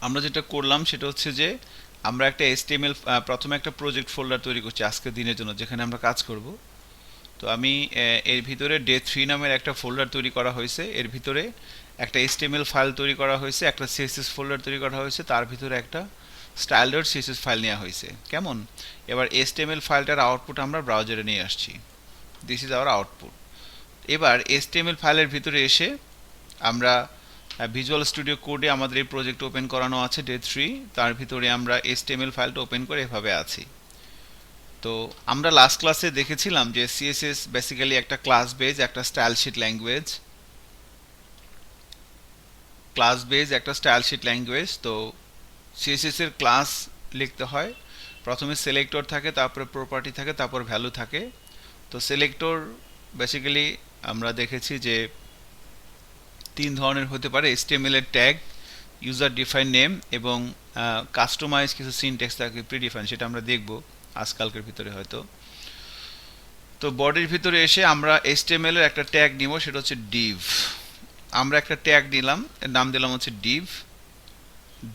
আমরা যেটা করলাম সেটা হচ্ছে যে আমরা একটা HTML প্রথমে একটা প্রজেক্ট ফোল্ডার তৈরি করছি আজকের দিনের জন্য, যেখানে আমরা কাজ করব। তো আমি এর ভিতরে ডে 3 নামের একটা ফোল্ডার তৈরি করা হয়েছে, এর ভিতরে একটা HTML ফাইল তৈরি করা হয়েছে, একটা CSS ফোল্ডার তৈরি করা হয়েছে, তার ভিতরে একটা style.css ফাইল নেওয়া হয়েছে। কেমন? এবার HTML ফাইলটার আউটপুট আমরা ব্রাউজারে নিয়ে আসছি। This is our output. এবার HTML ফাইলের ভিতরে এসে আমরা ভিজুয়াল স্টুডিও কোডে আমাদের এই প্রজেক্ট ওপেন করানো আছে ডে 3, তার ভিতরে আমরা HTML ফাইলটা ওপেন করে এভাবে আছি। তো আমরা লাস্ট ক্লাসে দেখেছিলাম যে সিএসএস বেসিক্যালি একটা ক্লাস বেজ একটা স্টাইল শিট ল্যাঙ্গুয়েজ, তো সিএসএস এর ক্লাস লিখতে হয়। প্রথমে সিলেক্টর থাকে, তারপরে প্রপার্টি থাকে, তারপর ভ্যালু থাকে। তো সিলেক্টর বেসিক্যালি আমরা দেখেছি যে 3 ধরনের হতে পারে: HTML এর ট্যাগ, ইউজার ডিফাইন নেম, এবং কাস্টমাইজ কিছু সিনট্যাক্স থাকে প্রিডিফাইন, সেটা আমরা দেখব আজকালকের ভিতরে হয়তো। তো বডির ভিতরে এসে আমরা HTML এর একটা ট্যাগ নিব, সেটা হচ্ছে div। আমরা একটা ট্যাগ নিলাম, এর নাম দিলাম হচ্ছে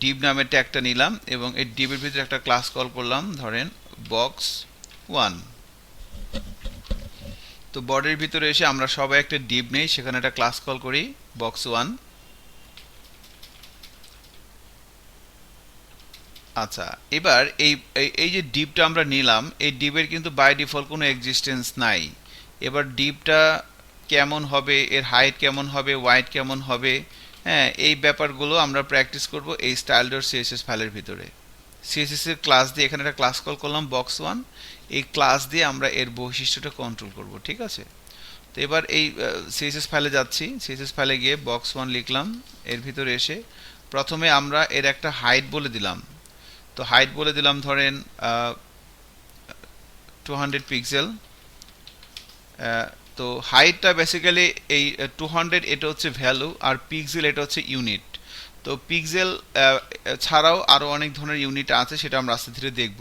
div নামের ট্যাগটা নিলাম, এবং এই div এর ভিতরে একটা ক্লাস কল করলাম, ধরেন box1। তো বডির ভিতরে এসে আমরা সবাই একটা div নেই, সেখানে একটা ক্লাস কল করি box1। আচ্ছা, এবার এই এই যে ডিপটা আমরা নিলাম, এই ডিপের কিন্তু বাই ডিফল্ট কোনো এক্সিস্টেন্স নাই। এবার ডিপটা কেমন হবে, এর হাইট কেমন হবে, ওয়াইড কেমন হবে, হ্যাঁ, এই ব্যাপারগুলো আমরা প্র্যাকটিস করব এই style.css ফাইলের ভিতরে। সিএসএস এর ক্লাস দিয়ে এখানে একটা ক্লাস কল করলাম box1। এই ক্লাস দিয়ে আমরা এর বৈশিষ্ট্যটা কন্ট্রোল করব, ঠিক আছে? তো এবার এই সিএসএস ফাইলে যাচ্ছি, সিএসএস ফাইলে গিয়ে box1 লিখলাম। এর ভিতরে এসে প্রথমে আমরা এর একটা হাইট বলে দিলাম। তো হাইট বলে দিলাম ধরেন 200 পিক্সেল। তো হাইটটা বেসিক্যালি এই 200, এটা হচ্ছে ভ্যালু, আর পিক্সেল এটা হচ্ছে ইউনিট। তো পিক্সেল ছাড়াও আরও অনেক ধরনের ইউনিট আছে, সেটা আমরা আস্তে ধীরে দেখব।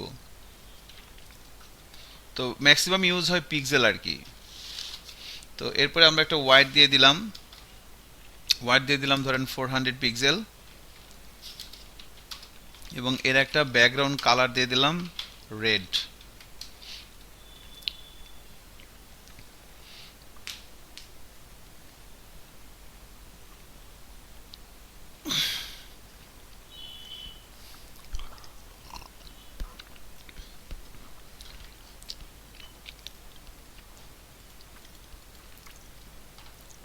তো ম্যাক্সিমাম ইউজ হয় পিক্সেল আর কি। তো এরপরে আমরা একটা ওয়াইড দিয়ে দিলাম, ধরেন 400 পিক্সেল, এবং এর একটা ব্যাকগ্রাউন্ড কালার দিয়ে দিলাম রেড।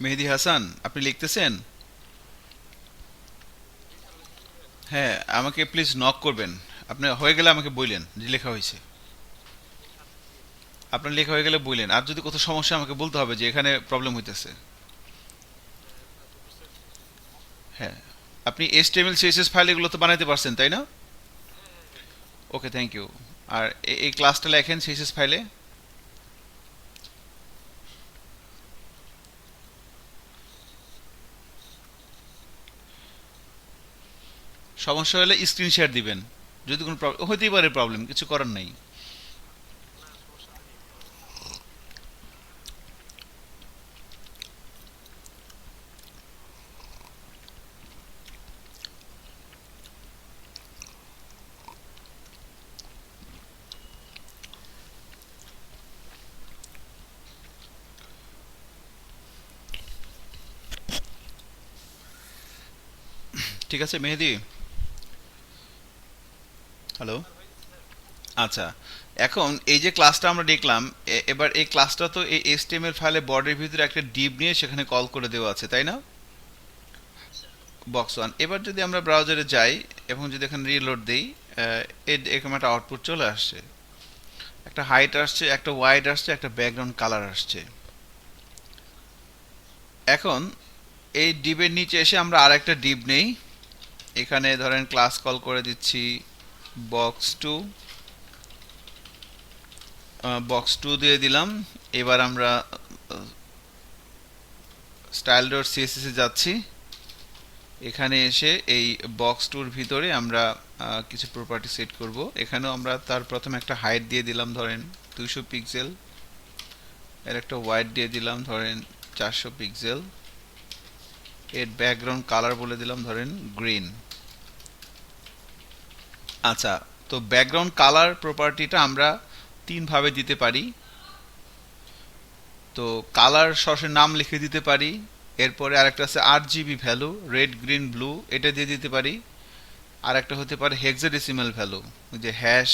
মেহেদি হাসান, আপনি লিখতেছেন? হ্যাঁ, আমাকে প্লিজ নক করবেন। আপনি হয়ে গেলে আমাকে বললেন যে লেখা হয়েছে। আপনার লেখা হয়ে গেলে বললেন, আর যদি কোথাও সমস্যা আমাকে বলতে হবে যে এখানে প্রবলেম হইতেছে। হ্যাঁ, আপনি HTML CSS ফাইল এগুলো তো বানাইতে পারছেন, তাই না? ওকে, থ্যাংক ইউ। আর এই ক্লাসটা লেখেন CSS ফাইলে। সমস্যা হলে স্ক্রিন শেয়ার দিবেন। যদি কোনো প্রবলেম হইতেই পারে, প্রবলেম কিছু করার নাই। ঠিক আছে মেহেদি? হ্যালো। আচ্ছা, এখন এই যে ক্লাসটা আমরা দেখলাম, এবার এই ক্লাসটা তো এই HTML ফাইলে বডির ভিতরে একটা ডিভ নিয়ে সেখানে কল করে দেওয়া আছে, তাই না? box1। এবার যদি আমরা ব্রাউজারে যাই এবং যদি এখানে রিলোড দিই, এরকম একটা আউটপুট চলে আসছে। একটা হাইট আসছে, একটা ওয়াইড আসছে, একটা ব্যাকগ্রাউন্ড কালার আসছে। এখন এই ডিবের নিচে এসে আমরা আরেকটা ডিব নেই, এখানে ধরেন ক্লাস কল করে দিচ্ছি box2। box2 দিয়ে দিলাম। এবার আমরা style.css এ যাচ্ছি। এখানে এসে এই box2 ভিতরে আমরা কিছু প্রপার্টি সেট করব। এখানেও আমরা তার প্রথমে একটা হাইট দিয়ে দিলাম ধরেন 200 পিক্সেল, এর একটা ওয়াইড দিয়ে দিলাম ধরেন 400 পিক্সেল, এর ব্যাকগ্রাউন্ড কালার বলে দিলাম ধরেন গ্রিন। আচ্ছা, তো ব্যাকগ্রাউন্ড কালার প্রপার্টিটা আমরা তিন ভাবে দিতে পারি। তো কালার সরাসরি নাম লিখে দিতে পারি। এরপরে আরেকটা আছে RGB value, red green blue, এটা দিয়ে দিতে পারি। আর একটা হতে পারে হেক্সাডেসিমাল ভ্যালু, যে হ্যাশ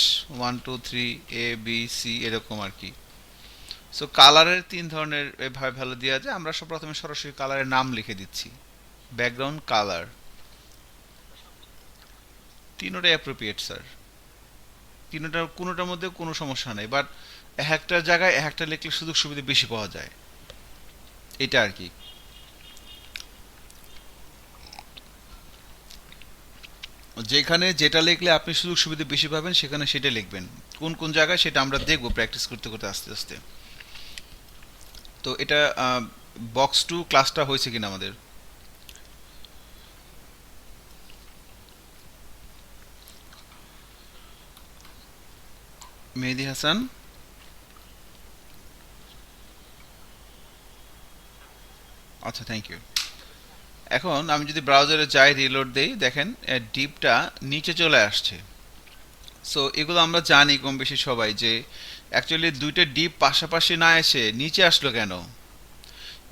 1 2 3 A B C এরকম আর কি। সো কালারের তিন ধরনের এভাবে ভ্যালু দেওয়া যায়। আমরা প্রথমে সরাসরি কালারের নাম লিখে দিচ্ছি, ব্যাকগ্রাউন্ড কালার। তিনোটাই অ্যাপ্রোপ্রিয়েট স্যার, তিনোটার কোনোটার মধ্যে কোনো সমস্যা নেই, বাট এক একটা জায়গায় এক একটা লিখলে সুযোগ সুবিধা বেশি পাওয়া যায়, এটা আর কি। যেখানে যেটা লিখলে আপনি সুযোগ সুবিধা বেশি পাবেন সেখানে সেটা লিখবেন। কোন কোন জায়গায় সেটা আমরা দেখব প্র্যাকটিস করতে করতে আস্তে আস্তে। তো এটা বক্স টু ক্লাসটা হয়েছে কিনা আমাদের? মেহেদি হাসান, আচ্ছা থ্যাংক ইউ। এখন আমি যদি ব্রাউজারে যাই, রিলোড দেই, দেখেন ডিপটা নিচে চলে আসছে। সো এগুলো আমরা জানি কম বেশি সবাই, যে অ্যাকচুয়ালি দুইটা ডিপ পাশাপাশি না এসে নিচে আসলো কেন?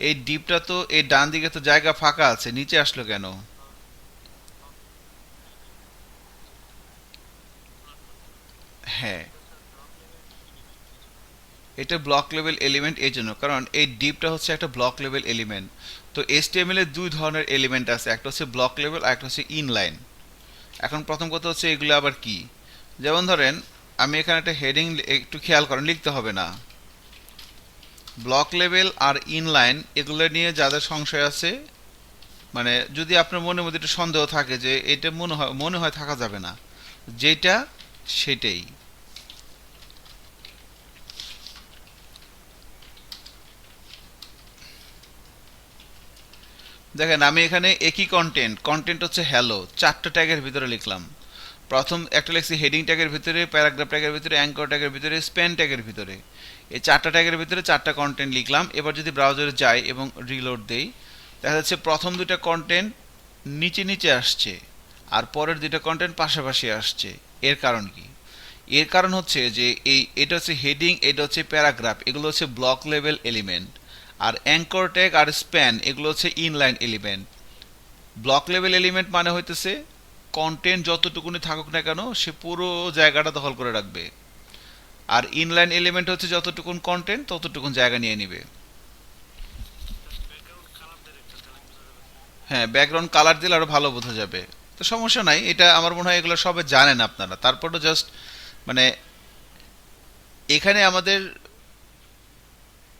এই ডিপটা তো এই ডান দিকে তো জায়গা ফাঁকা আছে, নিচে আসলো কেন? হ্যাঁ, এটা ব্লক লেভেল এলিমেন্ট এই জন্য, কারণ এই ডিপটা হচ্ছে একটা ব্লক লেভেল এলিমেন্ট। তো HTML এর দুই ধরনের এলিমেন্ট আছে, একটা হচ্ছে ব্লক লেভেল আর একটা হচ্ছে ইনলাইন। এখন প্রথম কথা হচ্ছে এগুলো আবার কি। যেমন ধরেন আমি এখানে একটা হেডিং, একটু খেয়াল করেন, লিখতে হবে না। ব্লক লেভেল আর ইনলাইন এগুলো নিয়ে যাদের সংশয় আছে, মানে যদি আপনার মনের মধ্যে একটু সন্দেহ থাকে যে এটা মনে হয় থাকা যাবে না, যেটা সেটাই। দেখেন আমি এখানে একই কন্টেন্ট, কন্টেন্ট হচ্ছে হ্যালো, চারটা ট্যাগের ভিতরে লিখলাম। প্রথম একটা লিখছি হেডিং ট্যাগের ভিতরে, প্যারাগ্রাফ ট্যাগের ভিতরে, অ্যাঙ্কর ট্যাগের ভিতরে, স্প্যান ট্যাগের ভিতরে। এই চারটা ট্যাগের ভিতরে চারটা কন্টেন্ট লিখলাম। এবার যদি ব্রাউজারে যাই এবং রিলোড দেই, দেখা যাচ্ছে প্রথম দুইটা কন্টেন্ট নিচে নিচে আসছে আর পরের দুইটা কন্টেন্ট পাশাপাশি আসছে। এর কারণ কি? এর কারণ হচ্ছে যে এটা হচ্ছে হেডিং, এটা হচ্ছে প্যারাগ্রাফ, এগুলো হচ্ছে ব্লক লেভেল এলিমেন্ট। আর অ্যাঙ্কর ট্যাগ আর স্প্যান এগুলো হচ্ছে inline element. Block level element মানে হইতেছে কন্টেন্ট যতটুকুনি থাকুক না কেন সে পুরো জায়গাটা দখল করে রাখবে। আর ইনলাইন এলিমেন্ট হচ্ছে যতটুকুন কন্টেন্ট ততটুকুন জায়গা নিয়ে নিবে। হ্যাঁ, ব্যাকগ্রাউন্ড কালার দিলে আরো ভালো বোঝা যাবে। তো সমস্যা নাই, এটা আমার মনে হয় এগুলো সবাই জানেন আপনারা, তারপরও জাস্ট মানে এখানে আমাদের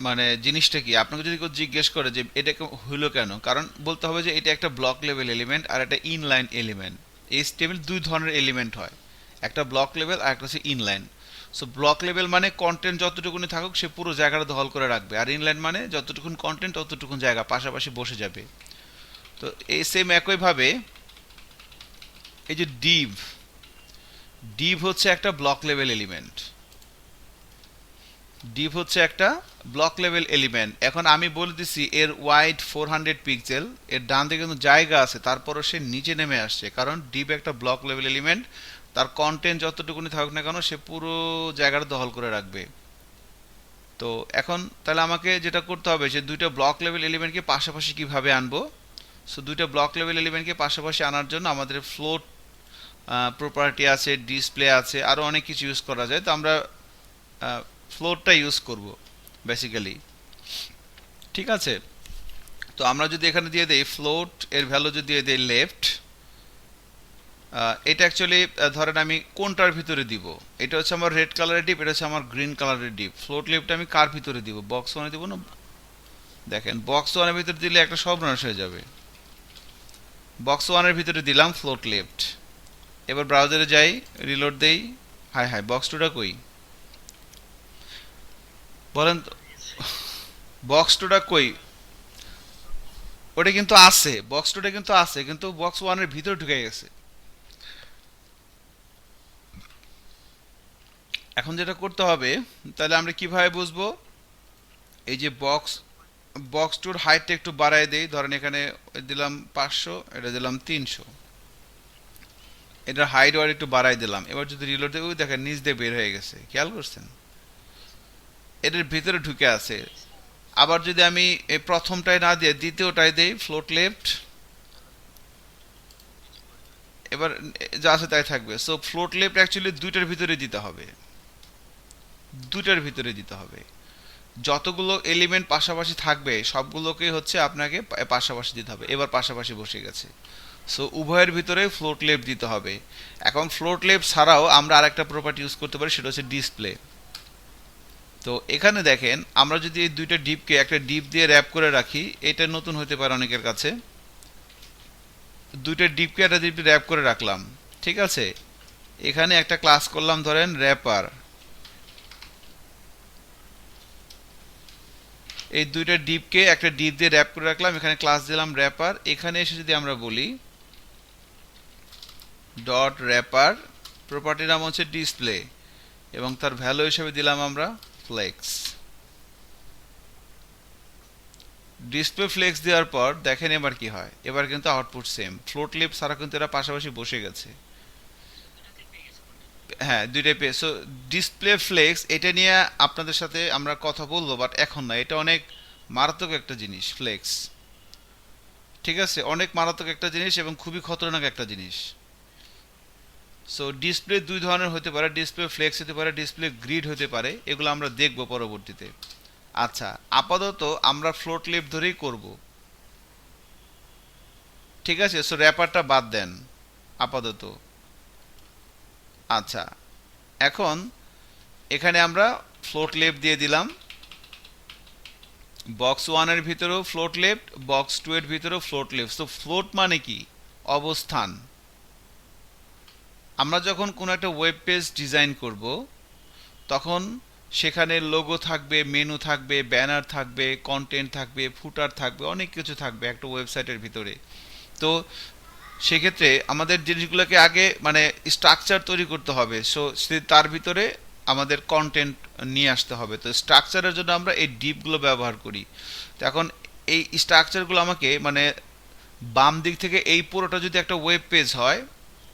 মানে জিনিসটা কি, আপনাকে যদি কেউ জিজ্ঞেস করে যে এটা হইলো কেন, কারণ বলতে হবে যে এটা একটা ব্লক লেভেল এলিমেন্ট আর একটা ইনলাইন এলিমেন্ট। HTML দুই ধরনের এলিমেন্ট হয়, একটা ব্লক লেভেল আর একটা হচ্ছে ইনলাইন। সো ব্লক লেভেল মানে কন্টেন্ট যতটুকুনি থাকুক সে পুরো জায়গাটা দখল করে রাখবে, আর ইনলাইন মানে যতটুকুন কন্টেন্ট ততটুকুন জায়গা পাশাপাশি বসে যাবে। তো এই সেম একইভাবে এই যে ডিভ, ডিভ হচ্ছে একটা ব্লক লেভেল এলিমেন্ট। ডিভ হচ্ছে একটা ব্লক লেভেল এলিমেন্ট। এখন আমি বলে দিছি এর ওয়াইড 400 পিক্সেল, এর ডান দিকে কিন্তু জায়গা আছে, তারপরও সে নিচে নেমে আসছে, কারণ ডিভ একটা ব্লক লেভেল এলিমেন্ট। তার কন্টেন্ট যতটুকুনি থাকুক না কেন সে পুরো জায়গাটা দখল করে রাখবে। তো এখন তাহলে আমাকে যেটা করতে হবে যে দুইটা ব্লক লেভেল এলিমেন্টকে পাশাপাশি কিভাবে আনবো। সো দুইটা ব্লক লেভেল এলিমেন্টকে পাশাপাশি আনার জন্য আমাদের ফ্লোট প্রপার্টি আছে, ডিসপ্লে আছে, আরও অনেক কিছু ইউজ করা যায়। তো আমরা ফ্লোটটা ইউজ করব বেসিক্যালি, ঠিক আছে। তো আমরা যদি এখানে দিয়ে দেই ফ্লোট, এর ভ্যালু যদি দিয়ে দেই লেফট, এটা অ্যাকচুয়ালি ধরেন আমি কোনটার ভিতরে দিব, এটা হচ্ছে আমার রেড কালারের ডিপ, এটা হচ্ছে আমার গ্রিন কালারের ডিপ। ফ্লোট লেফট আমি কার ভিতরে দিব? বক্স ওয়ানে দিব না? দেখেন বক্স ওয়ানের ভিতরে দিলে একটা সর্বনাশ হয়ে যাবে। বক্স ওয়ানের ভিতরে দিলাম ফ্লোট লেফট। এবার ব্রাউজারে যাই, রিলোড দেই, হাই হাই বক্স টুটা কই বলেন তো? বক্স টুটা কই? ওটা কিন্তু আছে, বক্স টুটা কিন্তু আছে, কিন্তু বক্স ওয়ানের ভিতরে ঢুকে গেছে। এখন যেটা করতে হবে, তাহলে আমরা কিভাবে বুঝবো? এই যে বক্স, বক্স টুর হাইটটা একটু বাড়ায় দেই, ধরেন এখানে দিলাম 500, এটা দিলাম 300। এটার হাইট আর একটু বাড়াই দিলাম। এবার যদি রিলোড দেই, ওই দেখেন নিচ দিয়ে বের হয়ে গেছে, খেয়াল করছেন? এটার ভিতরে ঢুকে আছে। আবার যদি আমি এই প্রথমটায় না দিয়ে দ্বিতীয়টায় দেই ফ্লোট লেফট, এবার যা আছে তাই থাকবে। সো ফ্লোট লেফট অ্যাকচুয়ালি দুইটার ভিতরে দিতে হবে, দুইটার ভিতরে দিতে হবে। যতগুলো এলিমেন্ট পাশাপাশি থাকবে সবগুলোকে হচ্ছে আপনাকে পাশাপাশি দিতে হবে। এবার পাশাপাশি বসে গেছে। সো উভয়ের ভিতরে ফ্লোট লেফট দিতে হবে। এখন ফ্লোট লেফট ছাড়াও আমরা আরেকটা প্রপার্টি ইউজ করতে পারি, সেটা হচ্ছে ডিসপ্লে। তো এখানে দেখেন আমরা যদি এই দুইটা ডিপকে একটা ডিপ দিয়ে র্যাপ করে রাখি, এটা নতুন হতে পারে অনেকের কাছে। দুইটা ডিপকে একটা ডিপ র্যাপ করে রাখলাম, ঠিক আছে? এখানে একটা ক্লাস করলাম ধরেন র্যাপার। এই দুইটা ডিপকে একটা ডিপ দিয়ে র্যাপ করে রাখলাম, এখানে ক্লাস দিলাম র্যাপার। এখানে এসে যদি আমরা বলি ডট র্যাপার, প্রপার্টির নাম হচ্ছে ডিসপ্লে, এবং তার ভ্যালু হিসেবে দিলাম আমরা ফ্লেক্স। ডিসপ্লে ফ্লেক্স দেওয়ার পর দেখেন এবার কি হয়। এবার কিন্তু আউটপুট সেম, ফ্লোট লেফট ছাড়া কিন্তু এরা পাশাপাশি বসে গেছে। হ্যাঁ, দুইটাই পেয়ে। সো ডিসপ্লে ফ্লেক্স এটা নিয়ে আপনাদের সাথে আমরা কথা বলবো, বাট এখন না। এটা অনেক মারাত্মক একটা জিনিস ফ্লেক্স, ঠিক আছে? অনেক মারাত্মক একটা জিনিস এবং খুবই খতরনাক একটা জিনিস। সো ডিসপ্লে দুই ধরনের হতে পারে, ডিসপ্লে ফ্লেক্স হতে পারে, ডিসপ্লে গ্রিড হতে পারে। এগুলো আমরা দেখব পরবর্তীতে। আচ্ছা, আপাতত আমরা ফ্লোট লেফট ধরেই করব, ঠিক আছে? সো র্যাপারটা বাদ দেন আপাতত। আচ্ছা, এখন এখানে আমরা ফ্লোট লেফট দিয়ে দিলাম। বক্স ওয়ানের ভিতরেও ফ্লোট লেফট, বক্স টু এর ভিতরেও ফ্লোট লেফট। সো ফ্লোট মানে কি? অবস্থান। আমরা যখন কোনো একটা ওয়েব পেজ ডিজাইন করব, তখন সেখানে লোগো থাকবে, মেনু থাকবে, ব্যানার থাকবে, কন্টেন্ট থাকবে, ফুটার থাকবে, অনেক কিছু থাকবে একটা ওয়েবসাইটের ভিতরে। তো সেক্ষেত্রে আমাদের জিনিসগুলোকে আগে মানে স্ট্রাকচার তৈরি করতে হবে। সো তার ভিতরে আমাদের কন্টেন্ট নিয়ে আসতে হবে। তো স্ট্রাকচারের জন্য আমরা এই ডিপগুলো ব্যবহার করি। তো এখন এই স্ট্রাকচারগুলো আমাকে মানে বাম দিক থেকে এই পুরোটা যদি একটা ওয়েব পেজ হয়,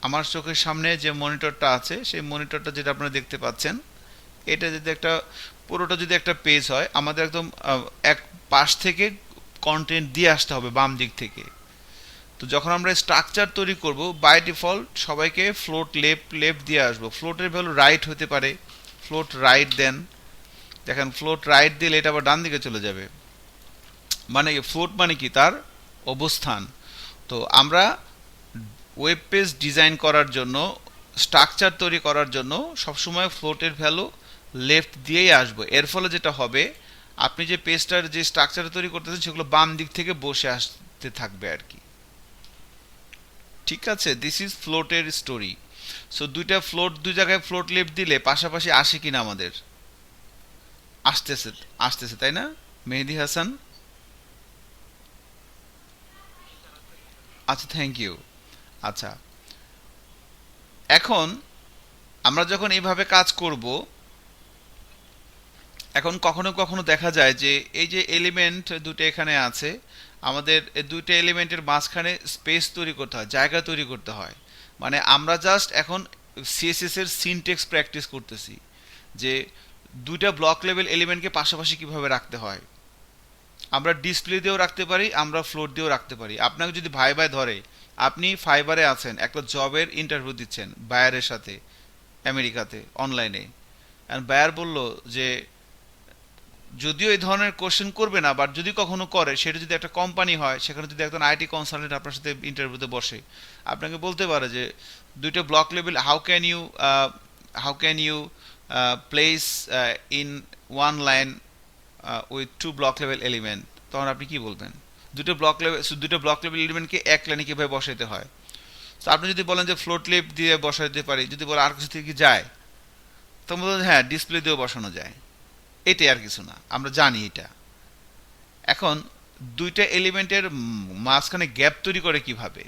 আমার চোখের সামনে যে মনিটরটা আছে, সেই মনিটরটা যেটা আপনারা দেখতে পাচ্ছেন, এটা যদি একটা পুরোটা যদি একটা পেজ হয়, আমাদের একদম এক পাশ থেকে কন্টেন্ট দিয়ে আসতে হবে বাম দিক থেকে। তো যখন আমরা স্ট্রাকচার তৈরি করব, বাই ডিফল্ট সবাইকে ফ্লোট লেফট লেফট দিয়ে আসবো। ফ্লোটের ভ্যালু রাইট হতে পারে, ফ্লোট রাইট দেন। দেখেন ফ্লোট রাইট দিলে এটা আবার ডান দিকে চলে যাবে। মানে ফ্লোট মানে কি? তার অবস্থান। তো আমরা ওয়েব পেজ ডিজাইন করার জন্য, স্ট্রাকচার তৈরি করার জন্য সবসময় ফ্লোটের ভ্যালু লেফট দিয়েই আসবো। এর ফলে যেটা হবে, আপনি যে পেজটার যে স্ট্রাকচার তৈরি করতেছেন সেগুলো বাম দিক থেকে বসে আসতে থাকবে আর কি, ঠিক আছে? দিস ইজ ফ্লোটের স্টোরি। সো দুইটা ফ্লোট, দুই জায়গায় ফ্লোট লেফট দিলে পাশাপাশি আসে কিনা আমাদের? আসতেছে, আসতেছে, তাই না মেহেদি হাসান? আচ্ছা, থ্যাংক ইউ। আচ্ছা, এখন আমরা যখন এইভাবে কাজ করব, এখন কখনো কখনো দেখা যায় যে এই যে এলিমেন্ট দুটো এখানে আছে, আমাদের এই দুইটা এলিমেন্টের মাঝখানে স্পেস তৈরি করতে হয়, জায়গা তৈরি করতে হয়। মানে আমরা জাস্ট এখন সিএসএস এর সিনটেক্স প্র্যাকটিস করতেছি, যে দুইটা ব্লক লেভেল এলিমেন্টকে পাশাপাশি কিভাবে রাখতে হয়। আমরা ডিসপ্লে দিয়েও রাখতে পারি, আমরা ফ্লোট দিয়েও রাখতে পারি। আপনাকে যদি ভাই ভাই ধরে, আপনি ফাইবারে আছেন, একটা জবের ইন্টারভিউ দিচ্ছেন বায়ারের সাথে আমেরিকাতে অনলাইনে, অ্যান্ড বায়ার বলল যে যদিও এই ধরনের কোশ্চেন করবে না, বাট যদি কখনো করে, সেটা যদি একটা কোম্পানি হয়, সেখানে যদি একজন আইটি কনসালটেন্ট আপনার সাথে ইন্টারভিউতে বসে, আপনাকে বলতে পারে যে দুইটা block level how can you place in one line with two block level element, তখন আপনি কি বলবেন? দুটো ব্লক লেভেল এলিমেন্টকে এক লাইনে কীভাবে বসাইতে হয়। তো আপনি যদি বলেন যে ফ্লোট লেফট দিয়ে বসাইতে পারি, যদি বলে আর কিছু থেকে কি যায়, তখন বলবেন হ্যাঁ ডিসপ্লে দিয়েও বসানো যায়। এটাই, আর কিছু না, আমরা জানি এটা। এখন দুইটা এলিমেন্টের মাঝখানে গ্যাপ তৈরি করে কিভাবে?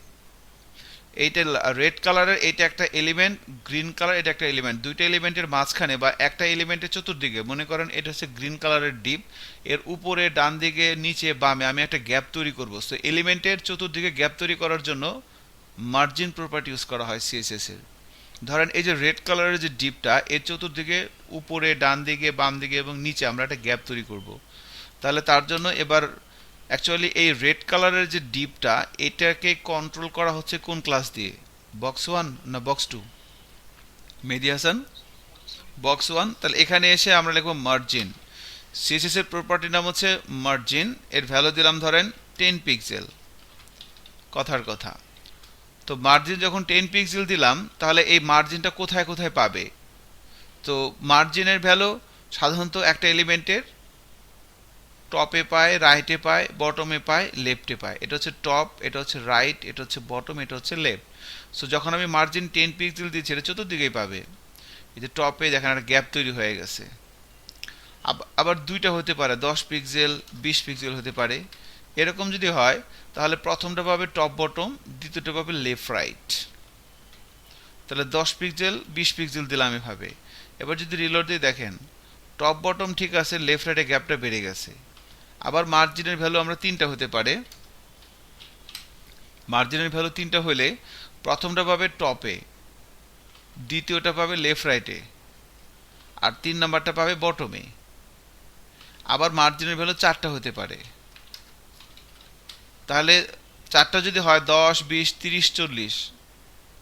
এইটা রেড কালারের, এটা একটা এলিমেন্ট, গ্রিন কালার এটা একটা এলিমেন্ট। দুইটা এলিমেন্টের মাঝখানে বা একটা এলিমেন্টের চতুর্দিকে, মনে করেন এটা হচ্ছে গ্রিন কালারের ডিপ, এর উপরে ডান দিকে নিচে বামে আমি একটা গ্যাপ তৈরি করব। সো এলিমেন্টের চতুর্দিকে গ্যাপ তৈরি করার জন্য মার্জিন প্রপার্টি ইউজ করা হয় সিএসএস এর। ধরেন এই যে রেড কালারের যে ডিপটা, এর চতুর্দিকে উপরে, ডান দিকে, বাম দিকে এবং নিচে আমরা একটা গ্যাপ তৈরি করব। তাহলে তার জন্য এবার অ্যাকচুয়ালি এই রেড কালারের যে ডিপটা, এটাকে কন্ট্রোল করা হচ্ছে কোন ক্লাস দিয়ে? বক্স 1 না বক্স 2? মেহেদী হাসান, বক্স 1। তাহলে এখানে এসে আমরা লিখব মার্জিন। সিএসএস এর প্রপার্টি নাম হচ্ছে মার্জিন, এর ভ্যালু দিলাম ধরেন 10 পিক্সেল, কথার কথা। তো মার্জিন যখন 10 পিক্সেল দিলাম, তাহলে এই মার্জিনটা কোথায় কোথায় পাবে? তো মার্জিনের ভ্যালু সাধারণত একটা এলিমেন্টের টপে পায়, রাইটে পায়, বটমে পায়, লেফটে পায়। এটা হচ্ছে টপ, এটা হচ্ছে রাইট, এটা হচ্ছে বটম, এটা হচ্ছে লেফট। সো যখন আমি মার্জিন 10 পিক্সেল দিচ্ছি, এটা চতুর্দিকেই পাবে। এই যে টপে দেখেন একটা গ্যাপ তৈরি হয়ে গেছে। আবার দুইটা হতে পারে, 10 পিক্সেল, 20 পিক্সেল হতে পারে। এরকম যদি হয়, তাহলে প্রথমটা পাবে টপ বটম, দ্বিতীয়টা পাবে লেফট রাইট। তাহলে 10 পিক্সেল, 20 পিক্সেল দিলাম এভাবে। এবার যদি রিলোড দিয়ে দেখেন, টপ বটম ঠিক আছে, লেফট রাইটে গ্যাপটা বেড়ে গেছে। আবার মার্জিনের ভ্যালু আমরা 3টা হতে পারে। মার্জিনের ভ্যালু 3টা হলে প্রথমটা পাবে টপে, দ্বিতীয়টা পাবে লেফট রাইটে, আর 3 নাম্বারটা পাবে বটমে। আবার মার্জিনের ভ্যালু 4টা হতে পারে। তাহলে 4টা যদি হয় 10, 20, 30, 40,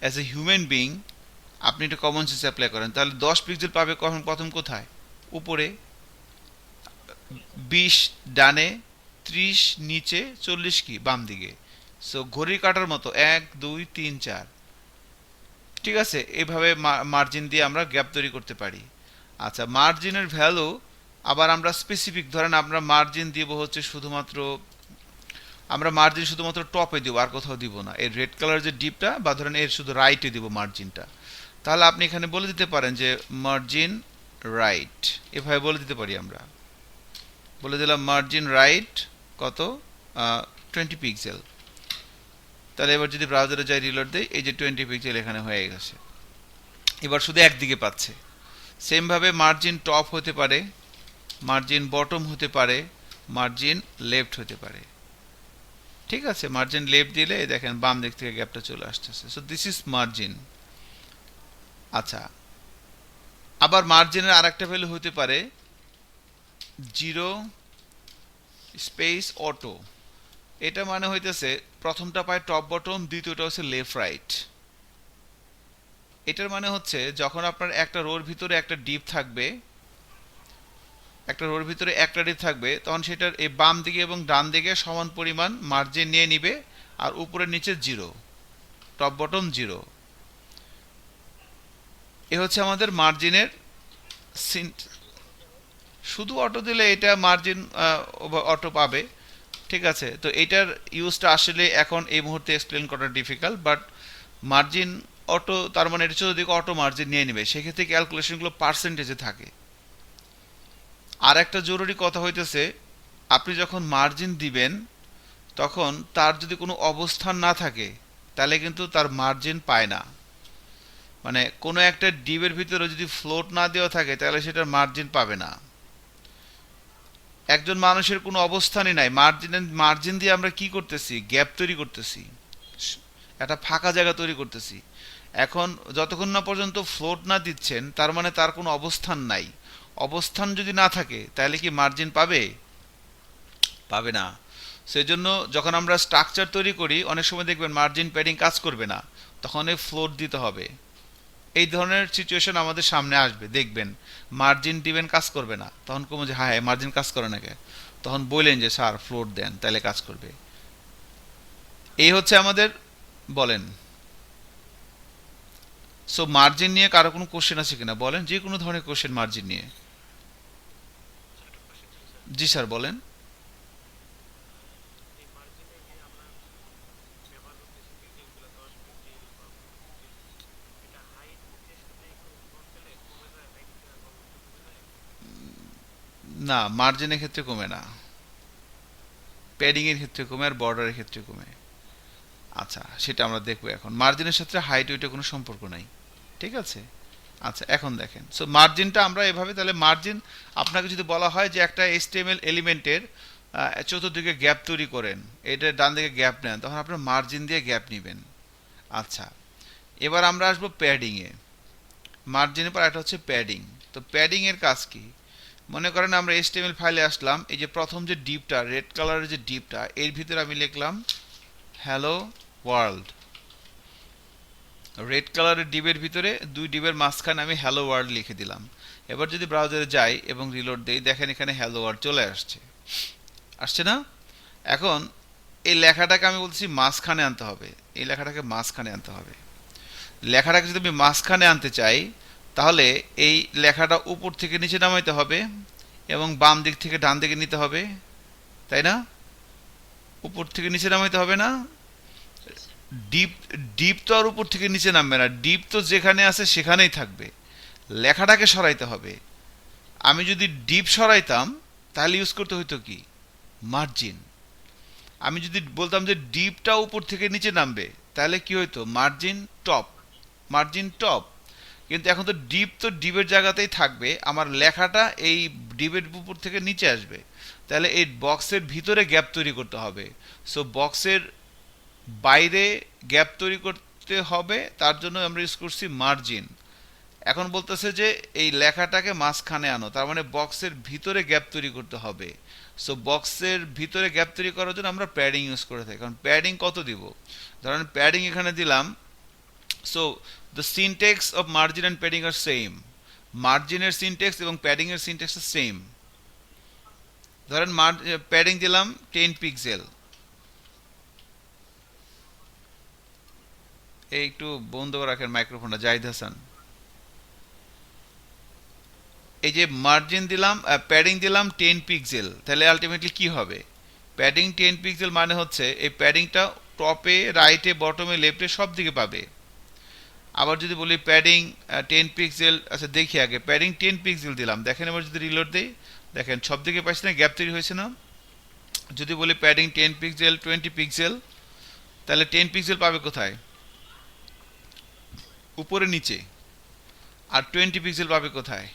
অ্যাজ এ হিউম্যান বিং আপনি একটা কমন সেন্স অ্যাপ্লাই করেন, তাহলে 10 পিক্সেল পাবে কখন, প্রথম কোথায়? উপরে, 20 ডানে, 30 নিচে, 40 কি বাম দিকে। সো ঘড়ির কাঁটার মতো 1, 2, 3, 4। ঠিক আছে, এইভাবে মার্জিন দিয়ে আমরা গ্যাপ তৈরি করতে পারি। আচ্ছা, মার্জিনের ভ্যালু আবার আমরা স্পেসিফিক, ধরেন আমরা মার্জিন দিব হচ্ছে শুধুমাত্র, আমরা মার্জিন শুধুমাত্র টপে দিব, আর কোথাও দিব না। এর রেড কালার যে ডিপটা, বা ধরেন এর শুধু রাইটে দিব মার্জিনটা। তাহলে আপনি এখানে বলে দিতে পারেন যে মার্জিন রাইট, এভাবে বলে দিতে পারি আমরা। বলে দিলাম মার্জিন রাইট কত, 20 পিক্সেল। তাহলে এবার যদি ব্রাউজারে যাই, রিলোড দেই, এই যে 20 পিক্সেল এখানে হয়ে গেছে। এবার শুধু একদিকে পাচ্ছে। সেমভাবে মার্জিন টপ হতে পারে, মার্জিন বটম হতে পারে, মার্জিন লেফট হতে পারে। ঠিক আছে, মার্জিন লেফট দিলে দেখেন বাম দিক থেকে গ্যাপটা চলে আসতেছে। So this is margin. আচ্ছা, আবার মার্জিনের আরেকটা ভ্যালু হতে পারে 0 স্পেস অটো। এটা মানে হইতেছে প্রথমটা পায় টপ বটম, দ্বিতীয়টা হচ্ছে লেফট রাইট। এটার মানে হচ্ছে যখন আপনার একটা রোর ভিতরে একটা ডিপ থাকবে, তখন সেটার এই বাম দিকে এবং ডান দিকে সমান পরিমাণ মার্জিন নিয়ে নিবে, আর উপরে নিচে 0, টপ বটম 0। এ হচ্ছে আমাদের মার্জিনের। শুধু অটো দিলে এটা মার্জিন অটো পাবে। ঠিক আছে, তো এটার ইউজটা আসলে এখন এই মুহূর্তে এক্সপ্লেন করা ডিফিকাল্ট, বাট মার্জিন অটো তার মানে এটা চতুর্দিকে অটো মার্জিন নিয়ে নেবে, সেক্ষেত্রে ক্যালকুলেশনগুলো পার্সেন্টেজে থাকে। আর একটা জরুরি কথা হইতেছে, আপনি যখন মার্জিন দিবেন তখন তার যদি কোনো অবস্থান না থাকে, তাহলে কিন্তু তার মার্জিন পায় না। মানে কোনো একটা ডিবের ভিতরে যদি ফ্লোট না দেওয়া থাকে, তাহলে সেটার মার্জিন পাবে না। একজন মানুষের কোনো অবস্থানই নাই, মার্জিন দিয়ে আমরা কি করতেছি? গ্যাপ তৈরি করতেছি, একটা ফাঁকা জায়গা তৈরি করতেছি। এখন যতক্ষণ না পর্যন্ত ফ্লোট না দিচ্ছেন, তার মানে তার কোনো অবস্থান নাই। অবস্থান যদি না থাকে, তাহলে কি মার্জিন পাবে? পাবে না। সেই জন্য যখন আমরা স্ট্রাকচার তৈরি করি, অনেক সময় দেখবেন মার্জিন প্যাডিং কাজ করবে না, তখন এই ফ্লোট দিতে হবে। এই ধরনের সিচুয়েশন আমাদের সামনে আসবে, দেখবেন মার্জিন দিবেন কাজ করবে না, তখন কমে যে হ্যাঁ মার্জিন কাজ করে না কে, তখন বললেন যে স্যার ফ্লোট দেন, তাহলে কাজ করবে। এই হচ্ছে আমাদের, বলেন। সো মার্জিন নিয়ে কারো কোনো কোশ্চেন আছে কিনা বলেন, যে কোনো ধরনের কোশ্চেন মার্জিন নিয়ে। জি স্যার বলেন। না, মার্জিনের ক্ষেত্রে কমে না, প্যাডিং এর ক্ষেত্রে কমে, আর বর্ডারের ক্ষেত্রে কমে। আচ্ছা, সেটা আমরা দেখবো এখন। মার্জিনের সাথে হাইট ওইটা কোনো সম্পর্ক নাই, ঠিক আছে। আচ্ছা, এখন দেখেন, সো মার্জিনটা আমরা এভাবে, তাহলে মার্জিন আপনাকে যদি বলা হয় যে একটা এইচটিএমএল এলিমেন্টের চতুর্দিকে গ্যাপ তৈরি করেন, এটা ডান দিকে গ্যাপ নেন, তখন আপনার মার্জিন দিয়ে গ্যাপ নেবেন। আচ্ছা, এবার আমরা আসবো প্যাডিংয়ে। মার্জিনের পর একটা হচ্ছে প্যাডিং। তো প্যাডিং এর কাজ কি? মনে করেন আমরা এইচটিএমএল ফাইলে আসলাম, এই যে প্রথম যে ডিপটা, রেড কালারের যে ডিপটা, এর ভিতরে আমি লিখলাম হ্যালো ওয়ার্ল্ড। রেড কালারের ডিপের ভিতরে দুই ডিপের মাঝখানে আমি হ্যালো ওয়ার্ল্ড লিখে দিলাম। এবার যদি ব্রাউজারে যাই এবং রিলোড দেই, দেখেন এখানে হ্যালো ওয়ার্ল্ড চলে আসছে। আসছে না? এখন এই লেখাটাকে আমি বলছি মাঝখানে আনতে হবে, এই লেখাটাকে মাঝখানে আনতে হবে। লেখাটাকে যদি আমি মাঝখানে আনতে চাই, তাহলে এই লেখাটা উপর থেকে নিচে নামাইতে হবে এবং বাম দিক থেকে ডান দিকে নিতে হবে, তাই না? উপর থেকে নিচে নামাইতে হবে না? ডিপ ডিপ তো আর উপর থেকে নিচে নামবে না, ডিপ তো যেখানে আছে সেখানেই থাকবে। লেখাটাকে সরাইতে হবে। আমি যদি ডিপ সরাইতাম তাহলে ইউজ করতে হইতো কি? মার্জিন। আমি যদি বলতাম যে ডিপটা উপর থেকে নিচে নামবে, তাহলে কি হইতো? Margin top. Margin top. কিন্তু এখন তো ডিপের জায়গাতেই থাকবে, আমার লেখাটা এই ডিপের উপর থেকে নিচে আসবে। তাহলে এই বক্সের ভিতরে গ্যাপ তৈরি করতে হবে। সো বক্সের বাইরে গ্যাপ তৈরি করতে হবে, তার জন্য আমরা ইউজ করছি মার্জিন। এখন বলতেছে যে এই লেখাটাকে মাঝখানে আনো, তার মানে বক্সের ভিতরে গ্যাপ তৈরি করতে হবে। সো বক্সের ভিতরে গ্যাপ তৈরি করার জন্য আমরা প্যাডিং ইউজ করে থাকি। কারণ প্যাডিং কত দিব? ধরেন প্যাডিং এখানে দিলাম। So the syntax of margin and padding are same. মার্জিনের সিনটেক্স এবং প্যাডিং এর সিনটেক্স সেম। ধরেন প্যাডিং দিলাম 10 পিক্সেল। এই একটু বন্ধ করে রাখেন মাইক্রোফোনটা, জাহিদ হাসান। এই যে মার্জিন দিলাম, প্যাডিং দিলাম 10 পিক্সেল, তাহলে আলটিমেটলি কি হবে? প্যাডিং 10 পিক্সেল মানে হচ্ছে এই প্যাডিংটা টপে, রাইটে, বটমে, লেফটে সব দিকে পাবে। আবার যদি বলি প্যাডিং 10 পিক্সেল, আচ্ছা দেখি আগে প্যাডিং 10 পিক্সেল দিলাম, দেখেন এবার যদি রিলোড দেই, দেখেন সব দিকে পাইছে না? গ্যাপ তৈরি হয়েছে না? যদি বলি প্যাডিং 10 পিক্সেল 20 পিক্সেল, তাহলে 10 পিক্সেল পাবে কোথায়? উপরে নিচে। আর 20 পিক্সেল পাবে কোথায়?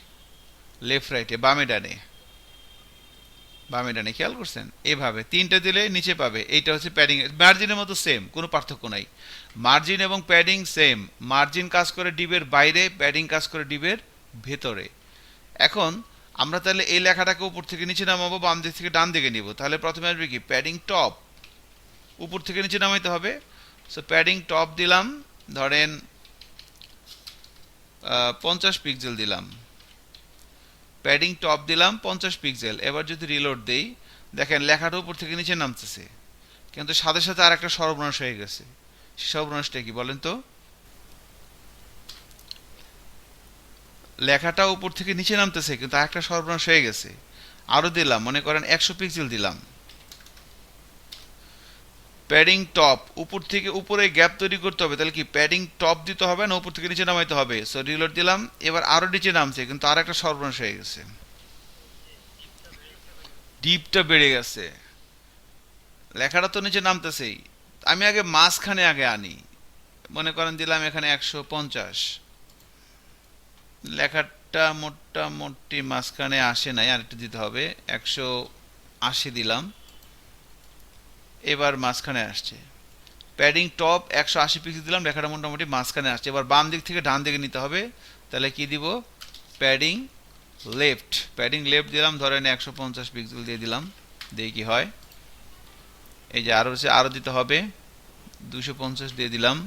লেফট রাইটে, বামে ডানে। বামে ডানে, খেয়াল করছেন? এভাবে তিনটা দিলে নিচে পাবে। এইটা হচ্ছে প্যাডিং। মার্জিনের মতো সেম, কোনো পার্থক্য নাই। মার্জিন এবং প্যাডিং সেম। মার্জিন কাজ করে ডিবের বাইরে, প্যাডিং কাজ করে ডিবের ভেতরে। এখন আমরা তাহলে এই লেখাটাকে উপর থেকে নিচে নামাবো, বাম দিক থেকে ডান দিকে নিব। তাহলে প্রথমে আসবে কি? Padding top. উপর থেকে নিচে নামাইতে হবে। সো প্যাডিং টপ দিলাম, ধরেন 50 পিক্সেল দিলাম। প্যাডিং টপ দিলাম 50 পিক্সেল। এবার যদি রিলোড দেই, দেখেন লেখাটা উপর থেকে নিচে নামতেছে, কিন্তু সাথে সাথে আর একটা সর্বনাশ হয়ে গেছে। সর্বনাশটা কি বলেন তো? লেখাটা উপর থেকে নিচে নামতেছে, কিন্তু আর একটা সর্বনাশ হয়ে গেছে। আরো দিলাম, মনে করেন 100 পিক্সেল দিলাম। প্যাডিং টপ, উপর থেকে উপরে গ্যাপ তৈরি করতে হবে, তাহলে কি প্যাডিং টপ দিতে হবে না উপর থেকে নিচে নামাইতে হবে? সো রিলোড দিলাম, এবার আরো নিচে নামছে, কিন্তু আর একটা সর্বনাশ হয়ে গেছে। ডিপটা বেড়ে গেছে, লেখাটা তো নিচে নামতেছেই। আমি আগে মাঝখানে আগে আনি, মনে করেন দিলাম এখানে 150। লেখাটা মোটামুটি মাঝখানে আসে নাই, আর একটু দিতে হবে। 180 দিলাম, এবার মাঝখানে আসছে। প্যাডিং টপ 180 পিক্সেল দিলাম, লেখাটা মোটামুটি মাঝখানে আসছে। এবার বাম দিক থেকে ডান দিকে নিতে হবে, তাহলে কি দিব? Padding left. প্যাডিং লেফট দিলাম, ধরেন 150 পিক্সেল দিয়ে দিলাম, দেখি কি হয়। এই যে আরো দিতে হবে, 250 দিয়ে দিলাম,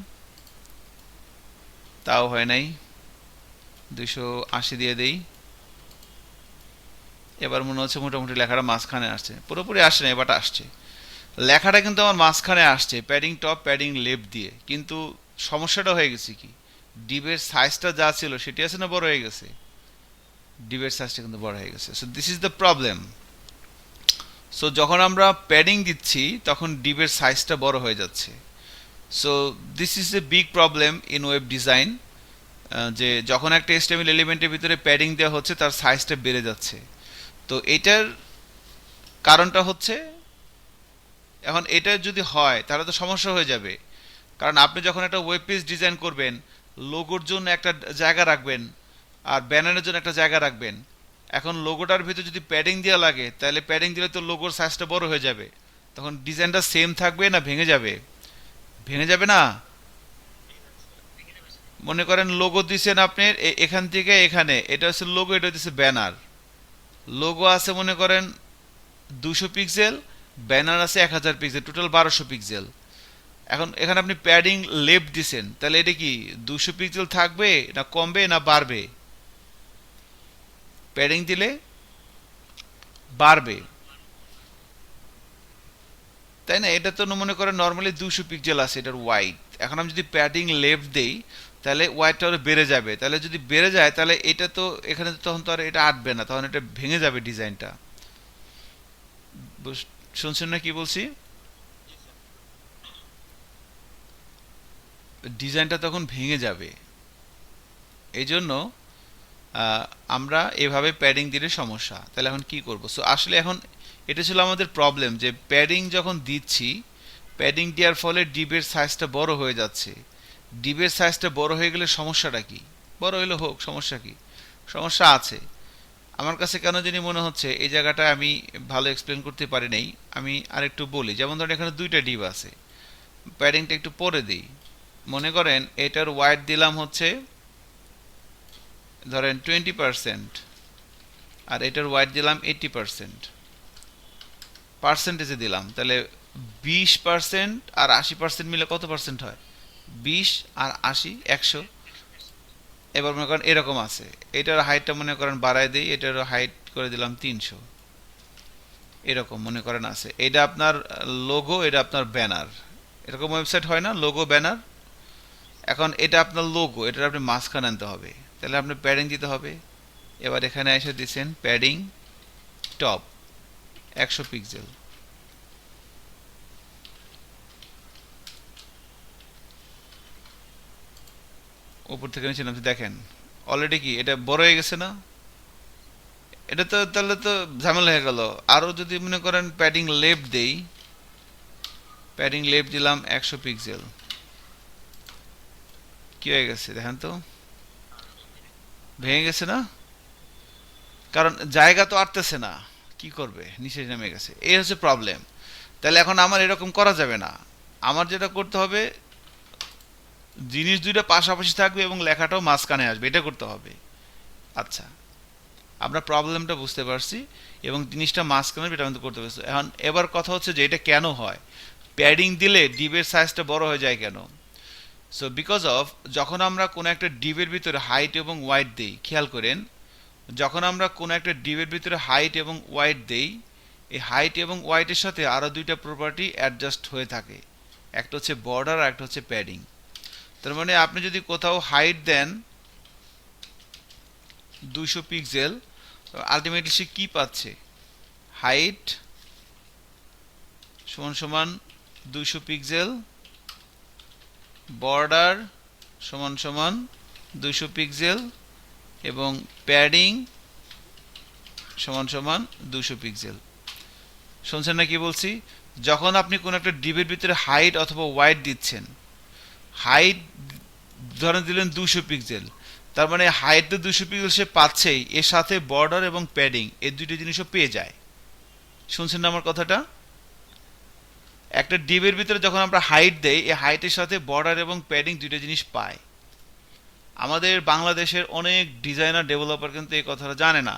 তাও হয় নাই। 280 দিয়ে দেই। এবার মনে হচ্ছে মোটামুটি লেখাটা মাঝখানে আসছে। পুরোপুরি আসছে না, এবার আসছে। লেখাটা কিন্তু আমার মাঝখানে আসছে প্যাডিং টপ প্যাডিং লেফট দিয়ে, কিন্তু সমস্যাটা হয়ে গেছে কি? ডিবের সাইজটা যা ছিল সেটি আছে না, বড় হয়ে গেছে। ডিবের সাইজটা কিন্তু বড় হয়ে গেছে। So this is the problem. So যখন আমরা প্যাডিং দিচ্ছি তখন ডিবের সাইজটা বড় হয়ে যাচ্ছে। So this is a big problem in web design, যে যখন একটা HTML এলিমেন্টের ভিতরে প্যাডিং দেওয়া হচ্ছে তার সাইজটা বেড়ে যাচ্ছে। তো এটার কারণটা হচ্ছে, এখন এটা যদি হয় তাহলে তো সমস্যা হয়ে যাবে। কারণ আপনি যখন একটা ওয়েব পেজ ডিজাইন করবেন, লোগোর জন্য একটা জায়গা রাখবেন আর ব্যানারের জন্য একটা জায়গা রাখবেন। এখন লোগোটার ভিতরে যদি প্যাডিং দেওয়া লাগে, তাহলে প্যাডিং দিলে তো লোগোর সাইজটা বড় হয়ে যাবে। তখন ডিজাইনটা সেম থাকবে না ভেঙে যাবে? ভেঙে যাবে না? মনে করেন লোগো দিছেন আপনার এখান থেকে এখানে, এটা হচ্ছে লোগো, এটা হচ্ছে ব্যানার। লোগো আছে মনে করেন 200 পিক্সেল, ব্যানার আছে 1000 পিক্সেল, টোটাল 1200 পিক্সেল। এখন এখানে আপনি প্যাডিং লেফট দিছেন, তাহলে এটা কি 200 পিক্সেল থাকবে না কমবে না বাড়বে? প্যাডিং দিলে বাড়বে, তাই না? এটা তো মনে করেন নর্মালি 200 পিক্সেল আছে এটার ওয়াইড। এখন আমি যদি প্যাডিং লেফট দেই তাহলে ওয়াইডটা আরো বেড়ে যাবে। তাহলে যদি বেড়ে যায় তাহলে এটা তো এখানে তো তখন তো আর এটা আটবে না, তখন এটা ভেঙে যাবে ডিজাইনটা। শুনছেন না কি বলছি? ডিজাইনটা তখন ভেঙে যাবে। এই জন্য আমরা এভাবে প্যাডিং দিলে সমস্যা। তাহলে এখন কি করব? সো আসলে এখন এটা ছিল আমাদের প্রবলেম, যে প্যাডিং যখন দিচ্ছি, প্যাডিং দেওয়ার ফলে ডিবের সাইজটা বড় হয়ে যাচ্ছে। ডিবের সাইজটা বড় হয়ে গেলে সমস্যাটা কি? বড় হইলে হোক, সমস্যা কি? সমস্যা আছে। আমার কাছে কেন জানি মনে হচ্ছে এই জায়গাটা আমি ভালো এক্সপ্লেন করতে পারি নাই। আমি আরেকটু বলি। যেমন ধরেন এখানে দুইটা ডিব আছে, প্যাডিংটা একটু পরে দিই। মনে করেন এটার ওয়াইড দিলাম হচ্ছে ধরেন 20%, আর এটার ওয়াইড দিলাম 80%, পার্সেন্টেজে দিলাম। তাহলে 20% আর 80% মিলে কত পার্সেন্ট হয়? 20 আর 80 100। এবার মনে করেন এরকম আছে, এটার হাইটটা মনে করেন বাড়ায় দিই, এটার হাইট করে দিলাম 300। এরকম মনে করেন আছে। এটা আপনার লোগো, এটা আপনার ব্যানার। এরকম ওয়েবসাইট হয় না, লোগো ব্যানার। এখন এটা আপনার লোগো, এটা আপনি মাঝখানে আনতে হবে, তাহলে আপনি প্যাডিং দিতে হবে। এবার এখানে এসে দিচ্ছেন প্যাডিং টপ 100 পিক্সেল। উপর থেকে নিচে নামতে দেখেন অলরেডি কি এটা বড় হয়ে গেছে না? এটা তো তাহলে তো ঝামেলা হয়ে গেল। আরো যদি মনে করেন প্যাডিং লেফট দেই, প্যাডিং লেফট দিলাম 100 পিক্সেল, কি হয়ে গেছে দেখেন তো? ভেঙে গেছে না? কারণ জায়গা তো আটতেছে না, কি করবে? নিচে নেমে গেছে। এই হচ্ছে প্রবলেম। তাহলে এখন আমার এরকম করা যাবে না। আমার যেটা করতে হবে, জিনিস দুইটা পাশাপাশি থাকবে এবং লেখাটাও মাঝখানে আসবে, এটা করতে হবে। আচ্ছা, আমরা প্রবলেমটা বুঝতে পারছি এবং জিনিসটা মাঝখানে এটা আমাদের করতে পারছি। এখন এবার কথা হচ্ছে যে এটা কেন হয়? প্যাডিং দিলে ডিবের সাইজটা বড় হয়ে যায় কেন? সো বিকজ অফ, যখন আমরা কোনো একটা ডিবের ভিতরে হাইট এবং ওয়াইড দেই, খেয়াল করেন, যখন আমরা কোনো একটা ডিবের ভিতরে হাইট এবং ওয়াইড দেই, এই হাইট এবং ওয়াইডের সাথে আরও দুইটা প্রপার্টি অ্যাডজাস্ট হয়ে থাকে। একটা হচ্ছে বর্ডার আর একটা হচ্ছে প্যাডিং। তার মানে আপনি যদি কোথাও হাইট দেন 200 পিক্সেল, আলটিমেটলি সে কী পাচ্ছে? হাইট সমান সমান 200 পিক্সেল, বর্ডার সমান সমান 200 পিক্সেল, এবং প্যাডিং সমান সমান 200 পিক্সেল। শুনছেন না কি বলছি? যখন আপনি কোনো একটা ডিবের ভিতরে হাইট অথবা ওয়াইড দিচ্ছেন, হাইট ধরেন দিলেন 200 পিক্সেল, তার মানে হাইট তো 200 পিক্সেল সে পাচ্ছেই, এর সাথে বর্ডার এবং প্যাডিং এই দুইটা জিনিসও পেয়ে যায়। শুনছেন না আমার কথাটা? একটা ডিবের ভিতরে যখন আমরা হাইট দেই, এই হাইটের সাথে বর্ডার এবং প্যাডিং দুইটা জিনিস পায়। আমাদের বাংলাদেশের অনেক ডিজাইনার ডেভেলপার কিন্তু এই কথাটা জানে না।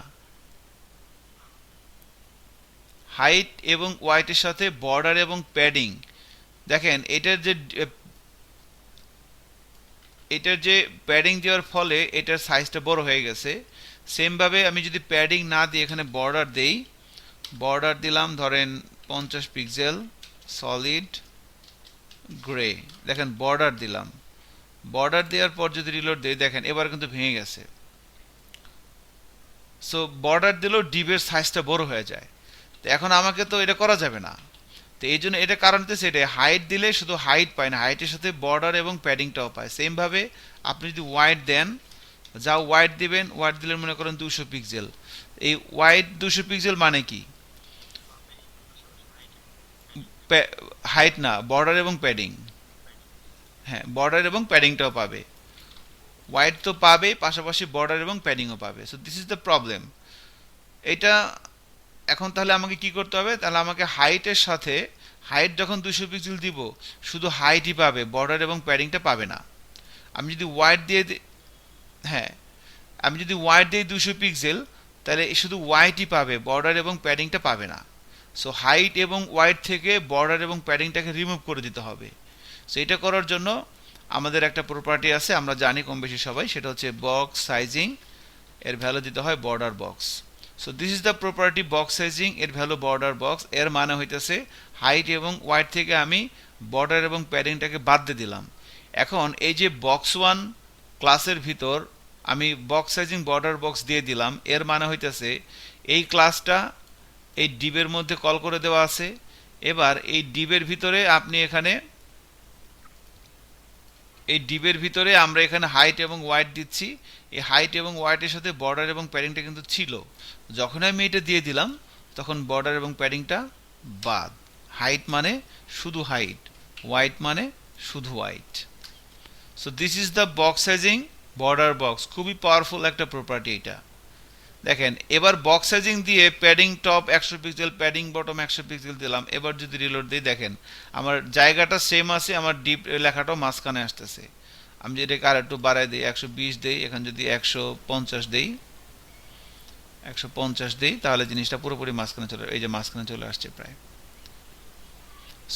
হাইট এবং ওয়াইটের সাথে বর্ডার এবং প্যাডিং, দেখেন এটার যে প্যাডিং দেওয়ার ফলে এটার সাইজটা বড় হয়ে গেছে। সেমভাবে আমি যদি প্যাডিং না দিয়ে এখানে বর্ডার দেই, বর্ডার দিলাম ধরেন 50 পিক্সেল, সলিড গ্রে, দেখেন বর্ডার দিলাম। বর্ডার দেওয়ার পর যদি রিলোড দেই, দেখেন এবার কিন্তু ভেঙে গেছে। সো বর্ডার দিলেও ডিবের সাইজটা বড় হয়ে যায়। তো এখন আমাকে তো এটা করা যাবে না। তো এই জন্য এটা কারণ হচ্ছে এটা হাইট দিলে শুধু হাইট পায় না, হাইটের সাথে বর্ডার এবং প্যাডিংটাও পায়। সেমভাবে আপনি যদি ওয়াইড দেন, যা ওয়াইড দিবেন, ওয়াইড দিলে মনে করেন 200 পিক্সেল। এই ওয়াইড 200 পিক্সেল মানে কি? হাইট না, বর্ডার এবং প্যাডিং। হ্যাঁ, বর্ডার এবং প্যাডিংটাও পাবে। ওয়াইড তো পাবে, পাশাপাশি বর্ডার এবং প্যাডিংও পাবে। So this is the problem. এটা এখন তাহলে আমাকে কি করতে হবে? তাহলে আমাকে হাইটের সাথে, হাইট যখন 200 পিক্সেল দিব, শুধু হাইটই পাবে, বর্ডার এবং প্যাডিংটা পাবে না। আমি যদি ওয়াইড দিয়ে হ্যাঁ, আমি যদি ওয়াইড দিই 200 পিক্সেল, তাহলে শুধু ওয়াইডই পাবে, বর্ডার এবং প্যাডিংটা পাবে না। সো হাইট এবং ওয়াইড থেকে বর্ডার এবং প্যাডিংটাকে রিমুভ করে দিতে হবে। সো এটা করার জন্য আমাদের একটা প্রপার্টি আছে, আমরা জানি কম বেশি সবাই, সেটা হচ্ছে বক্স সাইজিং, এর ভ্যালু দিতে হয় border box. So this is the property box sizing, এর ভ্যালু বর্ডার বক্স। এর মানে হইতেছে হাইট এবং ওয়াইড থেকে আমি বর্ডার এবং প্যাডিংটাকে বাদ দিয়ে দিলাম। এখন এই যে বক্স ওয়ান ক্লাসের ভিতর আমি বক্স সাইজিং বর্ডার বক্স দিয়ে দিলাম, এর মানে হইতেছে এই ক্লাসটা এই ডিবের মধ্যে কল করে দেওয়া আছে। এবার এই ডিবের ভিতরে আপনি এখানে এই ডিবের ভিতরে আমরা এখানে হাইট এবং ওয়াইড দিচ্ছি। এই হাইট এবং ওয়াইডের সাথে বর্ডার এবং প্যাডিংটা কিন্তু ছিল। যখন আমি এটা দিয়ে দিলাম তখন বর্ডার এবং প্যাডিংটা বাদ। হাইট মানে শুধু হাইট, ওয়াইড মানে শুধু wide. So this is the box sizing border box. খুবই পাওয়ারফুল একটা প্রপার্টি এটা। দেখেন এবার বক্স সাইজিং দিয়ে padding top 100 pixel, padding bottom 100 pixel দিলাম। এবার যদি রিলোড দিই, দেখেন আমার জায়গাটা সেম আছে, আমার ডিপ লেখাটাও মাঝখানে আসতেছে। আমি যদি এটাকে আর একটু বাড়াই দিই, 120 দিই, এখানে যদি 150 দিই, 150 দিই, তাহলে জিনিসটা পুরোপুরি মাঝখানে চলে, এই যে মাঝখানে চলে আসছে প্রায়।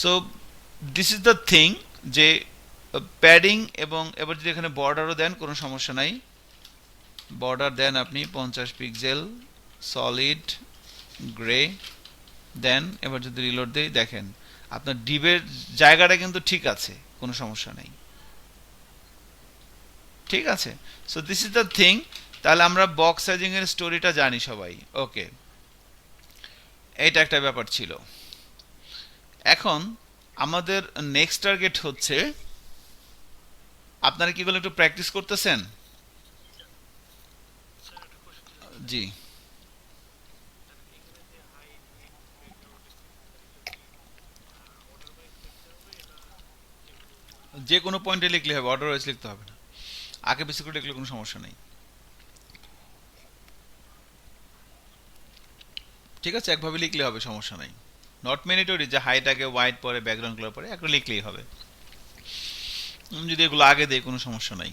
So this is the thing, যে প্যাডিং এবং এবার যদি এখানে বর্ডারও দেন কোনো সমস্যা নাই, বর্ডার দেন আপনি 50 পিক্সেল সলিড গ্রে দেন। এবার যদি রিলোড দেই, দেখেন আপনার ডিবের জায়গাটা কিন্তু ঠিক আছে, কোনো সমস্যা নেই, ঠিক আছে। So this is the thing. তাহলে আমরা বক্স সাইজিং এর স্টোরিটা জানি সবাই, ওকে। এইটা একটা ব্যাপার ছিল। এখন আমাদের নেক্সট টার্গেট হচ্ছে, আপনারা কি গুলো একটু প্র্যাকটিস করতেছেন? জি, যে কোনো পয়েন্টে লিখলে হবে, অর্ডার ওয়াইজ লিখতে হবে না, আগে পিছিয়ে করে লিখলে কোনো সমস্যা নেই, ঠিক আছে। একভাবে লিখলে হবে, সমস্যা নেই। নট ম্যান্ডেটরি যে হাইট আগে ওয়াইড পরে ব্যাকগ্রাউন্ড কালার পরে, একটা লিখলেই হবে। আমি যদি এগুলো আগে দেই কোনো সমস্যা নাই,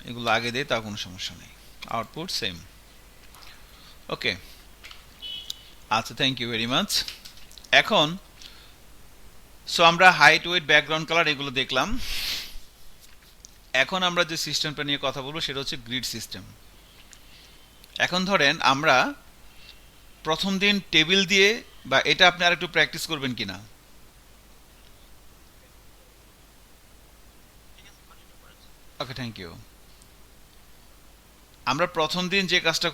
এগুলো আগে দেই তাও কোনো সমস্যা নেই, আউটপুট সেম, ওকে। আচ্ছা, থ্যাংক ইউ ভেরি মাচ। এখন সো আমরা হাইট ওয়েট ব্যাকগ্রাউন্ড কালার এগুলো দেখলাম। এখন আমরা যে সিস্টেমটা নিয়ে কথা বলবো সেটা হচ্ছে গ্রিড সিস্টেম। এখন ধরেন আমরা প্রথম দিন টেবিল দিয়ে, বা এটা আপনি আর একটু প্র্যাকটিস করবেন কিনা? ওকে, থ্যাংক ইউ। আমরা প্রথম দিন যে কাজটা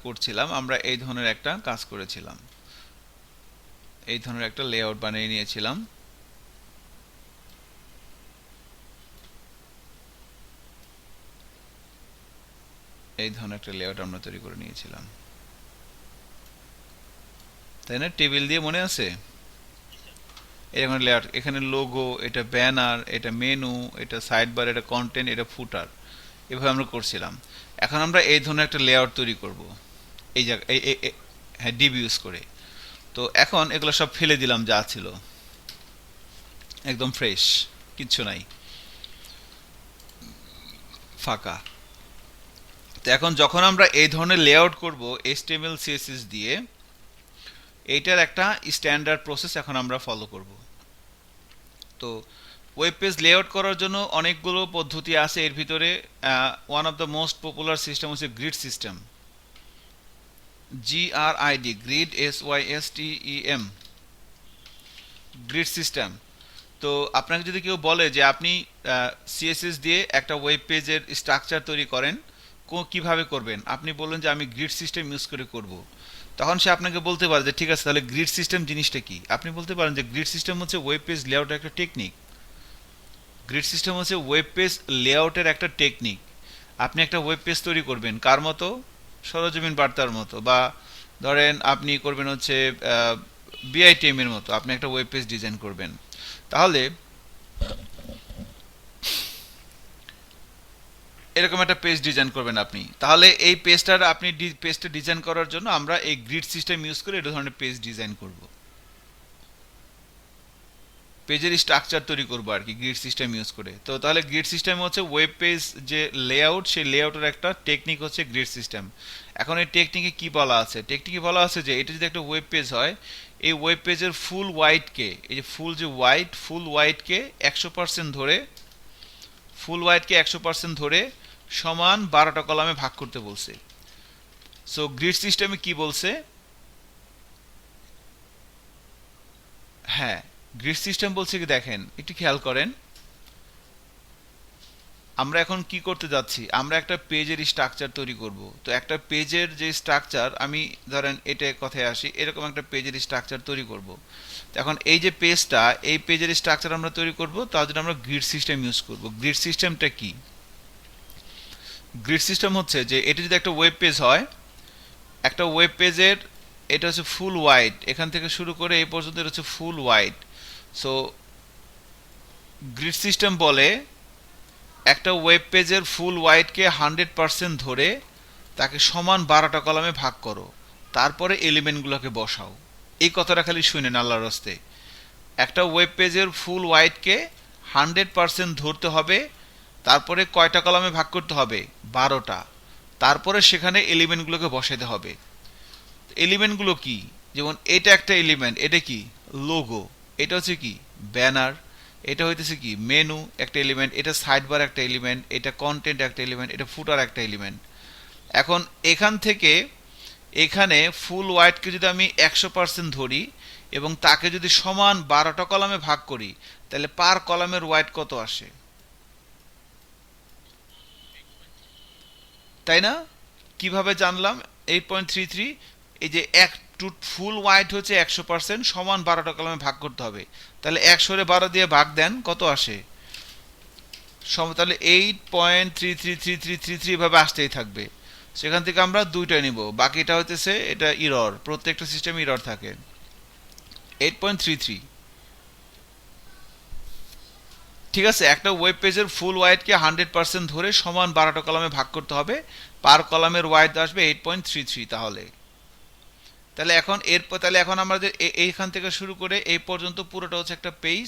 করছিলাম, আমরা এই ধরনের একটা কাজ করেছিলাম, এই ধরনের একটা লেআউট বানিয়ে নিয়েছিলাম। এই ধরনের একটা লেআউট আমরা তৈরি করে নিয়েছিলাম, তাই না? টেবিল দিয়ে, মনে আছে? এরকম লেআউট, এখানে লোগো, এটা ব্যানার, এটা মেনু, এটা সাইড বার, এটা কন্টেন্ট, এটা ফুটার, এভাবে আমরা করছিলাম। এখন আমরা এই ধরনের একটা লেআউট তৈরি করব, এই জায়গা হ্যাঁ, ডিভ ইউজ করে। তো এখন এগুলো সব ফেলে দিলাম, যা ছিল একদম ফ্রেশ, কিচ্ছু নাই, ফাঁকা। তো এখন যখন আমরা এই ধরনের লেআউট করব HTML CSS দিয়ে, এইটার একটা স্ট্যান্ডার্ড প্রসেস এখন আমরা ফলো করব। তো ওয়েব পেজ লেআউট করার জন্য অনেকগুলো পদ্ধতি আছে, এর ভিতরে one of the most popular system হচ্ছে grid system, GRID, grid SYSTEM, grid system. তো আপনাকে যদি কেউ বলে যে আপনি সিএসএস দিয়ে একটা ওয়েব পেজের স্ট্রাকচার তৈরি করেন, কিভাবে করবেন, আপনি বললেন যে আমি গ্রিড সিস্টেম ইউজ করে করব, তখন সে আপনাকে বলতে পারে যে ঠিক আছে, তাহলে গ্রিড সিস্টেম জিনিসটা কি? আপনি বলতে পারেন যে গ্রিড সিস্টেম হচ্ছে ওয়েব পেজ লেআউটের একটা টেকনিক। গ্রিড সিস্টেম হচ্ছে ওয়েব পেজ লেআউটের একটা টেকনিক। আপনি একটা ওয়েব পেজ তৈরি করবেন কার মতো? সরজমিন বার্তার মতো, বা ধরেন আপনি করবেন হচ্ছে BITM এর মতো, আপনি একটা ওয়েব পেজ ডিজাইন করবেন। তাহলে এরকম একটা পেজ ডিজাইন করবেন আপনি। তাহলে এই পেজটা ডিজাইন করার জন্য আমরা এই গ্রিড সিস্টেম ইউজ করে এই ধরনের পেজ ডিজাইন করব, পেজের স্ট্রাকচার তৈরি করবো আর কি গ্রিড সিস্টেম ইউজ করে। তো তাহলে গ্রিড সিস্টেম হচ্ছে ওয়েব পেজ যে লেআউট, সেই লেআউটের একটা টেকনিক হচ্ছে গ্রিড সিস্টেম। এখন এই টেকনিকে কি বলা আছে? টেকনিকে বলা আছে যে এটা যদি একটা ওয়েব পেজ হয়, এই ওয়েব পেজের ফুল ওয়াইডকে, এই যে ফুল ওয়াইডকে 100% ধরে, সমান 12টা কলামে ভাগ করতে বলছে। সো গ্রিড সিস্টেমে কি বলছে? হ্যাঁ, গ্রিড সিস্টেম বলছে কি, দেখেন একটু খেয়াল করেন, আমরা এখন কি করতে যাচ্ছি, আমরা একটা পেজের স্ট্রাকচার তৈরি করব। তো একটা পেজের যে স্ট্রাকচার, আমি ধরেন এটা কথায় আসি, এরকম একটা পেজের স্ট্রাকচার তৈরি করব। এখন এই যে পেজটা, এই পেজের স্ট্রাকচার আমরা তৈরি করব, তার জন্য আমরা গ্রিড সিস্টেম ইউজ করব। গ্রিড সিস্টেমটা কি? গ্রিড সিস্টেম হচ্ছে যে এটা যদি একটা ওয়েব পেজ হয়, একটা ওয়েব পেজের এটা হচ্ছে ফুল ওয়াইড, এখান থেকে শুরু করে এই পর্যন্ত এটা হচ্ছে ফুল ওয়াইড। সো গ্রিড সিস্টেম বলে একটা ওয়েব পেজের ফুল ওয়াইডকে 100% ধরে তাকে সমান 12টা কলামে ভাগ করো, তারপরে এলিমেন্টগুলোকে বসাও। এই কথাটা খালি শুনেন আল্লাহর রাস্তে। একটা ওয়েব পেজের ফুল ওয়াইডকে 100% ধরতে হবে, তারপরে কয়টা কলামে ভাগ করতে হবে? 12টা। তারপরে সেখানে এলিমেন্টগুলোকে বসাইতে হবে। এলিমেন্টগুলো কি? যেমন এটা একটা এলিমেন্ট, এটা কি? লোগো। এটা হচ্ছে কি? ব্যানার। এটা হইতেছে কি? মেনু একটা এলিমেন্ট। এটা সাইড বার একটা এলিমেন্ট। এটা কন্টেন্ট একটা এলিমেন্ট। এটা ফুটার একটা এলিমেন্ট। এখন এখান থেকে এখানে ফুল ওয়াইডকে যদি আমি 100% ধরি এবং তাকে যদি সমান 12টা কলামে ভাগ করি, তাহলে পার কলামের ওয়াইড কত আসে? তাই না? কিভাবে জানলাম? 8.33। এই যে এক টু ফুল ওয়াইড হচ্ছে 100%, সমান 12টা কলামে ভাগ করতে হবে। তাহলে 100 রে 12 দিয়ে ভাগ দেন, কত আসে? তাহলে 8.333333 এভাবে আসতেই থাকবে। সেখান থেকে আমরা দুইটা নিব, বাকিটা হইতেছে এটা ইরর, প্রত্যেকটা সিস্টেমে ইরর থাকে। 8.33। ঠিক আছে, একটা ওয়েব পেজের ফুল ওয়াইডকে 100% ধরে সমান 12টা কলামে ভাগ করতে হবে, পার কলামের ওয়াইড আসবে 8.33। তাহলে এখন আমাদের এইখান থেকে শুরু করে এই পর্যন্ত পুরোটা হচ্ছে একটা পেজ।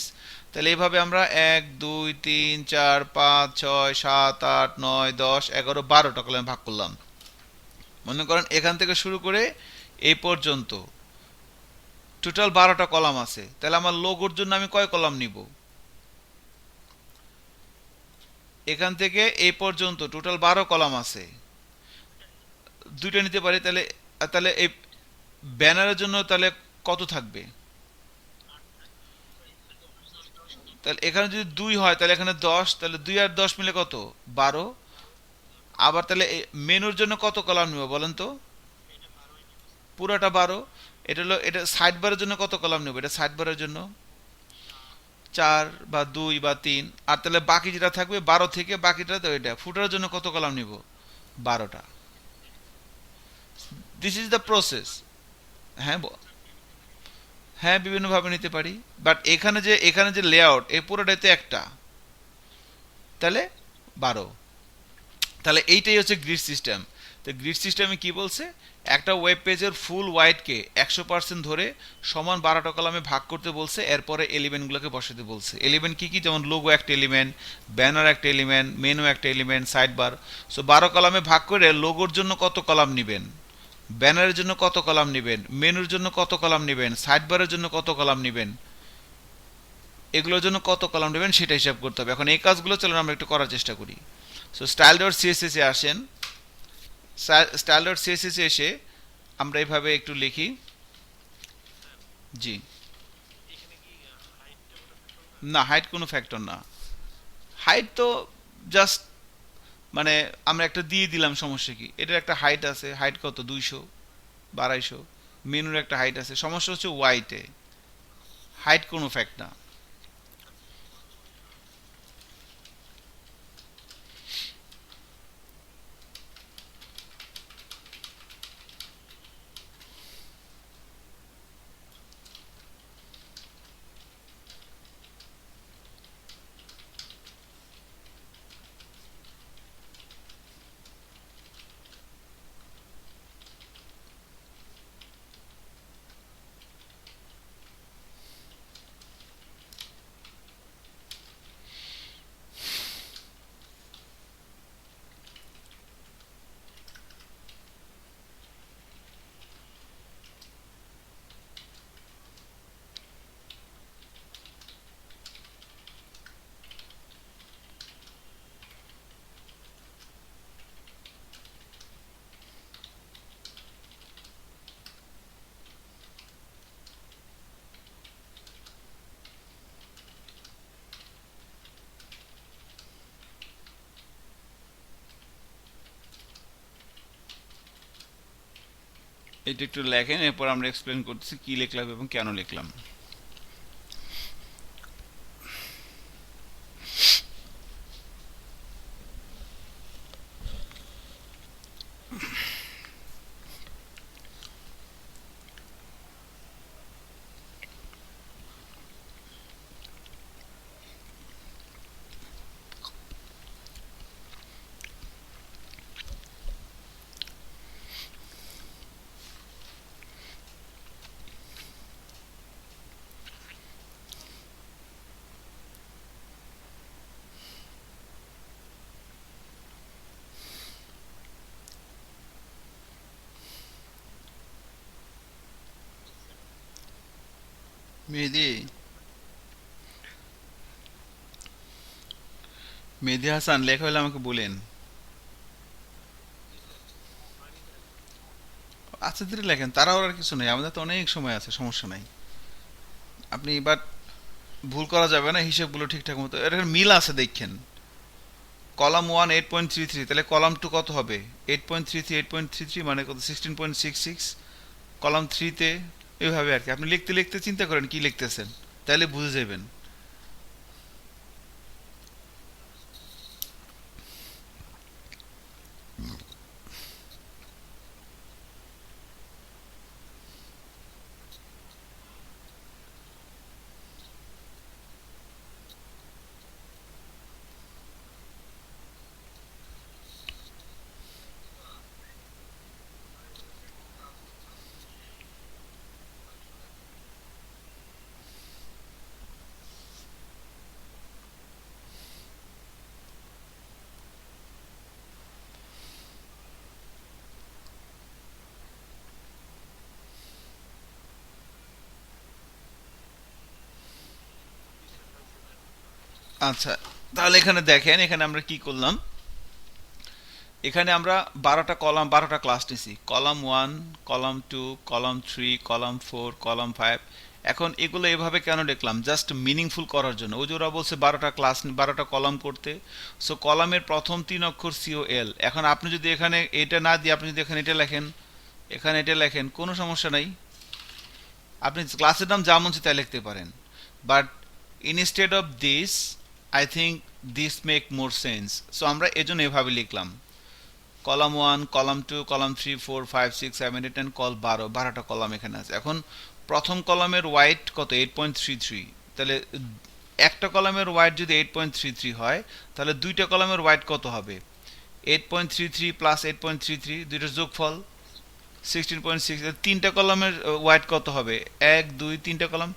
তাহলে এইভাবে আমরা 1 2 3 4 5 6 7 8 9 10 11 12টা কলামে ভাগ করলাম। মনে করেন এখান থেকে শুরু করে এই পর্যন্ত টোটাল 12টা কলাম আছে। তাহলে আমার লোগোর জন্য আমি কয় কলাম নিব? এখান থেকে এই পর্যন্ত টোটাল 12 কলাম আছে, দুইটা নিতে পারি। তাহলে তাহলে এই ব্যানারের জন্য তাহলে কত থাকবে? তাহলে এখানে যদি 2 হয় তাহলে এখানে 10, তাহলে 2 আর 10 মিলে কত? 12। আবার তাহলে মেনুর জন্য কত কলাম নিব বলেন তো? পুরোটা 12। এটা হলো, এটা সাইড বারের জন্য কত কলাম নেব? এটা সাইড বারের জন্য 4 বা 2 বা 3। আর তাহলে বাকি যেটা থাকবে 12 থেকে বাকিটা তো এটা ফুটার জন্য কত কলাম নিব? 12টা। This is the process. হ্যাঁ, হ্যাঁ, বিভিন্নভাবে নিতে পারি। বাট এখানে যে লেআউট, এই পুরোটাই তো একটা, তাহলে 12। তাহলে এইটাই হচ্ছে গ্রিড সিস্টেম। তো গ্রিড সিস্টেমে কি বলছে? একটা ওয়েব পেজের ফুল ওয়াইডকে 100% ধরে সমান 12টা কলামে ভাগ করতে বলছে, এরপরে এলিমেন্টগুলোকে বসাতে বলছে। এলিমেন্ট কি কি? যেমন লোগো একটা এলিমেন্ট, ব্যানার একটা এলিমেন্ট, মেনু একটা এলিমেন্ট, সাইড বার। সো 12 কলামে ভাগ করে লোগোর জন্য কত কলাম নেবেন, ব্যানারের জন্য কত কলাম নেবেন, মেনুর জন্য কত কলাম নেবেন, সাইড বারের জন্য কত কলাম নেবেন, এগুলোর জন্য কত কলাম নেবেন সেটা হিসাব করতে হবে। এখন এই কাজগুলো চলুন আমরা একটু করার চেষ্টা করি। সো স্টাইল ডট সিএসএস এ আসেন। স্টাইল ডট সিএসএস এ এসে আমরা এইভাবে একটু লিখি। জি, না, হাইট কোনো ফ্যাক্টর না। হাইট তো জাস্ট মানে আমরা একটা দিয়ে দিলাম, সমস্যা কি? এটার একটা হাইট আছে, হাইট কত? 200 বা 250। মেনুর একটা হাইট আছে, সমস্যা হচ্ছে ওয়াইটে, হাইট কোনো ফ্যাক্ট না। এটা একটু লেখেন, এরপর আমরা এক্সপ্লেন করতেছি কি লিখলাম এবং কেন লিখলাম। মেহেদি, মেহেদি হাসান, লেখা হলে আমাকে বলেন। আচ্ছা, ধীরে লেখেন, তারাও আর কিছু নেই, আমাদের তো অনেক সময় আছে, সমস্যা নাই। আপনি এবার ভুল করা যাবে না, হিসেবগুলো ঠিকঠাক মতো এর মিল আছে দেখেন। কলাম 1 8.33, তাহলে কলাম 2 কত হবে? 8.33 8.33 মানে কত? 16.66। কলাম 3 তে এইভাবে আর কি, আপনি লিখতে লিখতে চিন্তা করেন কি লিখতেছেন, তাহলে বুঝে যাবেন। আচ্ছা, তাহলে এখানে দেখেন, এখানে আমরা কি করলাম। এখানে আমরা 12টা কলাম, 12টা ক্লাস নিছি। Column 1, column 2, column 3, column 4, column 5। এখন এগুলো এভাবে কেন দেখলাম? জাস্ট মিনিংফুল করার জন্য। ওই যে ওরা বলছে 12টা ক্লাস, 12টা কলাম করতে। সো কলামের প্রথম 3 অক্ষর COL। এখন আপনি যদি এখানে এটা না দিয়ে আপনি যদি এখানে এটা লেখেন, এখানে এটা লেখেন, কোনো সমস্যা নাই। আপনি ক্লাসের নাম যা মন চায় তাই লিখতে পারেন। But instead of this, I think this make more sense. So আমরা এজন্য এভাবে লিখলাম। Column 1, column 2, column 3, 4, 5, 6, 7, 8 and col 12, 12টা কলাম এখানে আছে। এখন প্রথম কলামের ওয়াইড কত? 8.33। তাহলে একটা কলামের ওয়াইড যদি 8.33 হয়, তাহলে দুইটা কলামের ওয়াইড কত হবে? 8.33 প্লাস 8.33, দুইটার যোগফল 16.6। তিনটা কলামের ওয়াইড কত হবে? 1 2 তিনটা কলাম,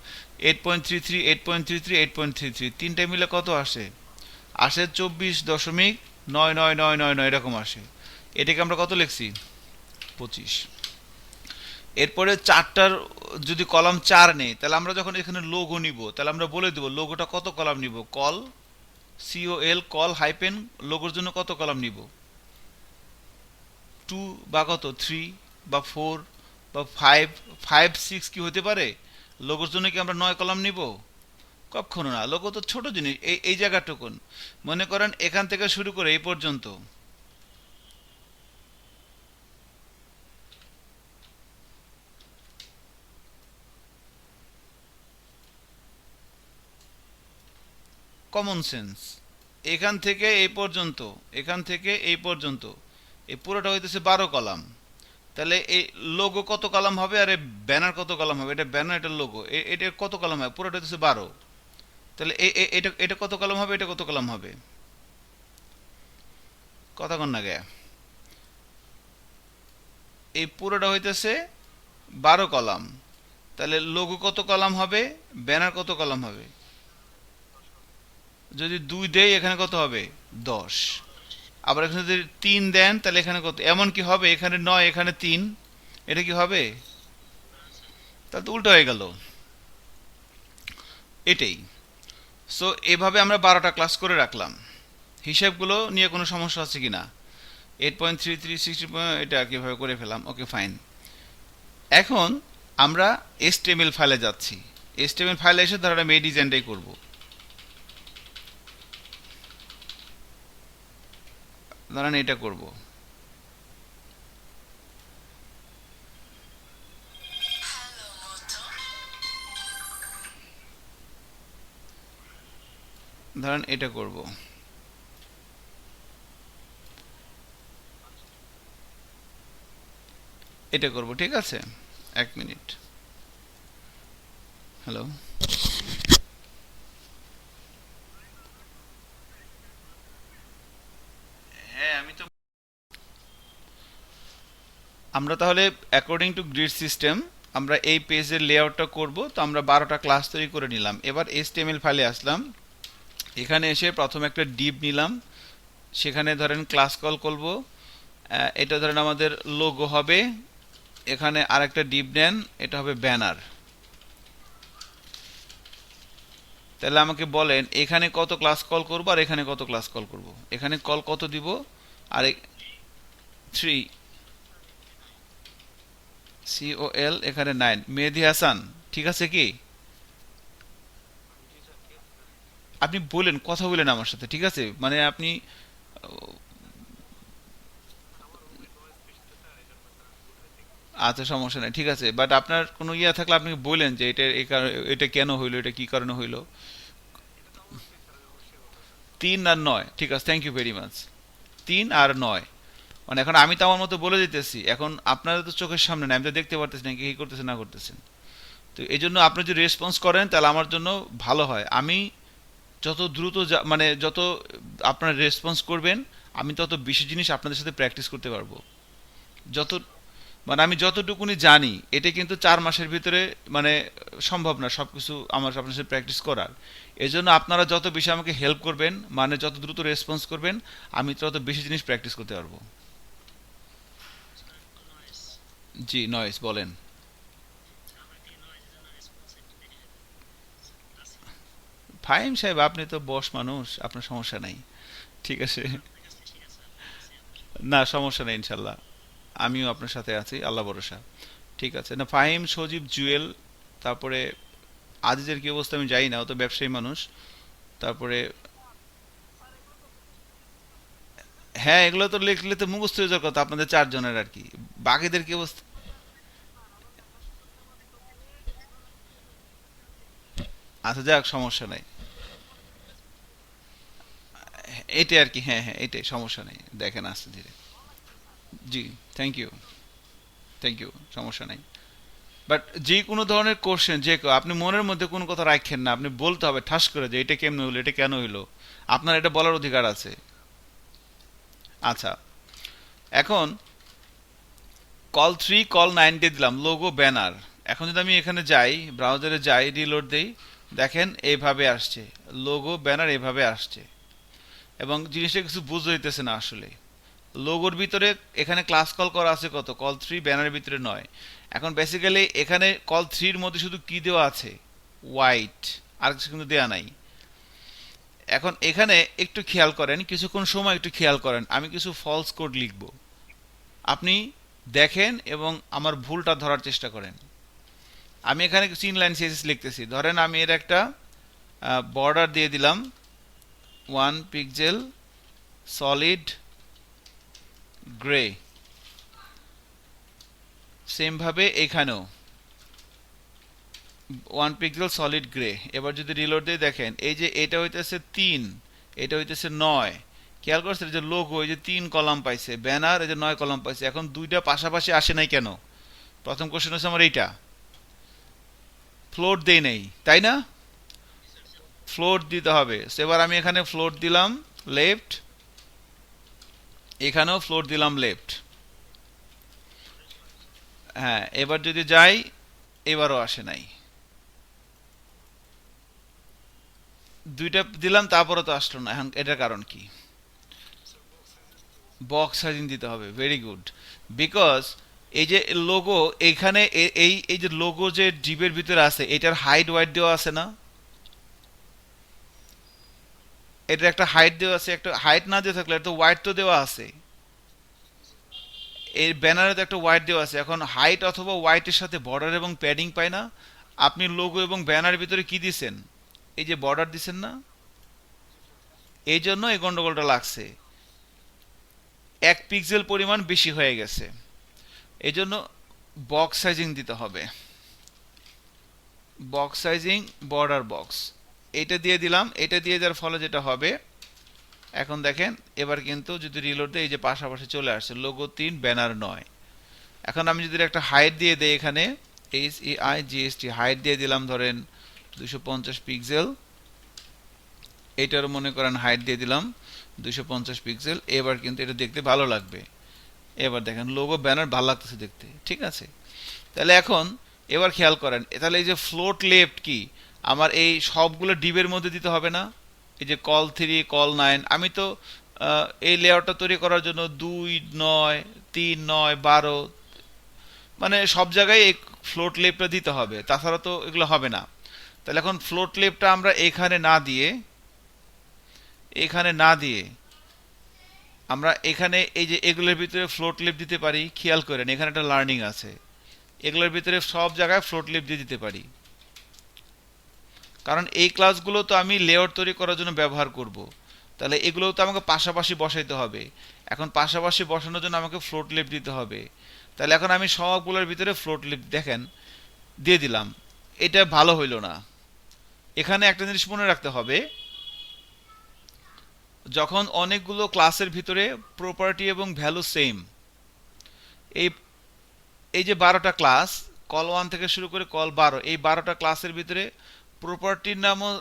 8.33 8.33 8.33, তিনটা মিলে কত আসে? আসে 24.9999 এরকম আসে। এটাকে আমরা কত লিখছি? 25। এরপরে চারটার যদি কলাম 4 নেই, তাহলে আমরা যখন এখানে লোগো নিব, তাহলে আমরা বলে দেব লোগোটা কত কলাম নিব। কল COL, কল হাইপেন লোগোর জন্য কত কলাম নিব? 2 বা কত 3 বা 4 বা 5, 5 6 কি হতে পারে? লোগোর জন্য কি আমরা 9 কলাম নিব? কখনো না। লোগো তো ছোট জিনিস, এই এই জায়গাটুকুন। মনে করেন এখান থেকে শুরু করে এই পর্যন্ত, কমন সেন্স। এখান থেকে এই পর্যন্ত, এখান থেকে এই পর্যন্ত, এই পুরোটা হইতেছে 12 কলাম। তাহলে এই লোগো কত কলাম হবে আর ব্যানার কত কলাম হবে? এটা ব্যানার, এটা লোগো, এটা কত কলাম হবে? পুরোটা হইতেছে 12। তাহলে এটা এটা কত কলাম হবে? এটা কত কলাম হবে? কথা কন না গে। এই পুরোটা হইতেছে 12 কলাম। তাহলে লোগো কত কলাম হবে? ব্যানার কত কলাম হবে? যদি 2 দেই এখানে কত হবে? 10। আবার এখানে যদি 3 দেন তাহলে এখানে কত? এমন কি হবে এখানে 9 এখানে 3, এটা কি হবে? তাহলে তো উল্টো হয়ে গেল। এটাই। সো এভাবে আমরা 12টা ক্লাস করে রাখলাম। হিসাবগুলো নিয়ে কোনো সমস্যা আছে কি না? 8.33 60, এটা কিভাবে করে ফেলাম। ওকে, ফাইন। এখন আমরা HTML ফাইলে যাচ্ছি। HTML ফাইলে এসে ধর আমি এই ডিজাইনটাই করব। ধরেন এটা করব। ধরেন এটা করব, এটা করব, ঠিক আছে। 1 মিনিট। হ্যালো। হ্যাঁ আমি তো, আমরা তাহলে অ্যাকর্ডিং টু গ্রিড সিস্টেম আমরা এই পেজের লেআউটটা করব। তো আমরা 12টা ক্লাস তৈরি করে নিলাম। এবার HTML ফাইলে আসলাম, এখানে এসে প্রথমে একটা ডিভ নিলাম, সেখানে ধরেন ক্লাস কল করব। এটা ধরেন আমাদের লোগো হবে। এখানে আরেকটা ডিভ নেন, এটা হবে ব্যানার। তাহলে আমাকে বলেন এখানে কত ক্লাস কল করব আর এখানে কত ক্লাস কল করব। এখানে কল কত দিব? আর 3 COL, এখানে 9 মেহেদি হাসান, ঠিক আছে কি? আপনি বলেন, কথা বলেন আমার সাথে, ঠিক আছে? মানে আপনি আচ্ছা সমস্যা নাই, ঠিক আছে, বাট আপনার কোনো ইয়া থাকলে আপনি বলেন যে এটা এটা কেন হইলো, এটা কি কারণে হইলো। 3 আর 9, ঠিক আছে, থ্যাংক ইউ ভেরি মাচ। 3 আর 9, মানে এখন আমি তো আমার মতো বলে দিতেছি, এখন আপনারা তো চোখের সামনে না, আমি তো দেখতে পারতেছি না কি করতেছেন না করতেছেন। তো এই জন্য আপনি যদি রেসপন্স করেন তাহলে আমার জন্য ভালো হয়। আমি যত দ্রুত মানে যত আপনারা রেসপন্স করবেন, আমি তত বেশি জিনিস আপনাদের সাথে প্র্যাকটিস করতে পারবো। যত মানে আমি যতটুকুনি জানি এটা কিন্তু 4 মাসের ভিতরে মানে সম্ভব না সবকিছু আমার আপনার সাথে প্র্যাকটিস করার। এই জন্য আপনারা যত বেশি আমাকে হেল্প করবেন, মানে যত দ্রুত রেসপন্স করবেন, আমি তত বেশি জিনিস প্র্যাকটিস করতে পারবো। জি নয়েস বলেন। ফাহিম সাহেব আপনি তো বস মানুষ, আপনার সমস্যা নাই, ঠিক আছে। না সমস্যা নেই ইনশাল্লাহ, আমিও আপনার সাথে আছি, আল্লাহ ভরসা। ঠিক আছে না, ফাহিম, সজীব, জুয়েল, তারপরে আজিজের কি অবস্থা আমি জানি না, ও তো ব্যবসায়ী মানুষ। তারপরে হ্যাঁ এগুলো তো লিখলে তো মুখস্থ হয়ে যাওয়ার কথা আপনাদের 4 জনের আর কি। বাকিদের কি অবস্থা? আচ্ছা যাক সমস্যা নাই, এটাই আর কি, হ্যাঁ হ্যাঁ এটাই, সমস্যা নেই, দেখেন আস্তে ধীরে। জি, থ্যাংক ইউ, থ্যাংক ইউ, সমস্যা নাই। বাট যে কোনো ধরনের কোশ্চেন যে আপনি মনের মধ্যে কোনো কথা রাখেন না, আপনি বলতে হবে ঠাস করে যে এটা কেমনে হলো, এটা কেন হইলো, আপনার এটা বলার অধিকার আছে। আচ্ছা, এখন কল 3 কল 9 দিয়ে দিলাম লোগো ব্যানার। এখন যদি আমি এখানে যাই, ব্রাউজারে যাই, রিলোড দেই, দেখেন এইভাবে আসছে, লোগো ব্যানার এইভাবে আসছে। এবং জিনিসটা কিছু বুঝতে হইতেছে না আসলে। লোগোর ভিতরে এখানে ক্লাস কল করা আছে কত, কল 3, ব্যানারের ভিতরে নয়। এখন বেসিক্যালি এখানে কল 3-র মধ্যে শুধু কি দেওয়া আছে, হোয়াইট, আর কিছু কিন্তু দেওয়া নাই। এখন এখানে একটু খেয়াল করেন, কিছুক্ষণ সময় একটু খেয়াল করেন, আমি কিছু ফলস কোড লিখব, আপনি দেখেন এবং আমার ভুলটা ধরার চেষ্টা করেন। আমি এখানে কিছু ইনলাইন সিএসএস লিখতেছি, ধরেন আমি এর একটা বর্ডার দিয়ে দিলাম 1 পিক্সেল সলিড গ্রে। সেম ভাবে এখানেও 1 পিক্সেল সলিড গ্রে। এবার যদি রিলোড দিয়ে দেখেন, এই যে এটা হইতেছে 3, এটা হইতেছে 9। খেয়াল করছেন যে লোগো এই যে 3 কলাম পাইছে, ব্যানার এই যে 9 কলাম পাইছে। এখন দুইটা পাশাপাশি আসে নাই কেন? প্রথম কোশ্চেন হচ্ছে আমার এইটা, ফ্লোট দেই নেই, তাই না? ফ্লোট দিতে হবে। এবার আমি এখানে ফ্লোট দিলাম লেফট, এখানেও ফ্লোট দিলাম লেফট। হ্যাঁ এবার যদি যাই, এবারও আসে নাই। দুইটা দিলাম তারপরে তো আসলো না, এখন এটার কারণ কি? বক্স সাইজিং দিতে হবে, ভেরি গুড। বিকজ এই যে লোগো এখানে এই এই যে লোগো যে ডিবের ভিতরে আছে, এটার হাইট ওয়াইট দেওয়া আছে না? এটার একটা হাইট দেওয়া আছে, একটা হাইট না দিয়ে থাকলে একটা ওয়াইড তো দেওয়া আছে। এই ব্যানারে তো একটা ওয়াইড দেওয়া আছে। এখন হাইট অথবা ওয়াইটের সাথে বর্ডার এবং প্যাডিং পায় না। আপনি লোগো এবং ব্যানারের ভিতরে কি দিছেন? এই যে বর্ডার দিছেন না, এই জন্য এই গন্ডগোলটা লাগছে। 1 পিক্সেল পরিমাণ বেশি হয়ে গেছে, এই জন্য বক্স সাইজিং দিতে হবে। বক্স সাইজিং, বর্ডার বক্স, এইটা দিয়ে দিলাম, এটা দিয়ে দেওয়ার ফলে যেটা হবে, এখন দেখেন এবার কিন্তু যদি রিলোড দেই, এই যে পাশাপাশি চলে আসছে লোগো 3 ব্যানার 9। এখন আমি যদি একটা হাইট দিয়ে দেই, এখানে HEIGST হাইট দিয়ে দিলাম ধরেন 250 পিক্সেল, এটারও মনে করেন হাইট দিয়ে দিলাম 250 পিক্সেল। এবার কিন্তু এটা দেখতে ভালো লাগবে। এবার দেখেন লোগো ব্যানার ভালো লাগতেছে দেখতে, ঠিক আছে। তাহলে এখন এবার খেয়াল করেন, তাহলে এই যে ফ্লোট লেফট কি আমার এই সবগুলো ডিবের মধ্যে দিতে হবে না? এই যে কল 3 কল 9, আমি তো এই লেআউটটা তৈরি করার জন্য 2 9 3 9 12 মানে সব জায়গায় এই ফ্লোট লেফটটা দিতে হবে, তাছাড়া তো এগুলো হবে না। তাহলে এখন ফ্লোট লেফটটা আমরা এখানে না দিয়ে আমরা এখানে এই যে এগুলোর ভিতরে ফ্লোট লেফট দিতে পারি। খেয়াল করেন এখানে একটা লার্নিং আছে, এগুলোর ভিতরে সব জায়গায় ফ্লোট লেফট দিয়ে দিতে পারি, কারণ এই ক্লাসগুলো তো আমি লেআউট তৈরি করার জন্য ব্যবহার করব। তাহলে এগুলো তো আমাকে পাশাপাশি বসাইতে হবে। এখন পাশাপাশি বসানোর জন্য আমাকে ফ্লোট লেফট দিতে হবে। তাহলে এখন আমি সবগুলোর ভিতরে ফ্লোট লেফট দেখেন দিয়ে দিলাম। এটা ভালো হইল না। এখানে একটা জিনিস মনে রাখতে হবে, যখন অনেকগুলো ক্লাসের ভিতরে প্রপার্টি এবং ভ্যালু সেম, এই এই যে 12টা ক্লাস, কল 1 থেকে শুরু করে কল 12, এই 12টা ক্লাসের ভিতরে প্রপার্টির নামও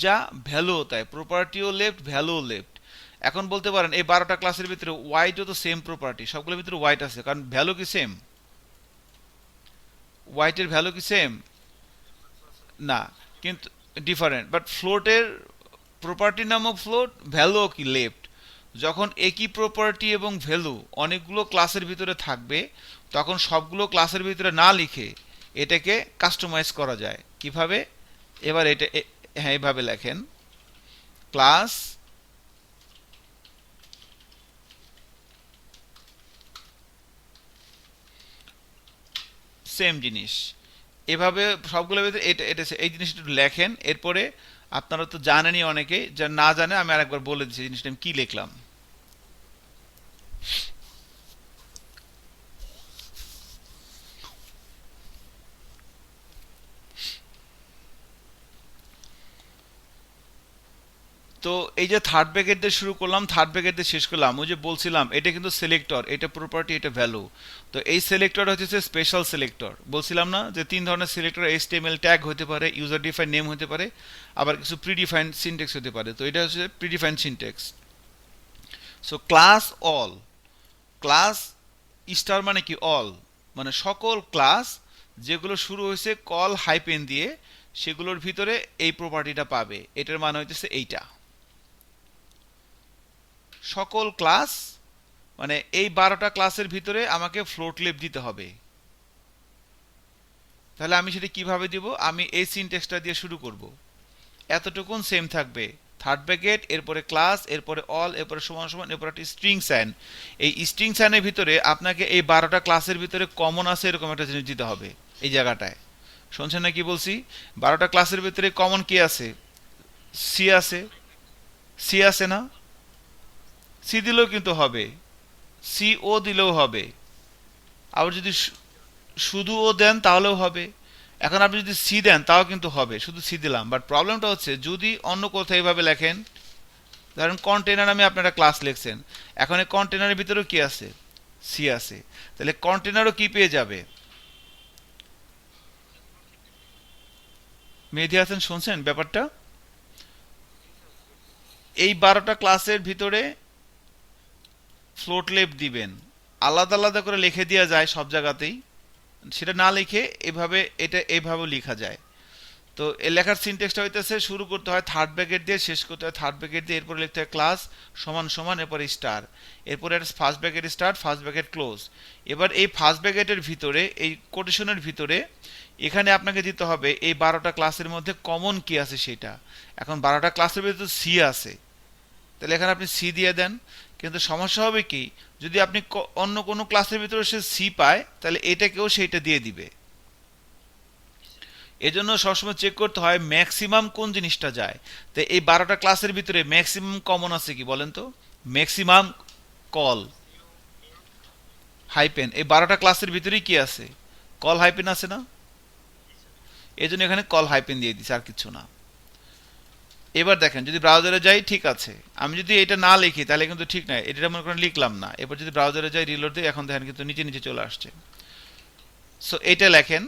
যা, ভ্যালুও তাই, প্রপার্টিও লেফট ভ্যালুও লেফট। এখন বলতে পারেন এই 12টা ক্লাসের ভিতরে ওয়াইটও তো সেম প্রপার্টি, সবগুলোর ভিতরে ওয়াইট আছে, কারণ ভ্যালু কি সেম? ওয়াইটের ভ্যালু কি সেম? না, কিন্তু ডিফারেন্ট। বাট ফ্লোটের প্রপার্টির নামও ফ্লোট, ভ্যালুও কি লেফট। যখন একই প্রপার্টি এবং ভ্যালু অনেকগুলো ক্লাসের ভিতরে থাকবে, তখন সবগুলো ক্লাসের ভিতরে না লিখে এটাকে কাস্টমাইজ করা যায় কিভাবে? এবার এটা হ্যাঁ এইভাবে লেখেন, ক্লাস সেম জিনিস, এভাবে সবগুলোর ভিতরে এটা এটা এই জিনিসটা একটু লেখেন। এরপরে আপনারা তো জানেনই, অনেকে যা না জানে আমি আরেকবার বলে দিচ্ছি জিনিসটা আমি কি লিখলাম। তো এই যে থার্ড ব্র্যাকেট দিয়ে শুরু করলাম, থার্ড ব্র্যাকেট দিয়ে শেষ করলাম, ওই যে বলছিলাম এটা কিন্তু সিলেক্টর, এটা প্রপার্টি, এটা ভ্যালু। তো এই সিলেক্টর হচ্ছে স্পেশাল সিলেক্টর। বলছিলাম না যে 3 ধরনের সিলেক্টর, HTML ট্যাগ হতে পারে, ইউজার ডিফাইন নেম হতে পারে, আবার কিছু প্রিডিফাইন্ড সিনট্যাক্স হতে পারে। তো এটা হচ্ছে predefined syntax. So class all, class star মানে কি অল, মানে সকল ক্লাস যেগুলো শুরু হয়েছে কল হাইপেন দিয়ে, সেগুলোর ভিতরে এই প্রপার্টিটা পাবে। এটার মানে হইতেছে এইটা, সকল ক্লাস মানে এই 12টা ক্লাসের ভিতরে আমাকে ফ্লোট লেফট দিতে হবে। তাহলে আমি সেটা কিভাবে দিব? আমি এই সিনট্যাক্সটা দিয়ে শুরু করব, এতটুকুন সেম থাকবে, থার্ড ব্র্যাকেট, এরপরে ক্লাস, এরপরে অল, এরপরে সমান সমান, এরপরে একটি স্ট্রিং সাইন। এই স্ট্রিং সাইনের ভিতরে আপনাকে এই 12টা ক্লাসের ভিতরে কমন আছে এরকম একটা জিনিস দিতে হবে এই জায়গাটায়। শুনছেন না কি বলছি? 12টা ক্লাসের ভিতরে কমন কি আছে? সি আছে, সি আছে না? সি দিলেও কিন্তু হবে, সি ও দিলেও হবে, আবার যদি শুধু ও দেন তাহলেও হবে। এখন আপনি যদি সি দেন তাও কিন্তু হবে, শুধু সি দিলাম। বাট প্রবলেমটা হচ্ছে যদি অন্য কোথাও এইভাবে লেখেন, ধরেন কন্টেনার আমি আপনারা ক্লাস লিখছেন, এখন এই কন্টেনারের ভিতরেও কি আছে? সি আছে, তাহলে কন্টেনারও কি পেয়ে যাবে? মেহেদী হাসান শুনছেন ব্যাপারটা? এই 12টা ক্লাসের ভিতরে ফ্লোট লেফট দিবেন, আলাদা আলাদা করে লিখে দেওয়া যায় সব জায়গাতেই, সেটা না লিখে এভাবে এটা এইভাবে লেখা যায়। তো এই লেখার সিনট্যাক্সটা হইতেছে শুরু করতে হয় থার্ড ব্র্যাকেট দিয়ে, শেষ করতে হয় থার্ড ব্র্যাকেট দিয়ে, এরপরে লিখতে হয় ক্লাস সমান সমান, এরপরে স্টার, এরপরে first bracket start, first bracket close. এবার এই ফার্স্ট ব্র্যাকেটের ভিতরে, এই কোটেশনের ভিতরে এখানে আপনাকে দিতে হবে এই 12টা ক্লাসের মধ্যে কমন কি আছে সেটা। এখন 12টা ক্লাসের ভিতরে সি আছে, তাহলে এখানে আপনি সি দিয়ে দেন। কিন্তু সমস্যা হবে কি, যদি আপনি অন্য কোনো ক্লাসের ভিতরে সে সি পায়, তাহলে এটাকেও সেইটা দিয়ে দিবে। এজন্য সবসময় চেক করতে হয় ম্যাক্সিমাম কোন জিনিসটা যায়। তো এই 12টা ক্লাসের ভিতরে ম্যাক্সিমাম কমন আছে কি বলেন তো? ম্যাক্সিমাম কল হাইপেন, এই 12টা ক্লাসের ভিতরেই কি আছে? কল হাইপেন আছে না? এই জন্য এখানে কল হাইপেন দিয়ে দিচ্ছে, আর কিছু না। এবার দেখেন যদি ব্রাউজারে যাই ঠিক আছে, আমি যদি এটা না লিখি তাহলে কিন্তু ঠিক নাই, এটা মনে করেন লিখলাম না, এবার যদি ব্রাউজারে যাই রিলোড দিই এখন দেখেন কিন্তু নিচে নিচে চলে আসছে। সো এটা লেখেন।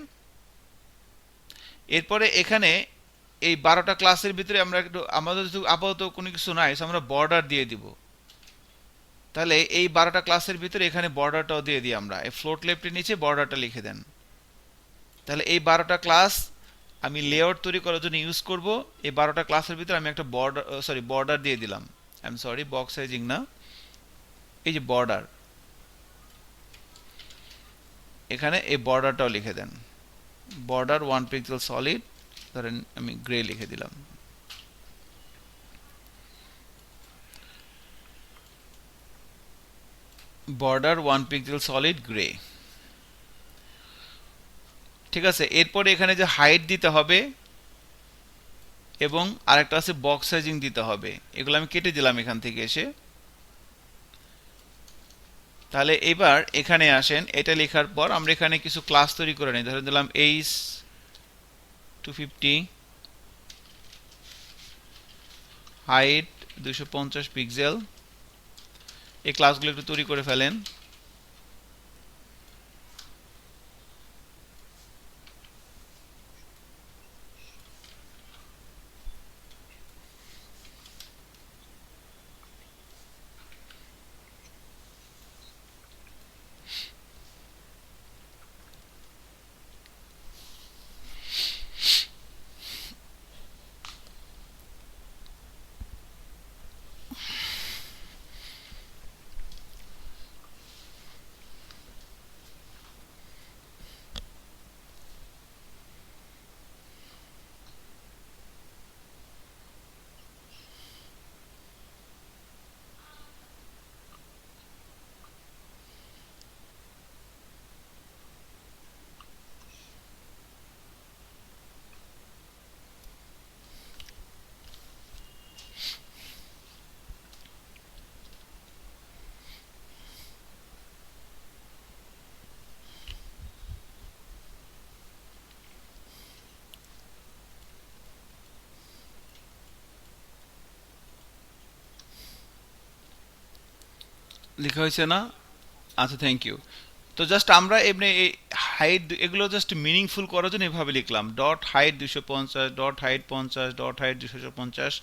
এরপরে এখানে এই 12টা ক্লাসের ভিতরে আমরা একটু আমাদের আপাতত কোনো কিছু নাই, আমরা বর্ডার দিয়ে দিব। তাহলে এই 12টা ক্লাসের ভিতরে এখানে বর্ডারটাও দিয়ে দিই আমরা, এই ফ্লোট লেফটের নিচে বর্ডারটা লিখে দেন। তাহলে এই 12টা ক্লাস আমি লেআউট তৈরি করার জন্য ইউজ করব। এই 12টা ক্লাসের ভিতরে আমি একটা বর্ডার দিয়ে দিলাম। I am sorry, box sizing না, এই যে বর্ডার, এখানে এই বর্ডারটাও লিখে দেন। বর্ডার 1 পিক্সেল সলিড, ধরেন আমি গ্রে লিখে দিলাম। বর্ডার 1 পিক্সেল সলিড গ্রে, ঠিক আছে। এরপরে এখানে যে হাইট দিতে হবে এবং আরেকটা আছে বক্স সাইজিং দিতে হবে, এগুলো আমি কেটে দিলাম এখান থেকে এসে। তাহলে এবার এখানে আসেন, এটা লেখার পর আমরা এখানে কিছু ক্লাস তৈরি করে নিই। ধরে দিলাম এইচ 250, হাইট 250 পিক্সেল। এই ক্লাসগুলো একটু তৈরি করে ফেলেন। লেখা হয়েছে না? আচ্ছা, থ্যাংক ইউ। তো জাস্ট আমরা এমনি এই হাইট এগুলো জাস্ট মিনিংফুল করার জন্য এভাবে লিখলাম, dot height 250, dot height 50, dot height 250,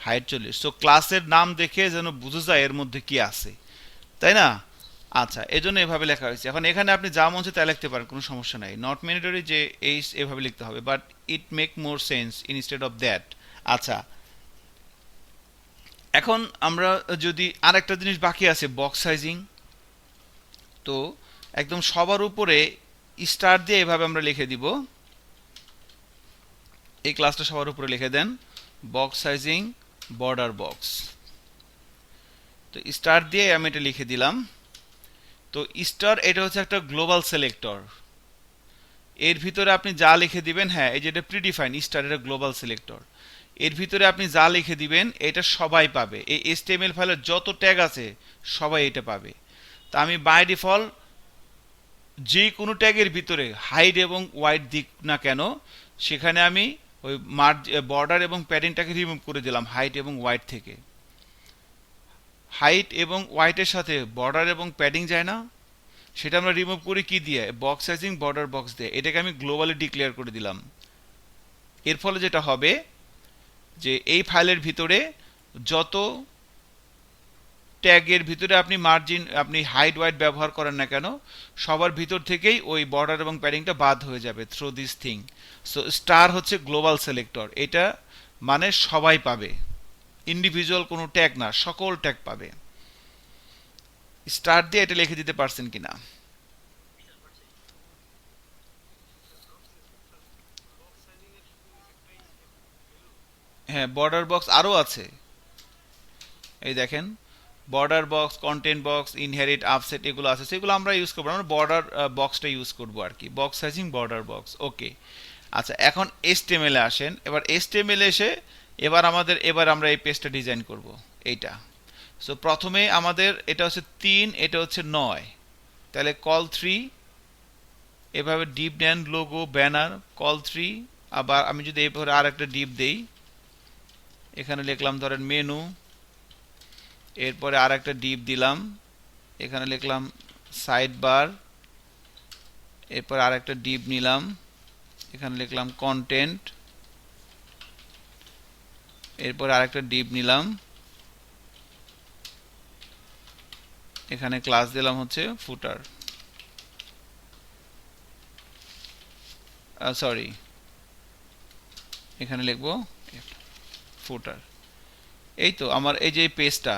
height 40। So ক্লাসের নাম দেখে যেন বুঝে যায় এর মধ্যে কি আছে, তাই না? আচ্ছা, এই জন্য এভাবে লেখা হয়েছে। এখন এখানে আপনি যা মন চায় তাই লিখতে পারেন, কোনো সমস্যা নাই। নট ম্যান্ডেটরি যে এই এভাবে লিখতে হবে, but it make more sense instead of that. আচ্ছা, এখন আমরা যদি আরেকটা জিনিস বাকি আছে, বক্স সাইজিং। তো একদম সবার উপরে স্টার দিয়ে এভাবে আমরা লিখে দিব, এই ক্লাসটা সবার উপরে লিখে দেন, বক্স সাইজিং বর্ডার বক্স। তো স্টার দিয়ে আমি এটা লিখে দিলাম। তো স্টার এটা হচ্ছে একটা গ্লোবাল সিলেক্টর, এর ভিতরে আপনি যা লিখে দিবেন, হ্যাঁ এই যে এটা প্রিডিফাইন স্টার, এটা গ্লোবাল সিলেক্টর, এর ভিতরে আপনি যা লিখে দিবেন এটা সবাই পাবে। এই এইচটিএমএল ফাইলের যত ট্যাগ আছে সবাই এটা পাবে। তা আমি বাই ডিফল্ট যে কোনো ট্যাগের ভিতরে হাইড এবং ওয়াইড দিক না কেন, সেখানে আমি ওই বর্ডার এবং প্যাডিংটাকে রিমুভ করে দিলাম হাইট এবং ওয়াইড থেকে। হাইট এবং ওয়াইটের সাথে বর্ডার এবং প্যাডিং যায় না, সেটা আমরা রিমুভ করি কি দিয়ে, বক্স সাইজিং বর্ডার বক্স দিয়ে। এটাকে আমি গ্লোবালি ডিক্লেয়ার করে দিলাম। এর ফলে যেটা হবে যে এই ফাইলের ভিতরে যত ট্যাগের ভিতরে আপনি মার্জিন, আপনি হাইড ওয়াইড ব্যবহার করেন না কেন, সবার ভিতর থেকেই ওই বর্ডার এবং প্যাডিংটা বাদ হয়ে যাবে through this thing. So star হচ্ছে গ্লোবাল সিলেক্টর, এটা মানে সবাই পাবে, ইন্ডিভিজুয়াল কোনো ট্যাগ না, সকল ট্যাগ পাবে। স্টার দিয়ে এটা লিখে দিতে পারছেন কিনা? হ্যাঁ, বর্ডার বক্স আরও আছে, এই দেখেন border box, content box, inherit, upset, এগুলো আছে, সেগুলো আমরা ইউজ করবো, আমরা বর্ডার বক্সটা ইউজ করবো আর কি, বক্স সাইজিং বর্ডার বক্স। ওকে, আচ্ছা এখন এসটিএমএল এ আসেন। এবার এসটিএমএল এসে এবার আমরা এই পেজটা ডিজাইন করব, এইটা। সো প্রথমে আমাদের এটা হচ্ছে 3, এটা হচ্ছে 9, তাহলে কল 3, এভাবে ডিপ নেন, লোগো ব্যানার কল 3। আবার আমি যদি এরপরে আর একটা ডিপ দেই, এখানে লিখলাম ধরেন মেনু, এরপরে আর একটা ডিপ দিলাম, এখানে লিখলাম সাইড বার, এরপর আর একটা ডিপ নিলাম, এখানে লিখলাম কন্টেন্ট, এরপর আরেকটা ডিপ নিলাম, এখানে ক্লাস দিলাম হচ্ছে ফুটার, সরি এখানে লিখবো ফুটার। এই তো আমার এই যে পেজটা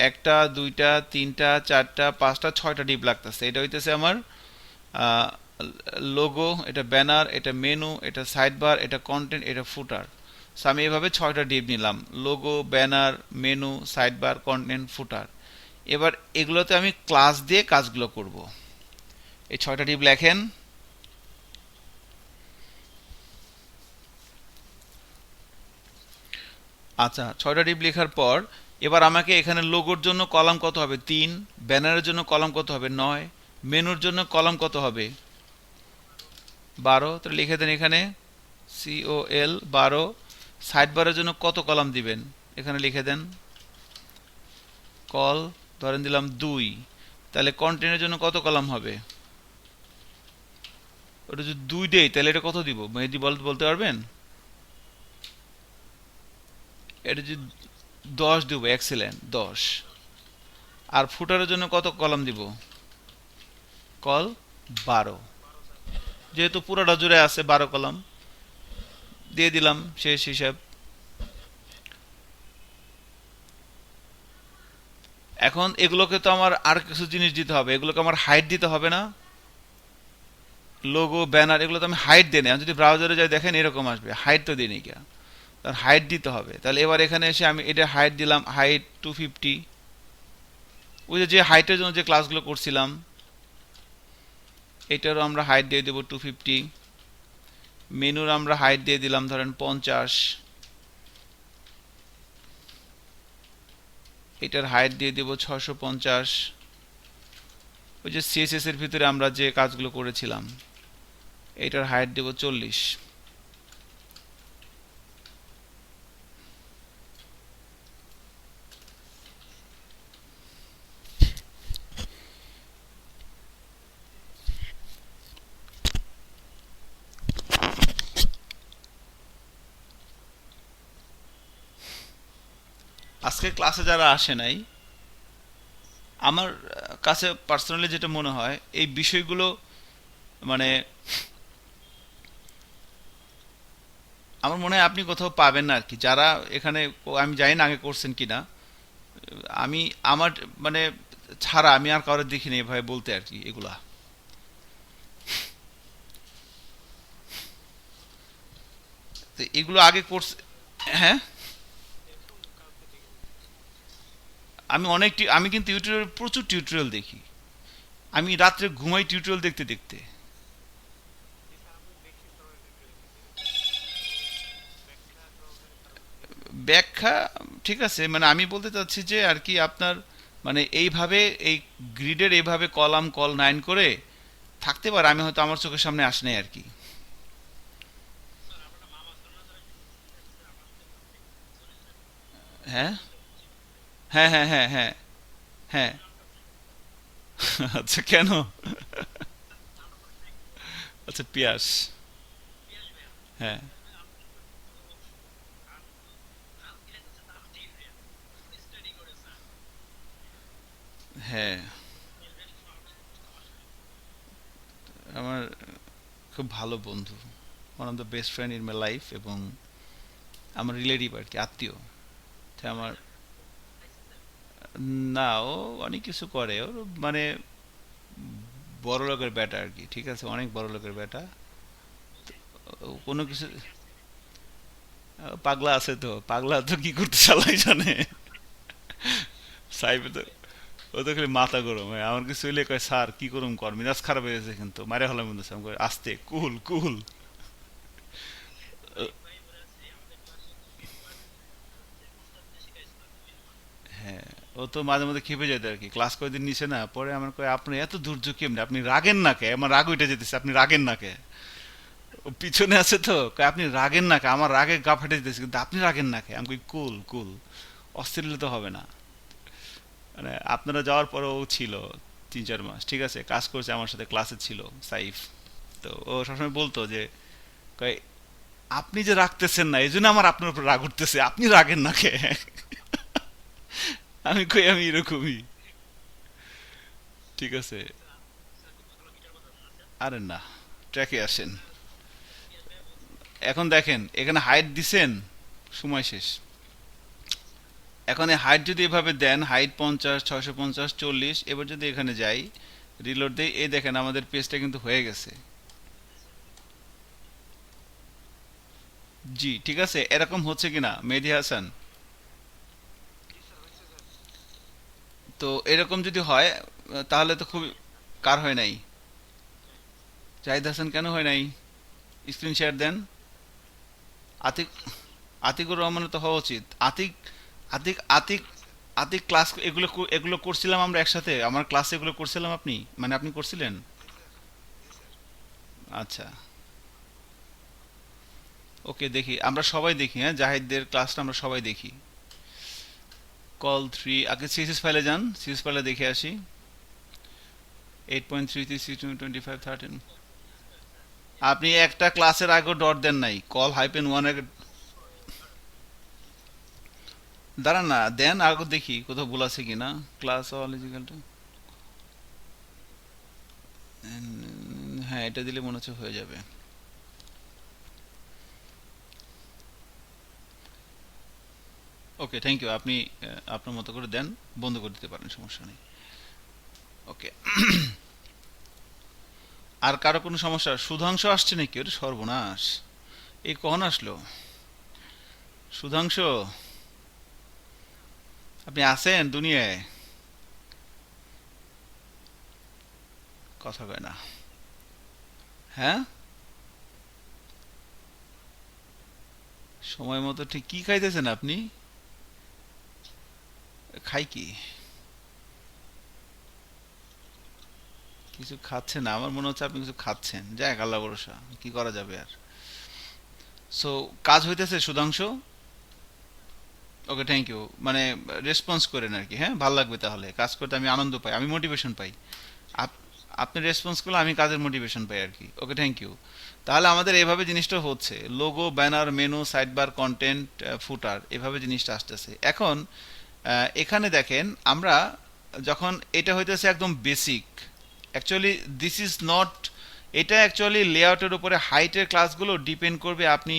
একটা দুইটা তিনটা চারটা পাঁচটা ছয়টা ডিপ লাগতেছে। এটা হইতেছে আমার লোগো, এটা ব্যানার, এটা মেনু, এটা সাইড বার, এটা কন্টেন্ট, এটা ফুটার। সো আমি এভাবে ছয়টা ডিপ নিলাম, logo, banner, menu, sidebar, content, footer. এবার এগুলোতে আমি ক্লাস দিয়ে কাজগুলো করব। এই ছয়টা ডিপ লেখেন। আচ্ছা, ছয়টা ডিপ লেখার পর এবার আমাকে এখানে লোগোর জন্য কলাম কত হবে 3, ব্যানারের জন্য কলাম কত হবে 9, মেনুর জন্য কলাম কত হবে 12। তো লিখে দেন এখানে COL 12। সাইড বারের জন্য কত কলাম দিবেন এখানে লিখে দেন কল, ধরেন দিলাম 2। তাহলে কন্টেন্টের জন্য কত কলাম হবে, ওটা যদি 2 দেই তাহলে এটা কত দিব মেহেদি বলতে পারবেন? এটা যদি 10 দিব, এক্সেলেন্ট 10। আর ফুটারের জন্য কত কলাম দিব, কল 12, যেহেতু পুরোটা জুড়ে আছে 12 কলাম দিয়ে দিলাম, শেষ হিসাব। এখন এগুলোকে তো আমার আর কিছু জিনিস দিতে হবে, এগুলোকে আমার হাইট দিতে হবে না? লোগো ব্যানার এগুলো তো আমি হাইট দিই না, যদি ব্রাউজারে যাই দেখেন এরকম আসবে, হাইট তো দিই কেন, তার হাইট দিতে হবে। তাহলে এবার এখানে এসে আমি এটা হাইট দিলাম, হাইট 250। ওই যে হাইটের জন্য যে ক্লাসগুলো করছিলাম এটারও আমরা হাইট দিয়ে দেবো 250। মেনুর আমরা হাইট দিয়ে দিলাম ধরেন 50, এটার হাইট দিয়ে দেবো 650। ওই যে সিএসএস এর ভিতরে আমরা যে কাজগুলো করেছিলাম এটার হাইট দেবো 40। আজকে ক্লাসে যারা আসে নাই, আমার কাছে পার্সোনালি যেটা মনে হয় এই বিষয়গুলো মানে আমার মনে হয় আপনি কোথাও পাবেন না আর কি, যারা এখানে আমি জানি না আগে করছেন কিনা। আমি আমার মানে ছাড়া আমি আর কারোর দেখিনি এভাবে বলতে আর কি এগুলা। তো এগুলো আগে করছে। হ্যাঁ, আমি কিন্তু ইউটিউবে প্রচুর টিউটোরিয়াল দেখি, আমি রাত্রে ঘুমাই টিউটোরিয়াল দেখতে দেখতে। ব্যাখ্যা ঠিক আছে, মানে আমি বলতে চাচ্ছি যে আর কি আপনার মানে এইভাবে এই গ্রিডের এইভাবে কলাম কল 9 করে থাকতে পারে, আমি হয়তো আমার চোখের সামনে আসে নাই আর কি। হ্যাঁ হ্যাঁ হ্যাঁ হ্যাঁ হ্যাঁ হ্যাঁ। আচ্ছা কেন? আচ্ছা পিয়াস। হ্যাঁ হ্যাঁ। আমার খুব ভালো বন্ধু, one of the best friend in my life, এবং আমার রিলেটিভ আর কি, আত্মীয়। তা আমার না, ও অনেক কিছু করে, ওর মানে বড় লোকের বেটা আর কি, ঠিক আছে, অনেক বড় লোকের বেটা। ও কোনো কিছু পাগলা আছে, তো পাগলা তো কি করতে চালাই জানে। সাইবে তো ও তো খালি মাথা গরম হয়, আমার কিছু হইলে কয় স্যার কি করুম কর, মিজাজ খারাপ হয়ে গেছে কিন্তু মারে হলাম কিন্তু আমি কই, আস্তে কুল কুল। হ্যাঁ, ও তো মাঝে মধ্যে খেপে যেত আর কি, ক্লাস কয়েকদিন নিছে না, পরে আমার কয় আপনি এত ধৈর্য কেমনে, আপনি রাগেন না কে, আমার রাগ উঠে যেতেছে, আপনি রাগেন না কে। ও পিছনে আছে তো, কয় আপনি রাগেন না কে? আমার রাগে গা ফাটে দিতেছে, কিন্তু আপনি রাগেন না কে? আমি কই কুল কুল, অস্থির হলে তো হবে না। মানে আপনারা যাওয়ার পরেও ছিল 3-4 মাস, ঠিক আছে, কাজ করছে আমার সাথে, ক্লাসে ছিল সাইফ। তো ও সবসময় বলতো যে, কয় আপনি যে রাখতেছেন না এই জন্য আমার আপনার উপর রাগ উঠতেছে, আপনি রাগেন না কে? আমি কই আমি এরকমই। ঠিক আছে। আরে না, ট্র্যাকে আসেন। এখন দেখেন এখানে হাইট দিছেন, সময় শেষ। এখন এই হাইট যদি এভাবে দেন, হাইট 50, 650, 40, এবার যদি এখানে যাই, রিলোড দেই, এই দেখেন আমাদের পেজটা কিন্তু হয়ে গেছে। জি ঠিক আছে, এরকম হচ্ছে কিনা মেহেদী হাসান? তো এরকম যদি হয় তাহলে তো খুব। কার হয় নাই? জাহিদ হাসান কেন হয় নাই? স্ক্রিন শেয়ার দেন। আতিক, আতিকুর রহমানের তো হওয়া উচিত। আতিক, আতিক, আতিক ক্লাস এগুলো এগুলো করছিলাম আমরা একসাথে, আমার ক্লাসে এগুলো করছিলাম, আপনি মানে আপনি করছিলেন? আচ্ছা, ওকে, দেখি আমরা সবাই দেখি, হ্যাঁ জাহিদদের ক্লাসটা আমরা সবাই দেখি। কল থ্রি, আগে সিএসএস ফাইলে যান, সিএসএস ফাইলে দেখে আসি। 8.33, 6, 25, 13। আপনি একটা ক্লাসের আগে ডট দেন নাই, কল হাইপেন ওয়ান আগে। দাঁড়ান না, দেন আগে দেখি কোথাও ভুল আছে কিনা। ক্লাস অল ইজিক্যাল টু, হ্যাঁ এটা দিলে মনে হচ্ছে হয়ে যাবে। ওকে, থ্যাংক ইউ, আপনি আপনার মতো করে দেন, বন্ধ করে দিতে পারেন, সমস্যা নেই। ওকে। আর কারো কোনো সমস্যা? সুধাংশ আসছে নাকি? ওরে সর্বনাশ, এই কখন আসলো? সুধাংশ, আপনি আছেন দুনিয়ায়? কথা কয় না। হ্যাঁ, সময় মতো ঠিক কি খাইতেছেন আপনি? খাই কি? কিছু খাচ্ছেন না, আমার মনে হচ্ছে আপনি কিছু খাচ্ছেন। যাক, আল্লাহ ভরসা, কি করা যাবে আর। সো, কাজ হইতেছে সুধাংশু? ওকে, থ্যাংক ইউ, মানে রেসপন্স করেন আর কি, হ্যাঁ ভালো লাগবে, তাহলে কাজ করতে আমি আনন্দ পাই, আমি মোটিভেশন পাই। আপনি রেসপন্স করলে আমি কাজের মোটিভেশন পাই আর কি। Okay, thank you. তাহলে আমাদের এভাবে জিনিসটা হচ্ছে, logo, banner, menu, sidebar, content, footer, এভাবে জিনিসটা আসতেছে। এখন এখানে দেখেন আমরা যখন এটা হইতেছে একদম basic, actually this is not, এটা অ্যাকচুয়ালি লেআউটের উপরে হাইটের ক্লাসগুলো ডিপেন্ড করবে, আপনি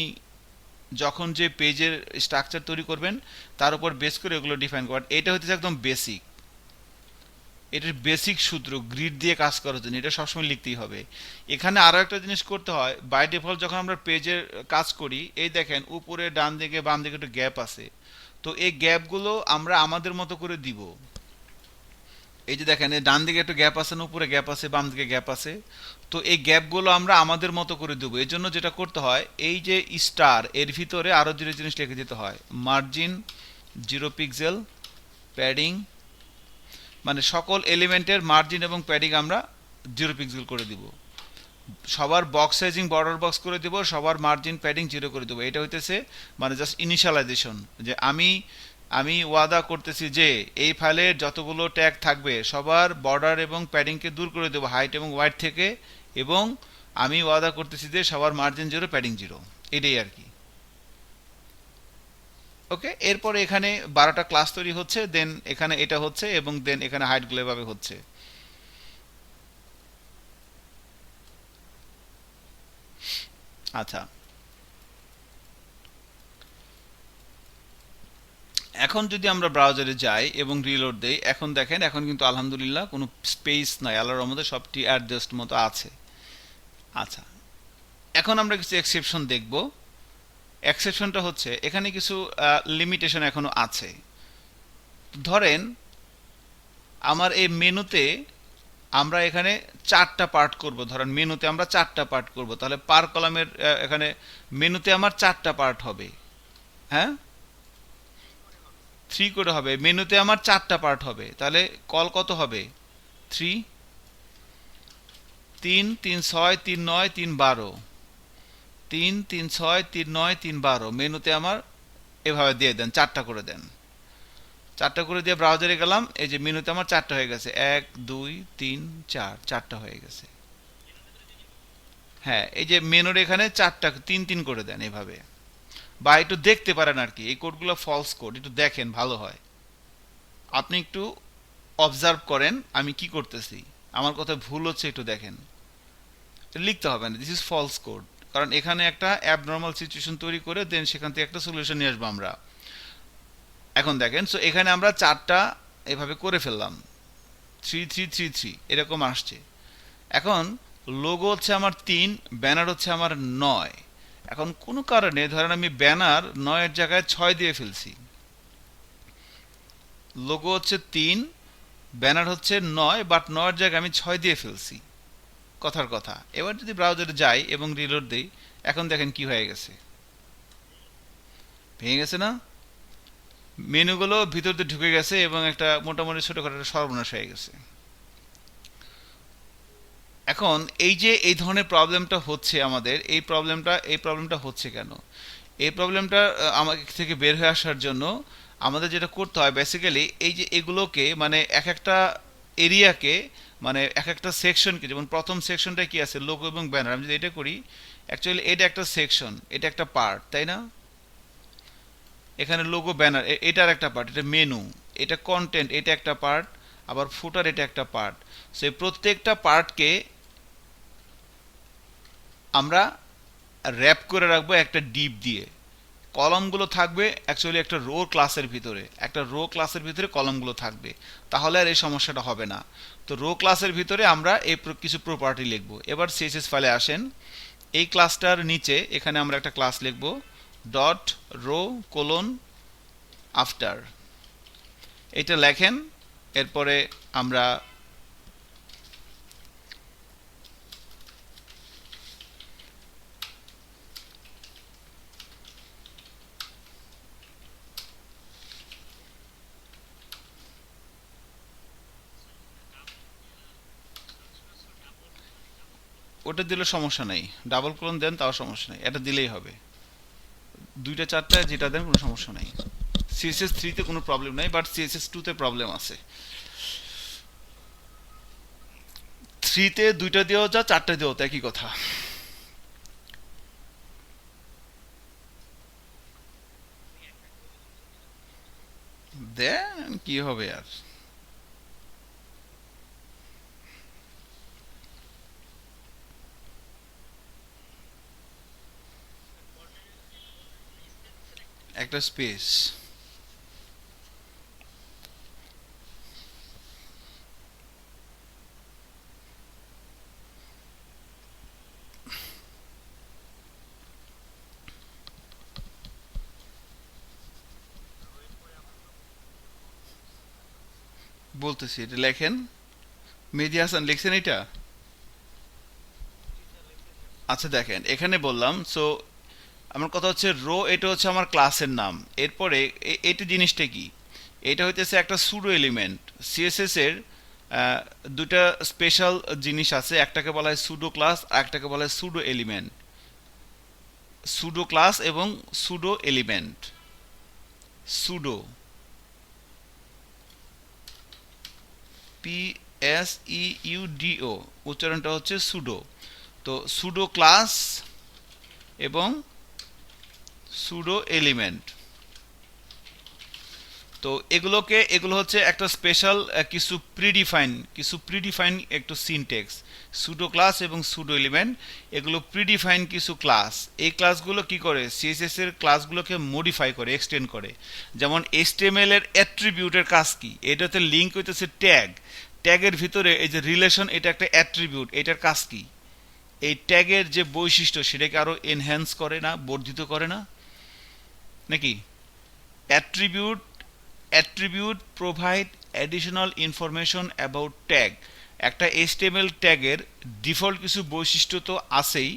যখন যে পেজের স্ট্রাকচার তৈরি করবেন তার উপর বেস করে এগুলো ডিফাইন করেন। এটা হচ্ছে একদম বেসিক, এটার বেসিক সূত্র, গ্রিড দিয়ে কাজ করার জন্য এটা সবসময় লিখতেই হবে। এখানে আরও একটা জিনিস করতে হয়, বাই ডিফল্ট যখন আমরা পেজের কাজ করি, এই দেখেন উপরে ডান দিকে বাম দিকে একটু গ্যাপ আছে, তো এই গ্যাপগুলো আমরা আমাদের মতো করে দিব। এই যে দেখেন, এই ডান দিকে একটু গ্যাপ আছে না, উপরে গ্যাপ আছে, বাম দিকে গ্যাপ আছে, তো এই গ্যাপগুলো আমরা আমাদের মতো করে দেবো। এই জন্য যেটা করতে হয়, এই যে স্টার, এর ভিতরে আরও দুটো জিনিস লিখে দিতে হয়, মার্জিন 0 পিক্সেল, প্যাডিং, মানে সকল এলিমেন্টের মার্জিন এবং প্যাডিং আমরা 0 পিক্সেল করে দিব। সবার বক্স সাইজিং বর্ডার বক্স করে দিব, সবার মার্জিন প্যাডিং 0 করে দেবো। এটা হইতেছে মানে জাস্ট ইনিশিয়ালাইজেশন, যে আমি আমি ওয়াদা করতেছি যে এই ফাইলের যতগুলো ট্যাগ থাকবে সবার বর্ডার এবং প্যাডিংকে দূর করে দেবো, হাইট এবং ওয়াইড থেকে, এবং আমি ওয়াদা করতেছি যে সবার মার্জিন 0, প্যাডিং 0, এটাই আর কি। ওকে, এরপরে এখানে 12টা ক্লাস তৈরি হচ্ছে, দেন এখানে এটা হচ্ছে, এবং দেন এখানে হাইটগুলো এভাবে হচ্ছে। আচ্ছা, এখন যদি আমরা ব্রাউজারে যাই এবং রিলোড দেই, এখন দেখেন এখন কিন্তু আলহামদুলিল্লাহ কোনো স্পেস নাই, আল্লাহর রহমতে সবটি অ্যাডজাস্ট মতো আছে। আচ্ছা, এখন আমরা কিছু এক্সেপশন দেখব। এক্সেপশনটা হচ্ছে এখানে কিছু লিমিটেশন এখনো আছে। ধরেন আমার এই মেনুতে আমরা এখানে 4টা পার্ট করব, ধরেন মেনুতে আমরা 4টা পার্ট করব, তাহলে পার কলামের এখানে মেনুতে আমার 4টা পার্ট হবে। হ্যাঁ, 3 করে হবে, মেনুতে আমার 4টা পার্ট হবে, তাহলে কল কত হবে? 3, 3, 3, 6, 3, 9, 3, 12, 3 3 6 3 9 3 12 মেনুতে আমার এভাবে দিয়ে দেন, 4টা করে দেন। 4টা করে দিয়ে ব্রাউজারে গেলাম, এই যে মেনুতে আমার 4টা হয়ে গেছে, 1 2 3 4, 4টা হয়ে গেছে। হ্যাঁ, এই যে মেনুর এখানে 4টা 3 3 করে দেন এভাবে, বা একটু দেখতে পারেন আর কি, এই কোডগুলো ফলস কোড, একটু দেখেন ভালো হয়। আপনি একটু অবজার্ভ করেন আমি কি করতেছি, আমার কথা ভুল হচ্ছে একটু দেখেন। লিখতে হবে না দিস ইজ ফলস কোড, কারণ এখানে একটা অ্যাবনর্মাল সিচুয়েশন তৈরি করে দেন সেখান থেকে একটা সলিউশন নিয়ে আসবো আমরা। এখন দেখেন, সো এখানে আমরা 4টা এভাবে করে ফেললাম, 3 3 3 3 এরকম আসছে। এখন লোগো হচ্ছে আমার 3, ব্যানার হচ্ছে আমার 9। এখন কোনো কারণে ধরেন আমি ব্যানার 9-এর জায়গায় 6 দিয়ে ফেলছি, লোগো হচ্ছে 3, ব্যানার হচ্ছে 9, বাট 9-এর জায়গায় আমি 6 দিয়ে ফেলছি, কথার কথা। এবার যদি ব্রাউজারে যাই এবং রিলোড দেই, এখন দেখেন কি হয়ে গেছে, ভেঙে গেছে না? মেনুগুলো ভিতর দিয়ে ঢুকে গেছে এবং একটা মোটামুটি ছোটখাটো একটা সর্বনাশ হয়ে গেছে। এখন এই যে এই ধরনের প্রবলেমটা হচ্ছে আমাদের, এই প্রবলেমটা হচ্ছে কেন? এই প্রবলেমটা আমাদের থেকে বের হয়ে আসার জন্য আমাদের যেটা করতে হয় বেসিক্যালি, এই যে এগুলোকে মানে এক একটা এরিয়াকে, মানে এক একটা সেকশনকে, যেমন প্রথম সেকশনটা কি আছে লোগো এবং ব্যানার, আমি যদি এটা করি, অ্যাকচুয়ালি এটা একটা সেকশন, এটা একটা পার্ট, তাই না? এখানে লোগো ব্যানার এটার একটা পার্ট, এটা মেনু, এটা কন্টেন্ট, এটা একটা পার্ট, আবার ফুটার এটা একটা পার্ট। সো এই প্রত্যেকটা পার্টকে আমরা র্যাপ করে রাখবো একটা ডিপ দিয়ে। কলামগুলো থাকবে অ্যাকচুয়ালি একটা রো ক্লাসের ভিতরে, একটা রো ক্লাসের ভিতরে কলামগুলো থাকবে, তাহলে আর এই সমস্যাটা হবে না। তো রো ক্লাসের ভিতরে আমরা এই কিছু প্রপার্টি লিখবো। এবার সিএসএস ফাইলে আসেন, এই ক্লাসটার নিচে এখানে আমরা একটা ক্লাস লিখবো, ডট রো কোলন আফটার, এটা লেখেন। এরপরে আমরা ওটা দিলে সমস্যা নেই, ডাবল কোলন দেন তাও সমস্যা নেই, এটা দিলেই হবে। 2টা 4টা যেটা দেন কোনো সমস্যা নেই। সিএসএস 3-তে কোনো প্রবলেম নাই, বাট সিএসএস 2-তে প্রবলেম আছে। 3-তে 2টা দিয়েও যা 4টা দিয়েও তা একই কথা। দেন কি হবে আর, একটা স্পেস। বলতেছি এটা লেখেন, মেহেদী হাসান লিখছেন এটা? আচ্ছা দেখেন এখানে বললাম, সো আমার কথা হচ্ছে রো, এটা হচ্ছে আমার ক্লাসের নাম। এরপরে এটা জিনিসটা কি, এটা হইতেছে একটা সুডো এলিমেন্ট। সিএসএস এর দুটা স্পেশাল জিনিস আছে, একটাকে বলা হয় সুডো ক্লাস আর একটাকে বলা হয় সুডো এলিমেন্ট। সুডো ক্লাস এবং সুডো এলিমেন্ট, সুডো, PSEUDO, উচ্চারণটা হচ্ছে সুডো। তো সুডো ক্লাস এবং সুডো এলিমেন্ট, তো এগুলো হচ্ছে একটা স্পেশাল কিছু প্রিডিফাইন একটু সিনটেক্স। সুডো ক্লাস এবং সুডো এলিমেন্ট এগুলো প্রিডিফাইন কিছু ক্লাস। এই ক্লাসগুলো কি করে, সিএসএস এর ক্লাসগুলোকে মডিফাই করে, এক্সটেন্ড করে। যেমন HTML এর অ্যাট্রিবিউটের কাজ কি, এটাতে লিঙ্ক হইতেছে ট্যাগ, ট্যাগের ভিতরে এই যে রিলেশন, এটা একটা অ্যাট্রিবিউট, এটার কাজ কি, এই ট্যাগের যে বৈশিষ্ট্য সেটাকে আরো এনহ্যান্স করে না, বর্ধিত করে না নাকি? Attribute attribute provide additional information about tag. একটা HTML ট্যাগের ডিফল্ট কিছু বৈশিষ্ট্য তো আছেই,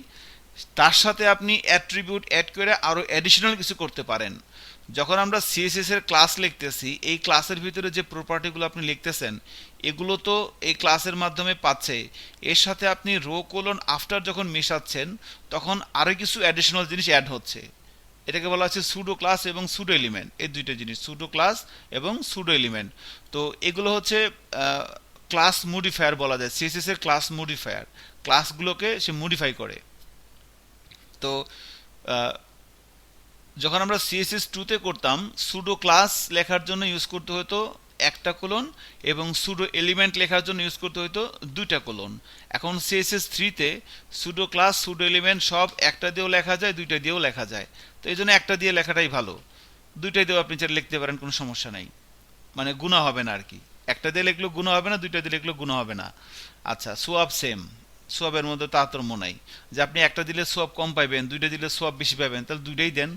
তার সাথে আপনি অ্যাট্রিবিউট অ্যাড করে আরও অ্যাডিশনাল কিছু করতে পারেন। যখন আমরা সিএসএস এর ক্লাস লিখতেছি, এই ক্লাসের ভিতরে যে প্রপার্টিগুলো আপনি লিখতেছেন এগুলো তো এই ক্লাসের মাধ্যমে পাচ্ছে। এর সাথে আপনি রো কোলন আফটার যখন মেশাচ্ছেন তখন আরও কিছু অ্যাডিশনাল জিনিস অ্যাড হচ্ছে। এটাকে বলা হচ্ছে সুডো ক্লাস এবং সুডো এলিমেন্ট, এই দুইটা জিনিস, সুডো ক্লাস এবং সুডো এলিমেন্ট। তো এগুলো হচ্ছে ক্লাস মডিফায়ার বলা যায়, সিএসএস এর ক্লাস মডিফায়ার, ক্লাসগুলোকে সে মডিফাই করে। তো যখন আমরা সিএসএস টুতে করতাম, সুডো ক্লাস লেখার জন্য ইউজ করতে হতো একটা কোলন এবং সুডো এলিমেন্ট লেখার জন্য ইউজ করতে হতো দুইটা কোলন। এখন সিএসএস থ্রিতে সুডো ক্লাস সুডো এলিমেন্ট সব একটা দিয়েও লেখা যায়, দুইটা দিয়েও লেখা যায়। তো এই জন্য একটা দিয়ে লেখাটাই ভালো। দুইটাই দিয়েও আপনি চাইলে লিখতে পারেন, কোনো সমস্যা নাই, মানে গুণা হবে না আর কি। একটা দিয়ে লিখলেও গুণা হবে না, দুইটা দিয়ে লিখলেও গুণা হবে না। আচ্ছা, সোয়াব সেম, সোয়াবের মধ্যে তারতম্য নাই যে আপনি একটা দিলে সোয়াব কম পাইবেন, দুইটা দিলে সোয়াব বেশি পাবেন, তাহলে দুইটাই দেন,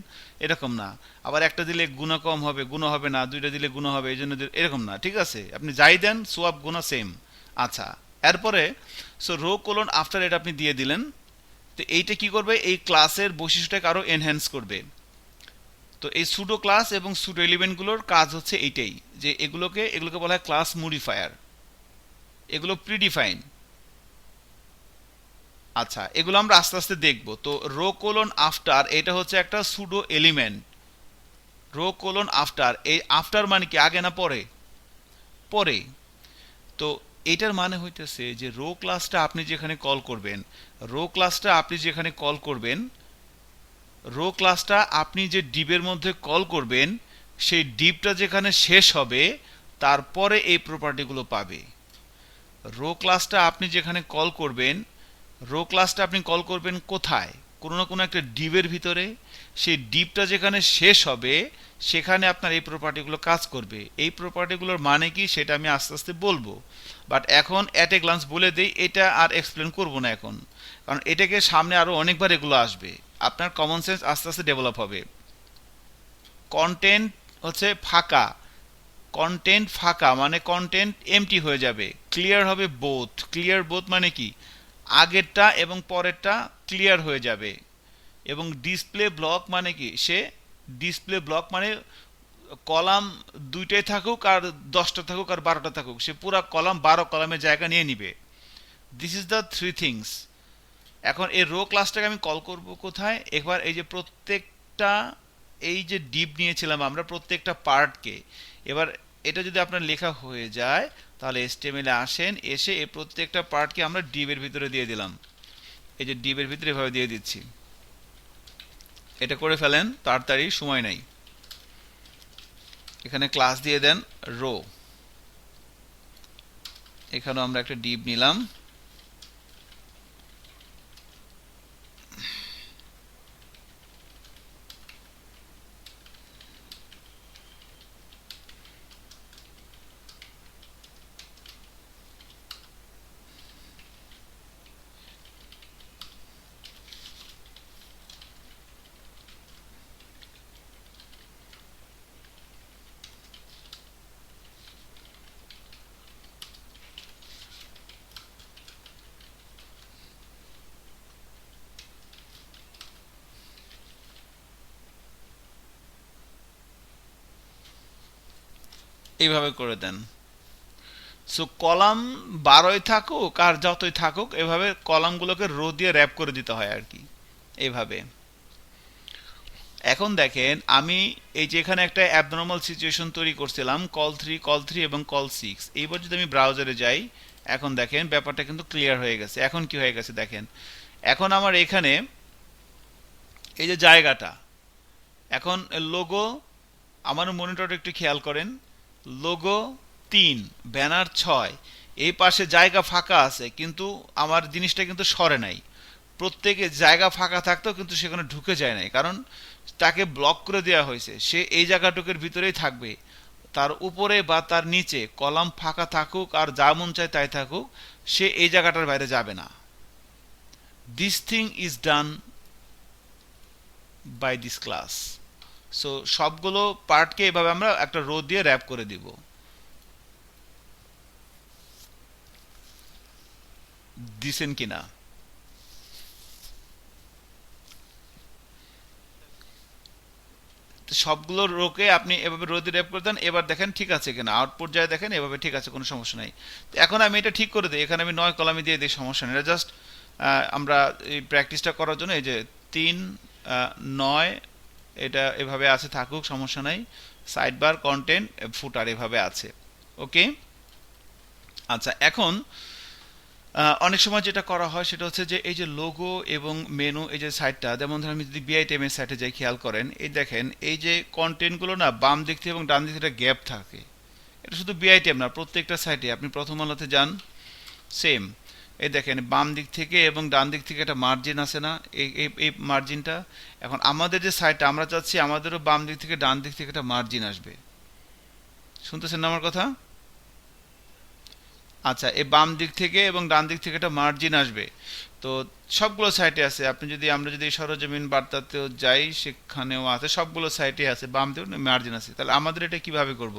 এরকম না। আবার একটা দিলে গুণা কম হবে, গুণা হবে না, দুইটা দিলে গুণা হবে এই জন্য এরকম না, ঠিক আছে? আপনি যাই দেন সোয়াব গুণা সেম। আচ্ছা, এরপরে সো রো কোলন আফটার এটা আপনি দিয়ে দিলেন। তো এইটা কি করবে, এই ক্লাসের বৈশিষ্ট্যটাকে আরও এনহ্যান্স করবে। তো এই সুডো ক্লাস এবং সুডো এলিমেন্টগুলোর কাজ হচ্ছে এইটাই, যে এগুলোকে বলা হয় ক্লাস মডিফায়ার, এগুলো প্রিডিফাইন। আচ্ছা, এগুলো আমরা আস্তে আস্তে দেখব। তো রো কোলন আফটার এটা হচ্ছে একটা pseudo element. Row colon after, এই আফটার মানে কি, আগে না পরে? পরে। তো এটার মানে হইতেছে যে রো ক্লাসটা আপনি যেখানে কল করবেন, রো ক্লাসটা আপনি যেখানে কল করবেন, রো ক্লাসটা আপনি যে ডিবের মধ্যে কল করবেন, সেই ডিবটা যেখানে শেষ হবে তারপরে এই প্রপার্টিগুলো পাবে। রো ক্লাসটা আপনি যেখানে কল করবেন, রো ক্লাসটা আপনি কল করবেন কোথায়? কোনো না কোনো একটা ডিবের ভিতরে। সেই ডিবটা যেখানে শেষ হবে সেখানে আপনার এই প্রপার্টিগুলো কাজ করবে। এই প্রপার্টিগুলোর মানে কি সেটা আমি আস্তে আস্তে বলবো, বাট এখন অ্যাট এ গ্লান্স বলে দিই, এটা আর এক্সপ্লেন করব না এখন, কারণ এটাকে সামনে আরও অনেকবার এগুলো আসবে, আপনার কমন সেন্স আস্তে আস্তে ডেভেলপ হবে। কন্টেন্ট হচ্ছে ফাঁকা, কন্টেন্ট ফাঁকা মানে কন্টেন্ট এমটি হয়ে যাবে। ক্লিয়ার হবে বোথ, ক্লিয়ার বোথ মানে কি, আগেরটা এবং পরেরটা ক্লিয়ার হয়ে যাবে। এবং ডিসপ্লে ব্লক মানে কি, সে ডিসপ্লে ব্লক মানে কলাম দুইটাই থাকুক আর 10টা থাকুক আর 12টা থাকুক, সে পুরা কলাম 12 কলামের জায়গা নিয়ে নিবে। This is the three things. এখন এই রো ক্লাসটাকে আমি কল করব কোথায়? একবার এই যে প্রত্যেকটা, এই যে ডিপ নিয়েছিলাম আমরা প্রত্যেকটা পার্টকে, এবার এটা যদি আপনার লেখা হয়ে যায় তাহলে এসটিএমএল এ আসেন, এসে এই প্রত্যেকটা পার্টকে আমরা ডিবের ভিতরে দিয়ে দিলাম। এই যে ডিবের ভিতরে এভাবে দিয়ে দিচ্ছি। এটা করে ফেলেন তাড়াতাড়ি, সময় নাই। এখানে ক্লাস দিয়ে দেন রো, এখানেও আমরা একটা ডিপ নিলাম। এইভাবে করে দেন। সো কলাম 12ই থাকুক আর যতই থাকুক, এভাবে কলামগুলোকে রো দিয়ে র্যাপ করে দিতে হয় আর কি, এইভাবে। এখন দেখেন আমি এই যে এখানে একটা অ্যাবনর্মাল সিচুয়েশন তৈরি করছিলাম, কল 3 এবং কল 6। এইবার যদি আমি ব্রাউজারে যাই, এখন দেখেন ব্যাপারটা কিন্তু ক্লিয়ার হয়ে গেছে। এখন কি হয়ে গেছে দেখেন, এখন আমার এখানে এই যে জায়গাটা, এখন লোগো, আমার মনিটরটা একটু খেয়াল করেন, লোগো 3, ব্যানার 6, এই পাশে জায়গা ফাঁকা আছে কিন্তু আমার জিনিসটা কিন্তু সরে নাই। প্রত্যেকে জায়গা ফাঁকা থাকতেও কিন্তু সেখানে ঢুকে যায় নাই, কারণ তাকে ব্লক করে দেওয়া হয়েছে। সে এই জায়গাটুকুর ভিতরেই থাকবে, তার উপরে বা তার নিচে কলাম ফাঁকা থাকুক আর যা মন চায় তাই থাকুক, সে এই জায়গাটার বাইরে যাবে না। This thing is done by this class. So সবগুলো পার্টকে এভাবে আমরা একটা রো দিয়ে র্যাপ করে দিব। দিছেন কিনা? তো সবগুলো রোকে আপনি এভাবে রো দিয়ে র্যাপ করে দেন। এবার দেখেন ঠিক আছে কিনা, আউটপুট যায় দেখেন এভাবে ঠিক আছে, কোনো সমস্যা নাই। তো এখন আমি এটা ঠিক করে দিই, এখানে আমি 9 কলামে দিয়ে দিই, সমস্যা নেই। এটা জাস্ট আমরা এই প্র্যাকটিসটা করার জন্য এই যে 3 9 এটা এভাবে আছে, থাকুক, সমস্যা নাই। সাইড বার, কন্টেন্ট, ফুটার এভাবে আছে। ওকে, আচ্ছা এখন অনেক সময় যেটা করা হয় সেটা হচ্ছে যে এই যে লোগো এবং মেনু, এই যে সাইটটা, যেমন ধরুন আমি যদি বিআইটেম এর সাইটে যাই, খেয়াল করেন এই দেখেন এই যে কন্টেন্টগুলো না বাম দিক থেকে এবং ডান দিক থেকে গ্যাপ থাকে। এটা শুধু বিআইটেম না, প্রত্যেকটা সাইটে আপনি প্রথম আলোতে যান, সেম। এই দেখেন বাম দিক থেকে এবং ডান দিক থেকে একটা মার্জিন আছে না, এই এই এই মার্জিনটা। এখন আমাদের যে সাইটটা আমরা চাচ্ছি আমাদেরও বাম দিক থেকে ডান দিক থেকে একটা মার্জিন আসবে। শুনতেছেন না আমার কথা? আচ্ছা, এই বাম দিক থেকে এবং ডান দিক থেকে একটা মার্জিন আসবে। তো সবগুলো সাইটে আছে, আপনি যদি আমরা যদি সরজমিন বার্তাতেও যাই সেখানেও আছে, সবগুলো সাইটে আছে বাম দিকে মার্জিন আছে। তাহলে আমাদের এটা কিভাবে করব?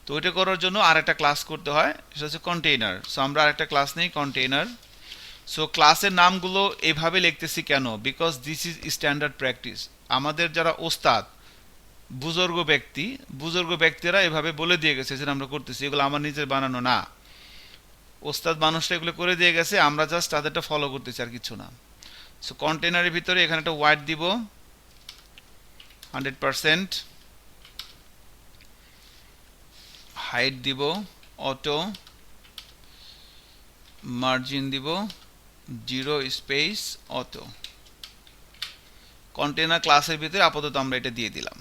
তো ওইটা করার জন্য আর একটা ক্লাস করতে হয়, সেটা হচ্ছে কন্টেইনার। সো আমরা আরেকটা ক্লাস নেই, কন্টেইনার। সো ক্লাসের নামগুলো এভাবে লিখতেছি কেন? Because this is standard practice. আমাদের যারা ওস্তাদ, বুজুর্গ ব্যক্তিরা এভাবে বলে দিয়ে গেছে যে আমরা করতেছি, এগুলো আমার নিজের বানানো না। ওস্তাদ মানুষটা এগুলো করে দিয়ে গেছে, আমরা জাস্ট তাদেরটা ফলো করতেছি, আর কিছু না। সো কন্টেনারের ভিতরে এখানে একটা ওয়াইড দিব 100%, হাইট দিব অটো, মার্জিন দিব 0 স্পেস অটো। কন্টেনার ক্লাসের ভিতরে আপাতত আমরা এটা দিয়ে দিলাম।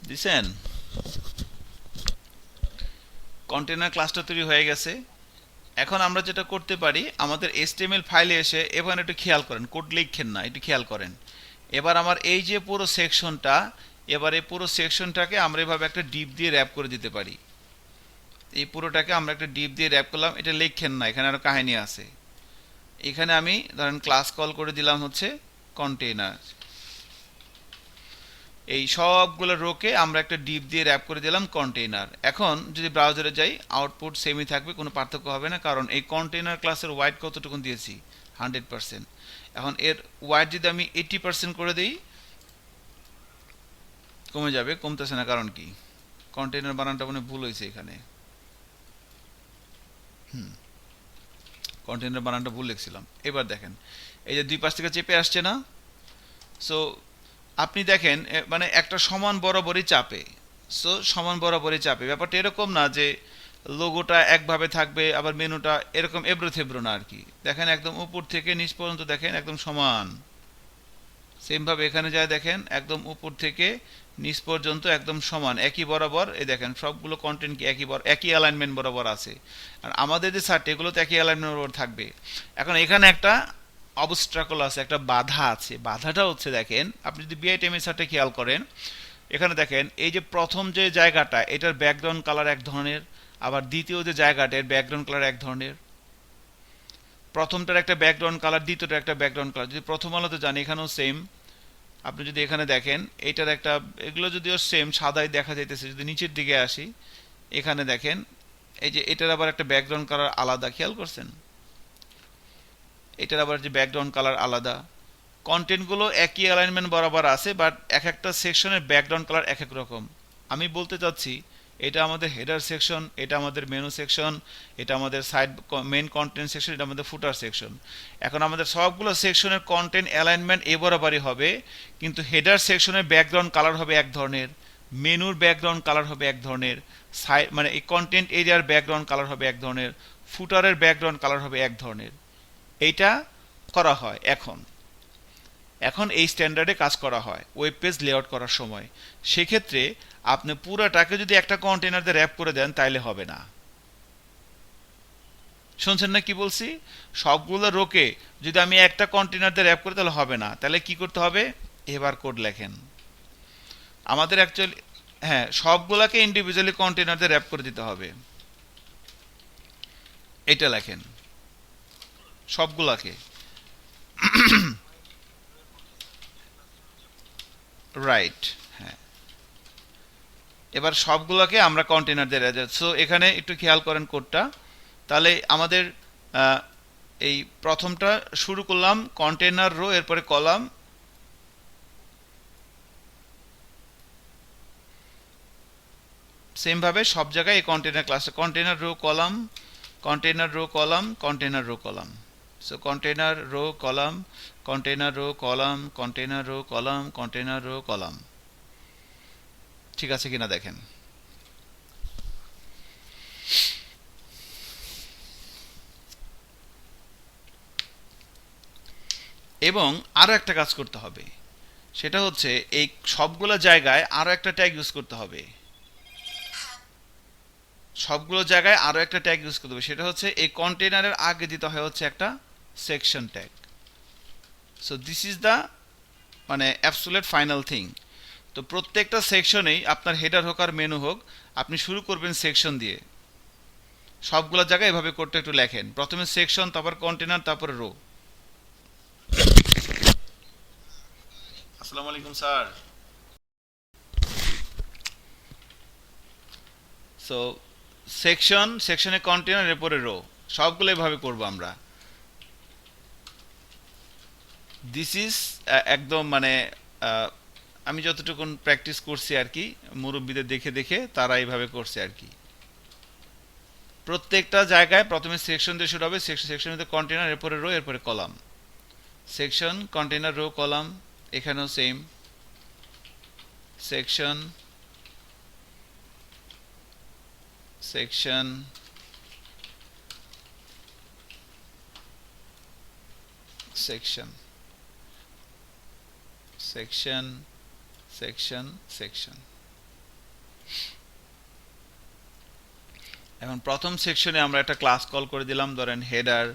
দিছেন? কন্টেনার ক্লাসটা তৈরি হয়ে গেছে। এখন আমরা যেটা করতে পারি, আমাদের HTML ফাইলে এসে এবার একটু খেয়াল করেন, কোড লিখেন না, একটু খেয়াল করেন। এবার আমার এই যে পুরো সেকশনটা, এবার এই পুরো সেকশনটাকে আমরা এভাবে একটা ডিপ দিয়ে র্যাপ করে দিতে পারি। এই পুরোটাকে আমরা একটা ডিপ দিয়ে র্যাপ করলাম, এটা লিখেন না, এখানে আরো কাহিনী আছে। এখানে আমি ধরেন ক্লাস কল করে দিলাম হচ্ছে কন্টেইনার। এই সবগুলো রোকে আমরা একটা ডিপ দিয়ে র্যাপ করে দিলাম কন্টেইনার। এখন যদি ব্রাউজারে যাই, আউটপুট সেমই থাকবে, কোনো পার্থক্য হবে না, কারণ এই কন্টেইনার ক্লাসের ওয়াইড কতটুকু দিয়েছি, 100%। এখন এর ওয়াইড যদি আমি 80% করে দিই, কমে যাবে, কমতেছে না, কারণ কি? কন্টেইনার বানানটা মনে ভুল হয়েছে এখানে। কন্টেইনার বানানটা ভুল লিখছিলাম। এবার দেখেন এই যে দুই পাশ থেকে চেপে আসছে না। সো আপনি দেখেন মানে একটা সমান বরাবরই চাপে। সো সমান বরাবরই চাপে, ব্যাপারটা এরকম না যে লোগোটা একভাবে থাকবে আবার মেনুটা এরকম এবড়ো থেবড়ো না আর কি। দেখেন একদম উপর থেকে নিচ পর্যন্ত দেখেন একদম সমান। সেমভাবে এখানে যায় দেখেন একদম উপর থেকে নিচ পর্যন্ত একদম সমান, একই বরাবর। এই দেখেন সবগুলো কন্টেন্ট কি একই অ্যালাইনমেন্ট বরাবর আছে। আর আমাদের যে সার্ট এগুলো তো একই অ্যালাইনমেন্ট বরাবর থাকবে। এখন এখানে একটা অবস্ট্রাকল আছে, একটা বাধা আছে। বাধাটা হচ্ছে দেখেন, আপনি যদি বিআইটিএম এর সাথে খেয়াল করেন, এখানে দেখেন এই যে প্রথম যে জায়গাটা এটার ব্যাকগ্রাউন্ড কালার এক ধরনের, আবার দ্বিতীয় যে জায়গাটা এর ব্যাকগ্রাউন্ড কালার এক ধরনের। প্রথমটার একটা ব্যাকগ্রাউন্ড কালার, দ্বিতীয়টার একটা ব্যাকগ্রাউন্ড কালার। যদি প্রথম আলোতে জানি এখানেও সেম। আপনি যদি এখানে দেখেন এইটার একটা, এগুলো যদিও সেম সাদাই দেখা যাইতেছে। যদি নিচের দিকে আসি, এখানে দেখেন এই যে এটার আবার একটা ব্যাকগ্রাউন্ড কালার আলাদা, খেয়াল করছেন? এটার আবার যে ব্যাকগ্রাউন্ড কালার আলাদা। কন্টেন্টগুলো একই অ্যালাইনমেন্ট বরাবর আছে, বাট এক একটা সেকশনের ব্যাকগ্রাউন্ড কালার এক এক রকম। আমি বলতে চাচ্ছি এটা আমাদের হেডার সেকশন, এটা আমাদের মেনু সেকশন, এটা আমাদের সাইড মেইন কন্টেন্ট সেকশন, এটা আমাদের ফুটার সেকশন। এখন আমাদের সবগুলো সেকশনের কন্টেন্ট অ্যালাইনমেন্ট এ বরাবরই হবে, কিন্তু হেডার সেকশনের ব্যাকগ্রাউন্ড কালার হবে এক ধরনের, মেনুর ব্যাকগ্রাউন্ড কালার হবে এক ধরনের, সাইড মানে এই কন্টেন্ট এরিয়ার ব্যাকগ্রাউন্ড কালার হবে এক ধরনের, ফুটারের ব্যাকগ্রাউন্ড কালার হবে এক ধরনের। এইটা করা হয় এখন। এখন এই স্ট্যান্ডার্ডে কাজ করা হয় ওয়েব পেজ লেআউট করার সময়। সেক্ষেত্রে আপনি পুরোটাকে যদি একটা কন্টেনার দিয়ে র্যাপ করে দেন তাইলে হবে না। শুনছেন না কি বলছি? সবগুলো রোকে যদি আমি একটা কন্টেনার দিয়ে র্যাপ করি তাহলে হবে না। তাহলে কি করতে হবে? এবার কোড লেখেন। আমাদের অ্যাকচুয়ালি হ্যাঁ, সবগুলোকে ইন্ডিভিজুয়ালি কন্টেনার দিয়ে র্যাপ করে দিতে হবে। এটা লেখেন সবগুলাকে। রাইট। হ্যাঁ, এবার সবগুলোকে আমরা কন্টেনার দিয়ে রাখবো। সো এখানে একটু খেয়াল করেন কোডটা। তাহলে আমাদের আহ, এই প্রথমটা শুরু করলাম কন্টেনার রো, এরপরে কলাম, সেম ভাবে সব জায়গায় এই কন্টেনার ক্লাসে container row column, container row column, container row column. So container row column, container row column, container row column, container row column. ঠিক আছে কিনা দেখেন। এবং আরো একটা কাজ করতে হবে, সেটা হচ্ছে এই সবগুলো জায়গায় আরো একটা ট্যাগ ইউজ করতে হবে। সবগুলো জায়গায় আরো একটা ট্যাগ ইউজ করতে হবে, সেটা হচ্ছে এই কন্টেনারের আগে দিতে হয় হচ্ছে একটা section tag. So this is the মানে অ্যাবসোলিউট ফাইনাল থিং। তো প্রত্যেকটা সেকশনেই আপনার হেডার হোক আর মেনু হোক, আপনি শুরু করবেন সেকশন দিয়ে। সবগুলো জায়গায় এভাবে করতে একটু লেখেন, প্রথমে সেকশন, তারপর কন্টেনার, তারপরে রো। আসসালামু আলাইকুম স্যার। সো সেকশন, সেকশনে কন্টেনার, এরপরে রো, সবগুলো এভাবে করব আমরা। দিস ইজ একদম মানে আহ, আমি যতটুকুন প্র্যাকটিস করছি আর কি, মুরব্বীদের দেখে দেখে তারা এইভাবে করছে আর কি। প্রত্যেকটা জায়গায় প্রথমে সেকশন দিয়ে শুরু হবে, সেকশনের কন্টেনার, এরপরে রো, এরপরে column. Section, container, row, column. এখানেও same, section, section, section, section, section, section. এখন প্রথম সেকশনে আমরা একটা ক্লাস কল করে দিলাম, ধরেন হেডার।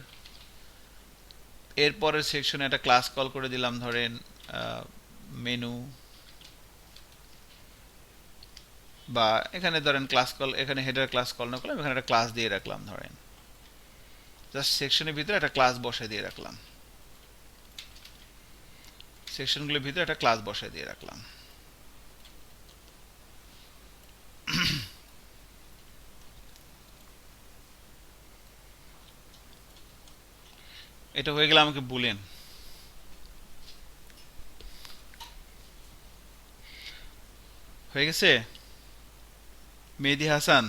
এরপরের সেকশনে একটা ক্লাস কল করে দিলাম, ধরেন মেনু, বা এখানে ধরেন ক্লাস কল, এখানে হেডার ক্লাস কল না করলাম, এখানে একটা ক্লাস দিয়ে রাখলাম, ধরেন জাস্ট সেকশনের ভিতরে একটা ক্লাস বসায় দিয়ে রাখলাম, সেকশনগুলোর ভিতরে একটা ক্লাস বসায় দিয়ে রাখলাম। এটা হয়ে গেলে আমাকে বলেন। হয়ে গেছে মেহেদি হাসান?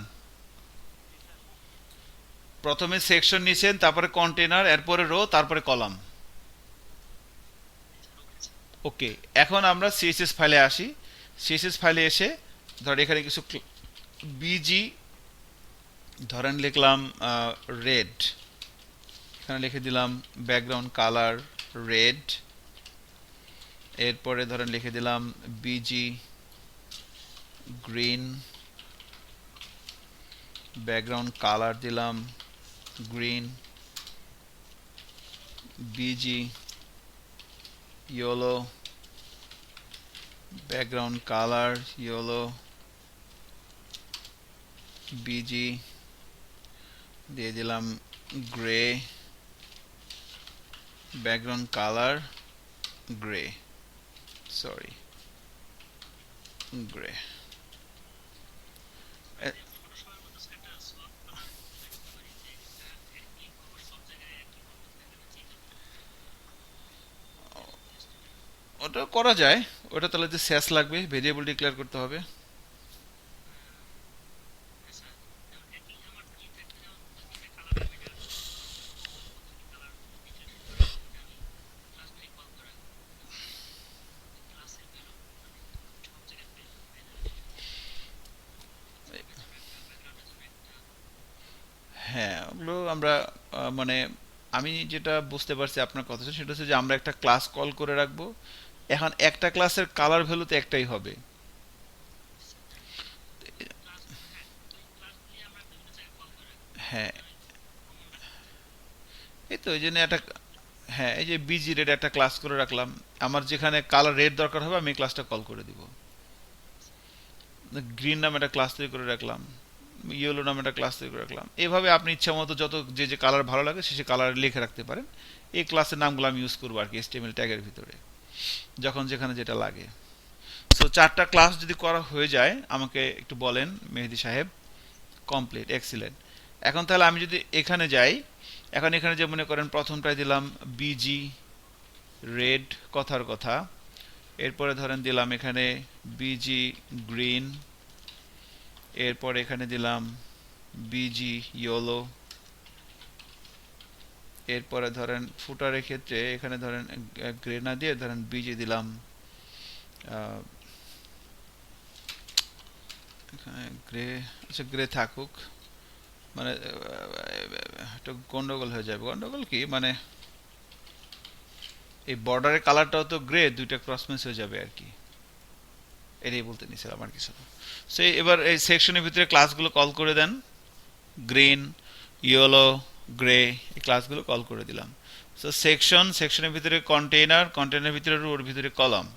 প্রথমে সেকশন নিছেন, তারপরে কন্টেনার, এরপরে রো, তারপরে কলাম। ওকে, এখন আমরা সিএসএস ফাইলে আসি। সিএসএস ফাইলে এসে ধর এখানে কিছু বিজি ধরেন লিখলাম রেড, এখানে লিখে দিলাম ব্যাকগ্রাউন্ড কালার রেড। এরপরে ধরেন লিখে দিলাম বিজি গ্রিন, ব্যাকগ্রাউন্ড কালার দিলাম green. Busy yellow, background colour yellow. Busy দিয়ে দিলাম grey, background colour grey, sorry grey. ওটা করা যায়, ওটা তাহলে যে স্যাস লাগবে, ভেরিয়েবল ডিক্লেয়ার করতে হবে। হ্যাঁ, ওগুলো আমরা মানে আমি যেটা বুঝতে পারছি আপনার কথা, সেটা হচ্ছে যে আমরা একটা ক্লাস কল করে রাখবো। এখন একটা ক্লাসের কালার ভ্যালু তো একটাই হবে। হ্যাঁ, এই তো এই জন্য একটা, হ্যাঁ এই যে বিজি রেড একটা ক্লাস করে রাখলাম। আমার যেখানে কালার রেড দরকার হবে আমি ক্লাসটা কল করে দিব। গ্রিন নামে একটা ক্লাস তৈরি করে রাখলাম, ইয়েলো নামে একটা ক্লাস তৈরি করে রাখলাম। এভাবে আপনি ইচ্ছা মতো যত যে যে কালার ভালো লাগে সে সে কালার লিখে রাখতে পারেন। এই ক্লাসের নামগুলো আমি ইউজ করবো আর কি এসটিএমএল ট্যাগের ভিতরে, যখন যেখানে যেটা লাগে। সো 4টা ক্লাস যদি করা হয়ে যায় আমাকে একটু বলেন মেহেদি সাহেব। Complete, excellent. এখন তাহলে আমি যদি এখানে যাই, এখন এখানে যে মনে করেন প্রথমটায় দিলাম বিজি রেড, কথার কথা। এরপরে ধরেন দিলাম এখানে বিজি গ্রিন, এরপর এখানে দিলাম বিজি ইয়েলো, এরপরে ধরেন ফুটারের ক্ষেত্রে এখানে ধরেন গ্রে না দিয়ে ধরেন বিজি দিলাম, এখানে গ্রে, আচ্ছা গ্রে থাকুক, মানে একটা গন্ডগোল হয়ে যাবে। গন্ডগোল কি মানে এই বর্ডারের কালারটাও তো গ্রে, দুইটা ক্রস ম্যাচ হয়ে যাবে আর কি, এটাই বলতে নিছিলাম আর কিছু না। সো এবার এই সেকশনের ভিতরে ক্লাসগুলো কল করে দেন, গ্রিন, ইয়েলো, গ্রে, এই ক্লাসগুলো কল করে দিলাম। সো সেকশনের ভিতরে কন্টেইনার, কন্টেইনারের ভিতরে রো, ওর ভিতরে কলাম।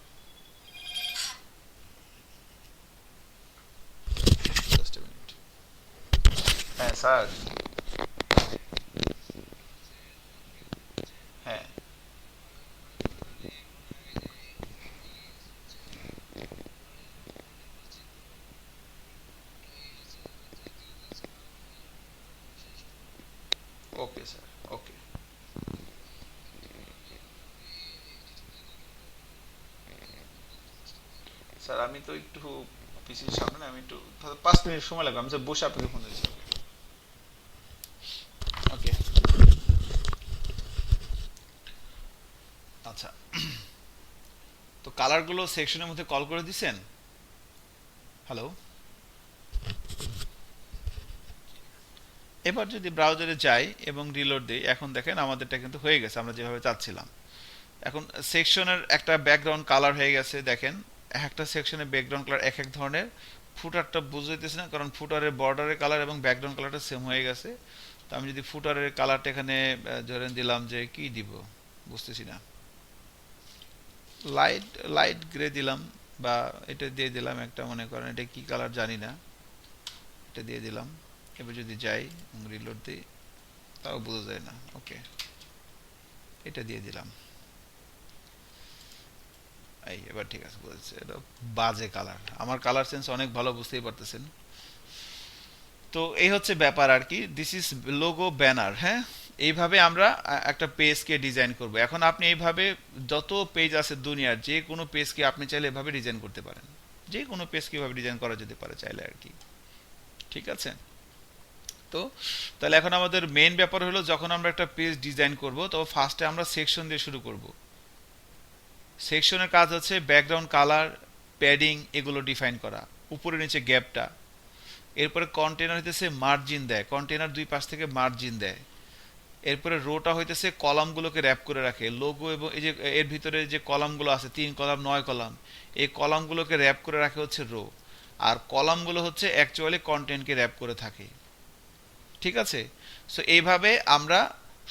হ্যাঁ স্যার, হ্যাঁ ওকে স্যার, ওকে স্যার। আমি তো একটু পিসির সামনে না, আমি একটু 5 মিনিট সময় লাগবে, আমি স্যার বসে আপনাকে ফোন দিচ্ছি। ওকে, আচ্ছা। তো কালারগুলো সেকশনের মধ্যে কল করে দিছেন? হ্যালো, এবার যদি ব্রাউজারে যাই এবং রিলোড দিই, এখন দেখেন আমাদেরটা কিন্তু হয়ে গেছে আমরা যেভাবে চাচ্ছিলাম। এখন সেকশনের একটা ব্যাকগ্রাউন্ড কালার হয়ে গেছে, দেখেন একটা সেকশনের ব্যাকগ্রাউন্ড কালার এক এক ধরনের। ফুটারটা বুঝাইতেছে না, কারণ ফুটারের বর্ডারের কালার এবং ব্যাকগ্রাউন্ড কালারটা সেম হয়ে গেছে। তো আমি যদি ফুটারের কালারটা এখানে ধরেন দিলাম যে কি দিব, বুঝতেছি না, লাইট লাইট গ্রে দিলাম, বা এটা দিয়ে দিলাম একটা, মনে করেন এটা কি কালার জানি না, এটা দিয়ে দিলাম। এবার যদি যাই রিলোড দিই তাও বোঝা যায় না, ওকে এটা দিয়ে দিলাম। এই এবার ঠিক আছে, বুঝেছে, এটা বাজে কালার, আমার কালার সেন্স অনেক ভালো, বুঝতেই পারতেছেন। তো এই হচ্ছে ব্যাপার আর কি, দিস ইজ লোগো ব্যানার। হ্যাঁ, এইভাবে আমরা একটা পেজকে ডিজাইন করব। এখন আপনি এইভাবে যত পেজ আছে দুনিয়ার, যে কোনো পেজকে আপনি চাইলে এভাবে ডিজাইন করতে পারেন, যে কোনো পেজকে এভাবে ডিজাইন করা যেতে পারে চাইলে আর কি। ঠিক আছে, তো তাহলে এখন আমাদের মেইন ব্যাপার হলো, যখন আমরা একটা পেজ ডিজাইন করব তো ফার্স্টে আমরা সেকশন দিয়ে শুরু করব। সেকশনের কাজ হচ্ছে ব্যাকগ্রাউন্ড কালার, প্যাডিং এগুলো ডিফাইন করা, উপরে নিচে গ্যাপটা। এরপরে কন্টেনার হইতেছে মার্জিন দেয়, কন্টেনার দুই পাশ থেকে মার্জিন দেয়। এরপরে রোটা হইতেছে কলামগুলোকে র্যাপ করে রাখে, লোগো এবং এই যে এর ভিতরে যে কলামগুলো আছে 3 কলাম 9 কলাম, এই কলামগুলোকে র্যাপ করে রাখে হচ্ছে রো। আর কলামগুলো হচ্ছে অ্যাকচুয়ালি কন্টেন্টকে র্যাপ করে থাকে। ঠিক আছে, সো এইভাবে আমরা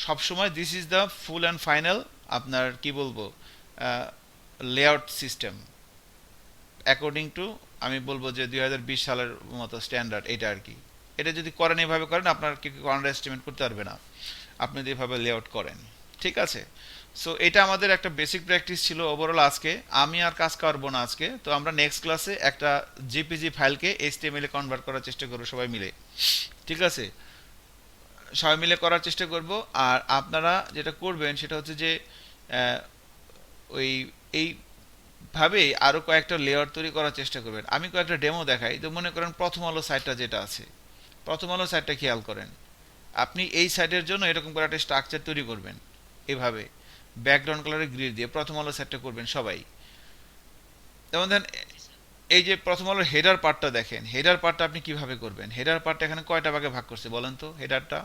সবসময়, this is the full and final আপনার কি বলবো লেআউট সিস্টেম অ্যাকর্ডিং টু, আমি বলবো যে 2020 সালের মতো স্ট্যান্ডার্ড এটা আর কি। এটা যদি করেন এইভাবে করেন, আপনার কি আন্ডার এস্টিমেট করতে পারবে না আপনি যেভাবে লেআউট করেন। ঠিক আছে, সো এটা আমাদের একটা বেসিক প্র্যাকটিস ছিল ওভারঅল আজকে। আমি আর কাজ করবো না আজকে, তো আমরা নেক্সট ক্লাসে একটা জিপিজি ফাইলকে এইচটিএমএল এ কনভার্ট করার চেষ্টা করবো সবাই মিলে। ঠিক আছে, সবাই মিলে করার চেষ্টা করব। আর আপনারা যেটা করবেন সেটা হচ্ছে যে আহ, ওই এইভাবেই আরও কয়েকটা লেয়ার তৈরি করার চেষ্টা করবেন। আমি কয়েকটা ডেমো দেখাই, তো মনে করেন প্রথম আলো সাইটটা যেটা আছে, প্রথম আলো সাইটটা খেয়াল করেন। আপনি এই সাইটের জন্য এরকম করে একটা স্ট্রাকচার তৈরি করবেন, এভাবে ব্যাকগ্রাউন্ড কালারে গ্রিড দিয়ে প্রথম আলো সেটটা করবেন সবাই। যেমন ধরেন এই যে প্রথম আলোর হেডার পার্টটা দেখেন, হেডার পার্টটা আপনি কিভাবে করবেন? হেডার পার্টটা এখানে কয়টা ভাগে ভাগ করছে বলেন তো হেডারটা?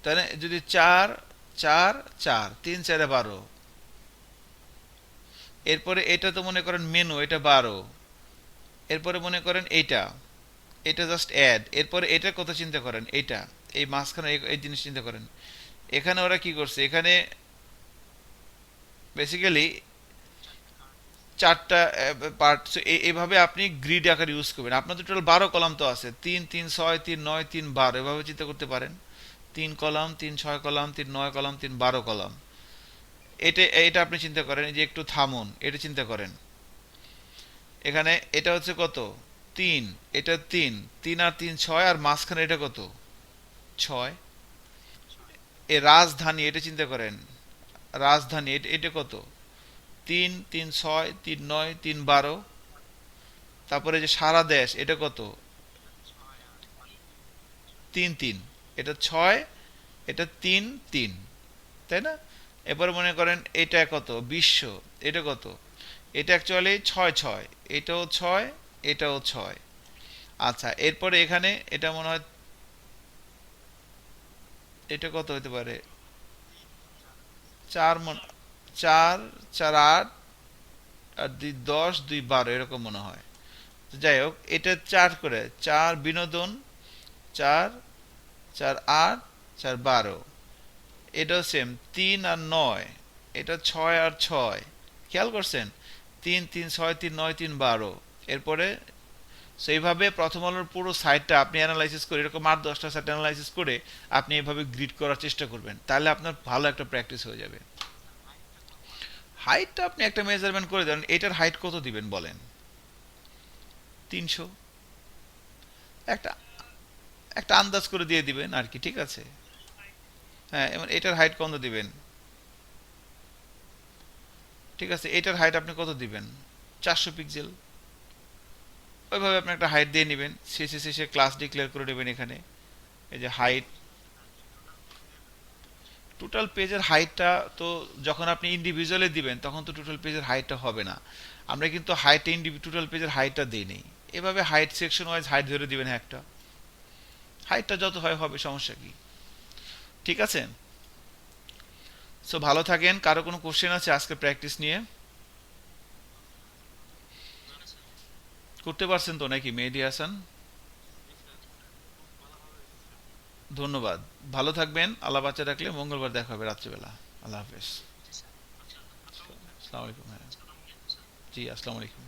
তাহলে যদি 4 4 4 3 4 12, এরপরে এটা তো মনে করেন মেনু, এটা 12, এরপরে মনে করেন এইটা, এটা জাস্ট অ্যাড, এরপরে এটার কথা চিন্তা করেন, এইটা এই মাঝখানে এই জিনিস চিন্তা করেন। এখানে ওরা কি করছে, এখানে বেসিক্যালি 4টা পার্ট। এইভাবে আপনি গ্রিড আকার ইউজ করবেন। আপনার তো টোটাল 12 কলাম তো আছে, 3 3 6 3 9 3 12, এভাবে চিন্তা করতে পারেন। 3 কলাম 3 6 কলাম 3 9 কলাম 3 12 কলাম, এটা এটা আপনি চিন্তা করেন, এই যে একটু থামুন, এটা চিন্তা করেন। এখানে এটা হচ্ছে কত, 3, এটা 3, 3 আর 3 6, আর মাঝখানে এটা কত, 6। এ রাজধানী, এটা চিন্তা করেন, রাজধানী এটা কত, 3 3 6 3 9 3 12। তারপরে যে সারা দেশ, এটা কত, 3 3, এটা 6, এটা 3 3, তাই না? এরপরে মনে করেন এটা কত, বিশ্ব, এটা কত, এটা অ্যাকচুয়ালি 6 6, এটাও 6, এটাও 6। আচ্ছা, এরপরে এখানে এটা মনে হয়, এটা কত হতে পারে, 4 4 4 8, আর 2 10, 2 12 এরকম মনে হয়। তো যাই হোক, এটা 4 করে, 4 বিনোদন, 4 4 8 4 12। এটাও সেম, 3 আর 9, এটা 6 আর 6, খেয়াল করছেন, 3 3 6 3 9 3 12। এরপরে সেইভাবে প্রথম আলোর পুরো সাইটটা আপনি অ্যানালাইসিস করে, এরকম 8 10টা সাইট অ্যানালাইসিস করে আপনি এভাবে গ্রিড করার চেষ্টা করবেন, তাহলে আপনার ভালো একটা প্র্যাকটিস হয়ে যাবে। হাইটটা আপনি একটা মেজারমেন্ট করে দেন, এটার হাইট কত দিবেন বলেন, 300, একটা একটা আন্দাজ করে দিয়ে দিবেন আর কি, ঠিক আছে? হ্যাঁ, এবং এটার হাইট কত দিবেন, ঠিক আছে, এটার হাইট আপনি কত দিবেন, 400 পিক্সেল। ওইভাবে আপনি একটা হাইট দিয়ে নেবেন, শেষে শেষে ক্লাস ডিক্লেয়ার করে নেবেন এখানে, এই যে হাইট। টোটাল পেজের হাইটটা তো যখন আপনি ইন্ডিভিজুয়ালি দিবেন তখন তো টোটাল পেজের হাইটটা হবে না। আমরা কিন্তু হাইট টোটাল পেজের হাইটটা দিই নেই, এভাবে হাইট সেকশন ওয়াইজ হাইট ধরে দিবেন একটা, হাইটটা যত হয় হবে, সমস্যা কি, ঠিক আছে? সো ভালো থাকেন। কারো কোনো কোশ্চেন আছে আজকে প্র্যাকটিস নিয়ে? করতে পারছেন তো নাকি মেহেদী হাসান? ধন্যবাদ, ভালো থাকবেন, আল্লাহ বাচ্চা রাখলে মঙ্গলবার দেখা হবে রাত্রিবেলা। আল্লাহ হাফেজ। আসসালামু আলাইকুম। হ্যাঁ, জি আসসালামু আলাইকুম।